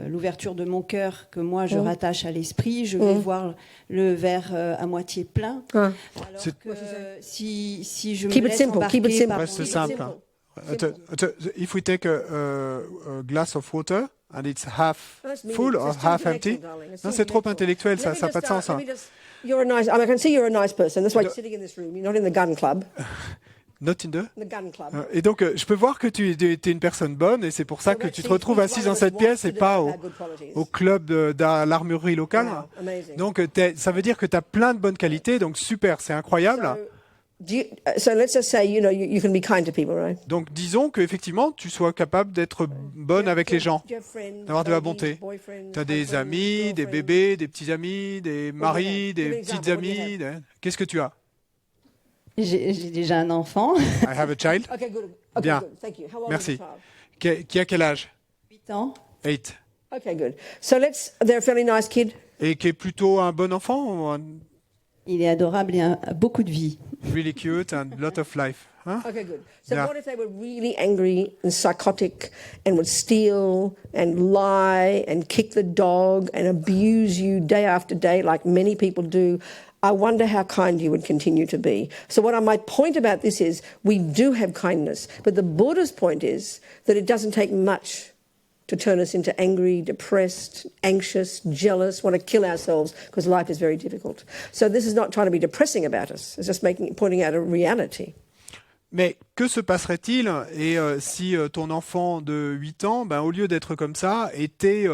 l'ouverture de mon cœur que moi je rattache à l'esprit, je vais voir le verre à moitié plein. Alors que si je me laisse embarquer par c'est simple. If we take a glass of water and it's half full or half empty, non, c'est trop intellectuel, ça n'a pas de sens. You're a nice. I can see you're a nice person. That's why you're sitting in this room. You're not in the gun club. Not in the Gun club. Et donc, je peux voir que tu es une personne bonne, et c'est pour ça que tu te retrouves assise dans cette pièce et pas au club de l'armurerie locale. Donc, ça veut dire que tu as plein de bonnes qualités, donc super, c'est incroyable. So let's just say, you can be kind to people, right? Donc disons qu'effectivement, tu sois capable d'être bonne avec les gens, d'avoir de la bonté. Tu as des amis, des bébés, des petits amis, des maris, des petites amies. Qu'est-ce que tu as? J'ai déjà un enfant, I have a child. Okay, good. Okay, Bien. good. Thank you. How old Merci. is the child? Qui a quel âge? 8 ans. 8. Okay, good. So they're a fairly nice kid. Et qui est plutôt un bon enfant ou un Il est adorable et a beaucoup de vie. really cute and lot of life? Hein? Okay, good. So Yeah. what if they were really angry and psychotic and would steal and lie and kick the dog and abuse you day after day like many people do? I wonder how kind you would continue to be. So my point about this is we do have kindness, but the Buddha's point is that it doesn't take much to turn us into angry, depressed, anxious, jealous, want to kill ourselves because life is very difficult. So this is not trying to be depressing about us. It's just pointing out a reality. Mais que se passerait-il si ton enfant de 8 ans, au lieu d'être comme ça, était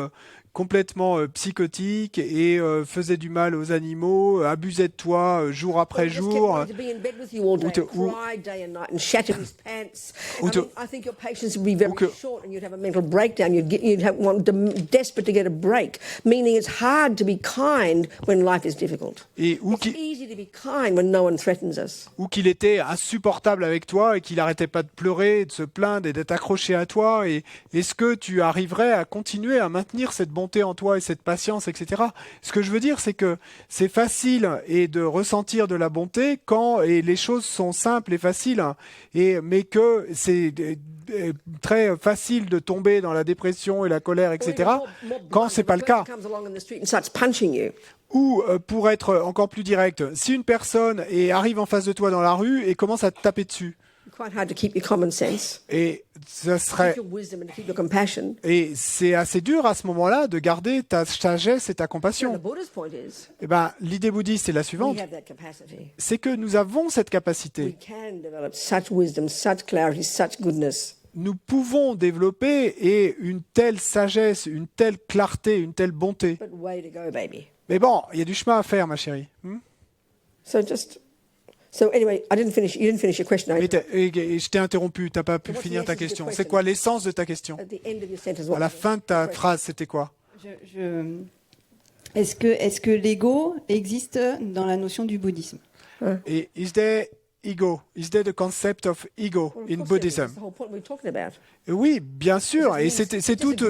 complètement psychotique et faisait du mal aux animaux, abusait de toi jour après jour, To be in bed with you all day, ou te- ou- cry day and night, and shatter his pants. ou te- I think your patience would be very que- short, and you'd have a mental breakdown. Desperate to get a break. Meaning, it's hard to be kind when life is difficult. et It's easy to be kind when no one threatens us. ou qu'il était insupportable avec toi et qu'il n'arrêtait pas de pleurer, de se plaindre et d'être accroché à toi. Et est-ce que tu arriverais à continuer à maintenir cette bonté en toi et cette patience, etc. Ce que je veux dire, c'est que c'est facile de ressentir de la bonté quand les choses sont simples et faciles, mais que c'est très facile de tomber dans la dépression et la colère, etc. quand c'est pas le cas. Comes along in the street and starts punching you. Ou, pour être encore plus direct, si une personne arrive en face de toi dans la rue et commence à te taper dessus, Quite hard to keep your common sense, et ça keep serait your wisdom, and to keep your compassion. et c'est assez dur à ce moment-là de garder ta sagesse et ta And the compassion. Buddha's point is, L'idée bouddhiste est la we suivante, have that capacity. c'est que nous avons cette We capacité. can develop such wisdom, such clarity, such goodness. Nous pouvons développer une telle sagesse, une telle clarté, une telle bonté. But way to go, baby. Mais bon, il y a du chemin à faire, ma chérie. So anyway, you didn't finish your question. Mais je t'ai interrompu, t'as pas pu finir ta question. C'est quoi l'essence de ta question? At the end of your sentence, À la fin de ta phrase, c'était quoi? Est-ce que l'ego existe dans la notion du bouddhisme? Et is there ego? Is there the concept of ego in Buddhism? That's the whole point we're talking about. Oui, bien sûr, et c'est toute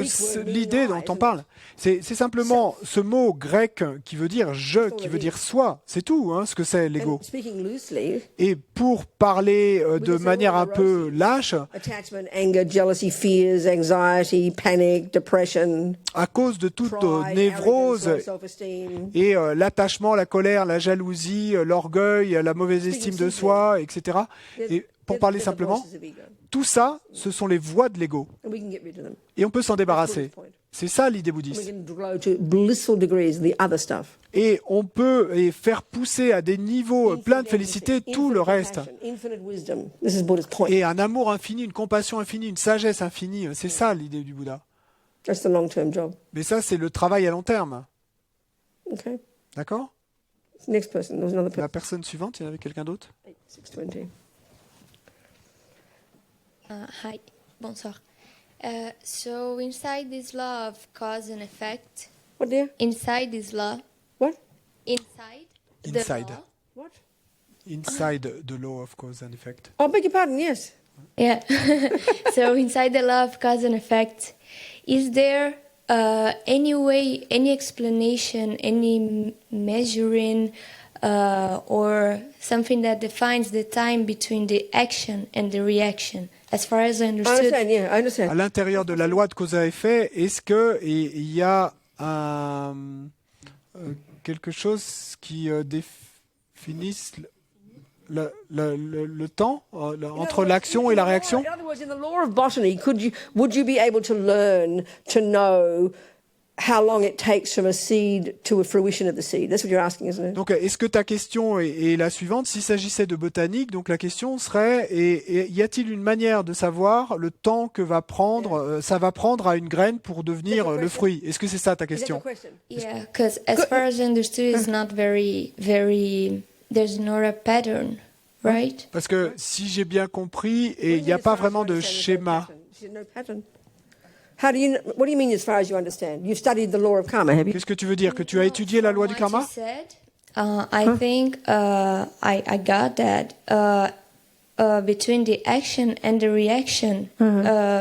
l'idée dont on parle. C'est simplement ce mot grec qui veut dire je, qui veut dire soi. C'est tout, ce que c'est l'ego. And speaking loosely, Et pour parler de manière un peu lâche, attachment, anger, jealousy, fears, anxiety, panic, depression, à cause de toute pride, névrose arrogance, low self-esteem. et l'attachement, la colère, la jalousie, l'orgueil, la mauvaise estime de soi, etc. Et pour parler simplement, tout ça, ce sont les voies de l'ego. And we can get rid of them. Et on peut s'en débarrasser. C'est ça l'idée We bouddhiste. can grow to blissful degrees the other stuff. Et on peut faire pousser à des niveaux pleins de félicité tout le reste. Infinite wisdom. This is Buddha's point. Et un amour infini, une compassion infinie, une sagesse infinie. C'est ça l'idée du Bouddha. That's the long-term job. Mais ça, c'est le travail à long terme. Okay. D'accord? Next person. There was another person. La personne suivante, il y en avait quelqu'un d'autre? 620. Hi, bonsoir. So inside this law of cause and effect, What, dear? inside this law, What? inside Inside. the law, What? Inside the law of cause and effect. Oh, beg your pardon. Yes. yeah. So inside the law of cause and effect, is there any way, any explanation, any measuring, or something that defines the time between the action and the reaction? As far as I I understood, understand. Yeah, I understand. À l'intérieur de la loi de cause à effet, est-ce qu'il y a quelque chose qui définisse le temps entre l'action et la réaction? In other words, in the law of botany, would you be able to learn to know how long it takes from a seed to a fruition of the seed? That's what you're asking, isn't it? Donc, est-ce que ta question est la suivante? S'il s'agissait de botanique, donc la question serait y a-t-il une manière de savoir le temps que ça va prendre à une graine pour devenir le fruit? Est-ce que c'est ça ta Is that question? your question? yeah, because as far as I understood, it's not very, very. There's not a pattern right? Parce que si j'ai bien compris, et il n'y a pas vraiment de schéma. How do you? What do you mean, as far as you understand? You've studied the law of karma, have you? Qu'est-ce que tu veux dire? Que tu as étudié la loi du karma? What you said, I think I got that between the action and the reaction.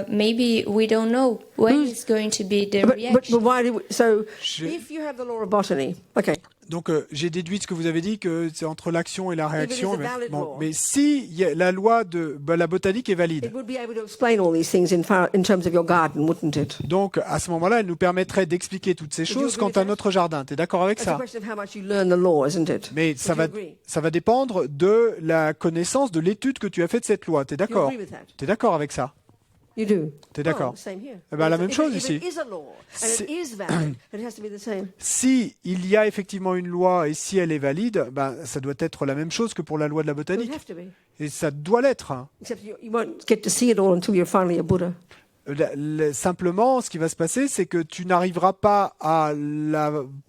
Maybe we don't know when it's going to be the reaction. But why do we, so? Je- If you have the law of botany, okay. Donc j'ai déduit de ce que vous avez dit que c'est entre l'action et la réaction. is a valid law. Mais si la loi de la botanique est valide, It would be able to explain all these things in terms of your garden, wouldn't it? donc à ce moment-là, elle nous permettrait d'expliquer toutes ces choses agree quant with à that? notre jardin. Tu es d'accord avec It's a ça? question of how much you learn the law, isn't it? Mais ça Would va, you agree? ça va dépendre de la connaissance, de l'étude que tu as fait de cette loi. Tu es You d'accord? agree with that? Tu es d'accord avec ça? You do. T'es d'accord? Oh, same here. Eh ben, la même If chose it ici. is a law and C'est- it is valid, it has to be the same. Si il y a effectivement une loi et si elle est valide, ben, ça doit être la même chose que pour la loi de la It would botanique. have to be. Et ça doit l'être. Hein. Except you won't get to see it all until you're finally a Buddha. Simplement, ce qui va se passer, c'est que tu n'arriveras pas à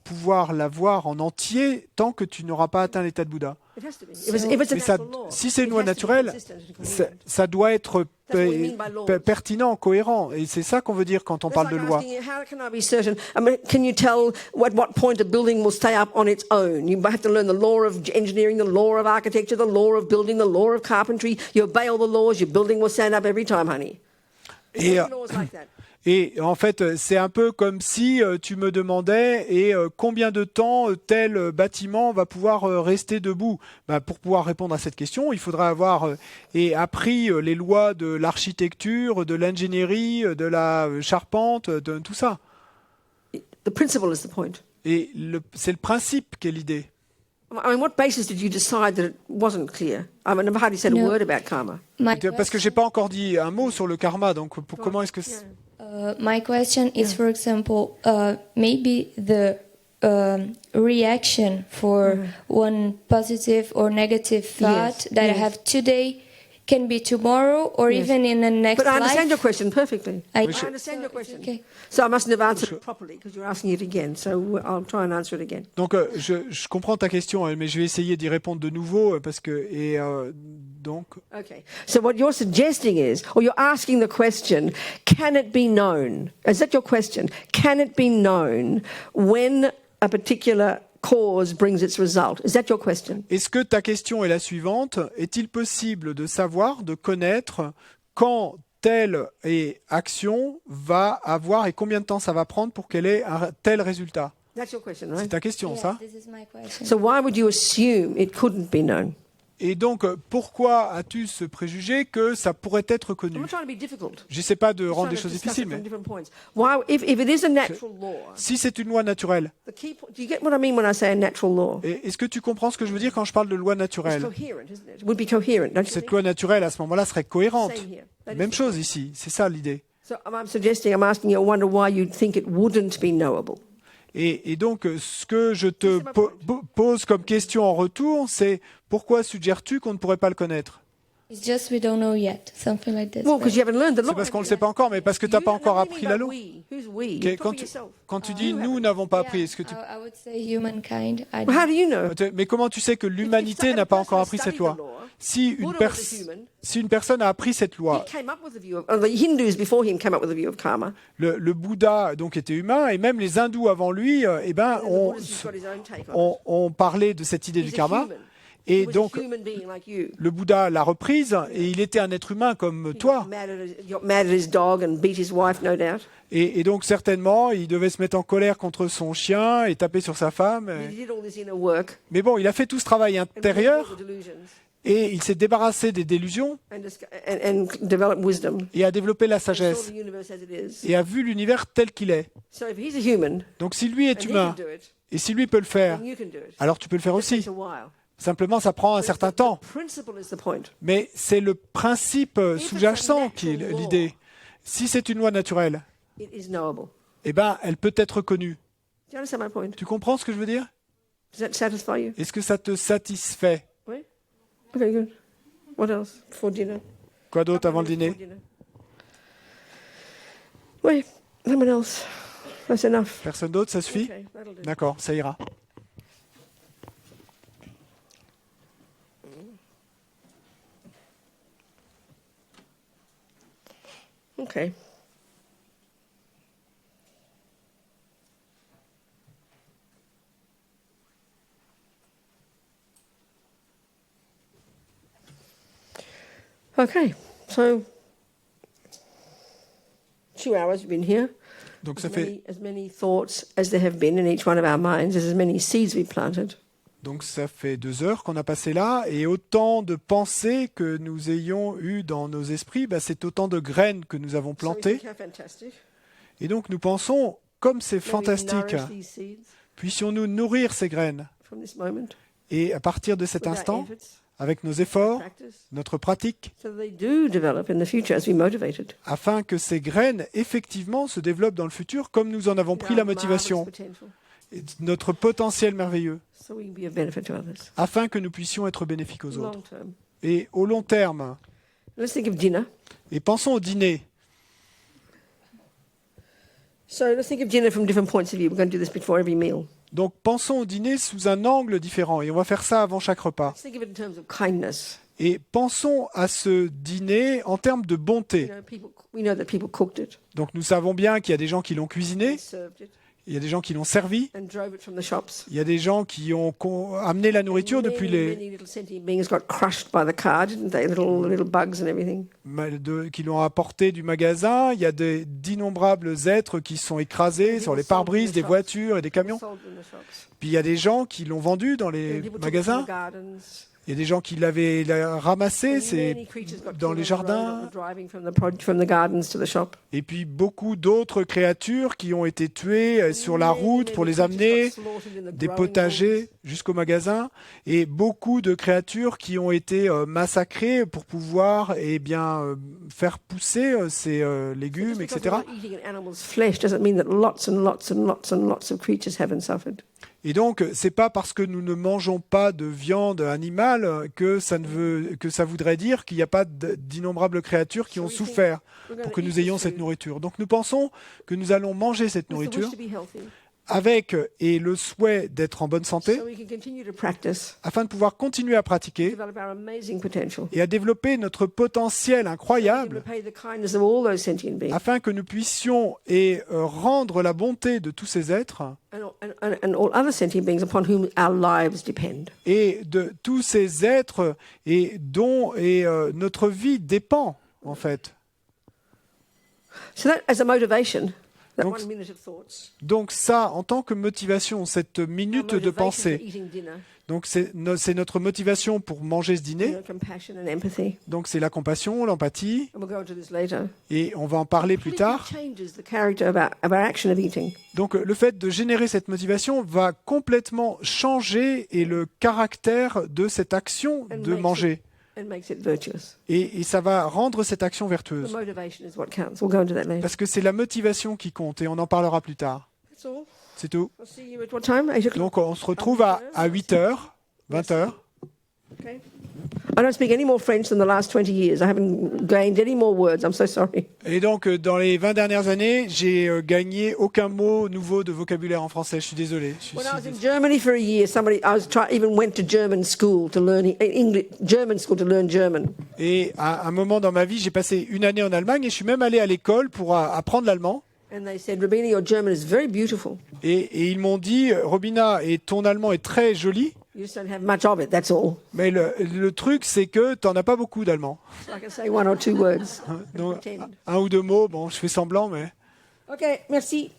pouvoir la voir en entier tant que tu n'auras pas atteint l'état de Bouddha. It has to be. If it's a Mais ça, natural law, si c'est une it loi has to be naturelle, consistent and ça, coherent. ça doit être That's what we mean by laws. pertinent, cohérent. Et c'est ça qu'on veut dire quand on That's parle de like loi. asking you, how can I be certain? I mean, can you tell at what point a building will stay up on its own? You have to learn the law of engineering, the law of architecture, the law of building, the law of carpentry. You obey all the laws, your building will stand up every time, honey. Et, Every law is like that. Et en fait, c'est un peu comme si tu me demandais combien de temps tel bâtiment va pouvoir rester debout. Ben, pour pouvoir répondre à cette question, il faudra avoir appris les lois de l'architecture, de l'ingénierie, de la charpente, de tout ça. The principle is the point. Et c'est le principe qui est l'idée. I mean, what basis did you decide that it wasn't clear? I mean, I've hardly said a No. word about karma. My Parce que j'ai pas encore dit un mot sur le karma, donc comment est-ce que my question is, for example, maybe the reaction for one positive or negative thought Yes, that yes. I have today can be tomorrow or Yes. even in the next But I understand life. your question perfectly. I- I understand your question. Okay. So I mustn't have answered it properly because you're asking it again. So I'll try and answer it again. Donc je comprends ta question, mais je vais essayer d'y répondre de nouveau parce que donc Okay. So what you're suggesting is, or you're asking the question, can it be known? Is that your question? Can it be known when a particular cause brings its result? Is that your question? est-ce que ta question est la suivante? Est-il possible de savoir, de connaître quand telle action va avoir et combien de temps ça va prendre pour qu'elle ait un tel résultat? That's your question, C'est right? ta question, Yes, ça? this is my question. So why would you assume it couldn't be known? Et donc, pourquoi as-tu ce préjugé que ça pourrait être connu? I'm not trying to be difficult. J'essaie pas de I'm rendre trying des to choses discuss difficiles, it from mais different points. Why, if it is a natural law, si c'est une loi naturelle, the key do you get what I mean when I say a natural law? est-ce que tu comprends ce que je veux dire quand je parle de loi It's naturelle? coherent, isn't it? It would be coherent, don't you Cette think? loi naturelle, à ce moment-là, serait cohérente. Same here. That is Même the chose point. ici, c'est ça l'idée. So I'm asking you, I wonder why you'd think it wouldn't be knowable. Et donc, ce que je te C'est ma point. pose comme question en retour, c'est pourquoi suggères-tu qu'on ne pourrait pas le connaître? It's just we don't know yet, something like this. Well, because you haven't learned the law. C'est parce qu'on ne le sait pas encore, mais parce que tu n'as pas encore appris la loi. Who's we? Ok, You're Quand talking tu, yourself. quand tu dis nous n'avons pas appris, est-ce que tu... I would say humankind. I Well, how do you know? Mais comment tu sais que l'humanité n'a pas encore appris cette loi? Si une personne a appris cette loi, He came up with a view of, the Hindus before him came up with a view of karma. le Bouddha donc était humain et même les hindous avant lui, And the ont Buddhist has got his own take on it. on parlait de cette idée He's du a karma. human. Et He was donc a human being like you. le Bouddha l'a reprise et il était un être humain comme toi. He got mad at his dog and beat his wife, no doubt. Et donc certainement, il devait se mettre en colère contre son chien et taper sur sa femme. He did all this inner work. Mais bon, il a fait tout ce travail And intérieur the delusions et il s'est débarrassé des délusions and developed wisdom. et a développé la He saw sagesse the universe as it is. et a vu l'univers tel qu'il est. So if he's a human Donc si lui est and he humain can do it, et si lui peut le faire, then you can do it. alors tu peux le faire It aussi. takes a while. Simplement, ça prend un certain temps. The principle is the point. Mais c'est le principe sous-jacent qui est l'idée. Si c'est une loi naturelle, It is knowable. eh ben, elle peut être connue. Do you understand my point? Tu comprends ce que je veux dire? Does that satisfy you? Est-ce que ça te satisfait? Oui. Okay, good. What else before dinner? Quoi d'autre avant le Before dîner? dinner. Oui. Someone else. That's enough. Personne d'autre, ça suffit? Okay, that'll do. D'accord, ça ira. Okay. Okay, so 2 hours we've been here. Donc ça fait As many thoughts as there have been in each one of our minds, as many seeds we've planted. Donc ça fait 2 heures qu'on a passé là, et autant de pensées que nous ayons eues dans nos esprits, c'est autant de graines que nous avons So we plantées. think how fantastic. Et donc nous pensons, comme c'est May we fantastique, nourish these seeds puissions-nous nourrir ces graines. from this moment Et à partir de cet with our instant, efforts, avec nos efforts, practice, notre pratique, so that they do develop in the future as we motivated. afin que ces graines, effectivement, se développent dans le futur, comme nous en avons pris la motivation, et notre potentiel merveilleux, So we can be of benefit to others. afin que nous puissions être bénéfiques aux Long autres. term. Et au long terme, Let's think of dinner. et pensons au dîner. So let's think of dinner from different points of view. We're going to do this before every meal. Donc pensons au dîner sous un angle différent, et on va faire ça avant chaque repas. Let's think of it in terms of kindness. Et pensons à ce dîner en termes de bonté. We know that people cooked it, Donc nous savons bien qu'il y a des gens qui l'ont cuisiné, and served it, il y a des gens qui l'ont servi, and drove it from the shops. il y a des gens qui ont amené la nourriture depuis Many little sentient beings got crushed by the car, didn't they? Little bugs and everything. qui l'ont apporté du magasin, il y a d'innombrables êtres qui sont écrasés sur les pare-brises des voitures et des camions. Sold in the shops. Puis il y a des gens qui l'ont vendu dans And les people took it from magasins, the gardens. il y a des gens qui l'avaient ramassé Many creatures got dans killed les on the road jardins. or driving from the gardens to the shop. Et puis beaucoup d'autres créatures qui ont été tuées sur la route pour les amener des potagers jusqu'au magasin, et beaucoup de créatures qui ont été massacrées pour pouvoir faire pousser ces légumes, etc. Eating an animal's flesh doesn't mean that lots and lots and lots and lots of creatures haven't suffered. Et donc, c'est pas parce que nous ne mangeons pas de viande animale que ça voudrait dire qu'il n'y a pas d'innombrables créatures qui ont souffert pour que nous ayons cette nourriture. Donc nous pensons que nous allons manger cette With the wish nourriture to be healthy, avec et le souhait d'être en bonne santé, so we can continue to practice, afin de pouvoir continuer à pratiquer develop our amazing potential, et à développer notre potentiel incroyable, repay the kindness of all those sentient beings, afin que nous puissions rendre la bonté de tous ces êtres and all other sentient beings upon whom our lives depend. et de tous ces êtres dont notre vie dépend, en fait. So that as a motivation, that Donc, 1 minute of thoughts, Donc ça, en tant que motivation, cette our minute de motivation for pensée, eating dinner, donc c'est notre motivation pour manger ce dîner. compassion and empathy. Donc c'est la compassion, l'empathie, And we'll go into this later. et on va en parler plus tard. Changes the character of our action of eating. Donc le fait de générer cette motivation va complètement changer le caractère de cette action de manger. And makes it virtuous. Et ça va rendre cette action The vertueuse. motivation is what counts. We'll go into that later. Parce que c'est la motivation qui compte, et on en parlera plus tard. That's all. C'est tout. I'll see you at what time? 8 o'clock. Donc on se retrouve à 8h, 20h. Okay. I don't speak any more French than the last 20 years. I haven't gained any more words. I'm so sorry. Et donc dans les 20 dernières années, j'ai gagné aucun mot nouveau de vocabulaire en français. Je suis désolé. When I was in Germany for a year, even went to German school to learn German school to learn German. Et à un moment dans ma vie, j'ai passé une année en Allemagne, et je suis même allé à l'école pour apprendre l'allemand. And they said, Robina, your German is very beautiful. Et ils m'ont dit, Robina, et ton allemand est très joli, You just don't have much of it, that's all. mais le truc, c'est que tu n'en as pas beaucoup d'allemand. So I can say 1 or 2 words. Donc, Pretend. un ou deux mots, bon, je fais semblant, mais... Okay, merci.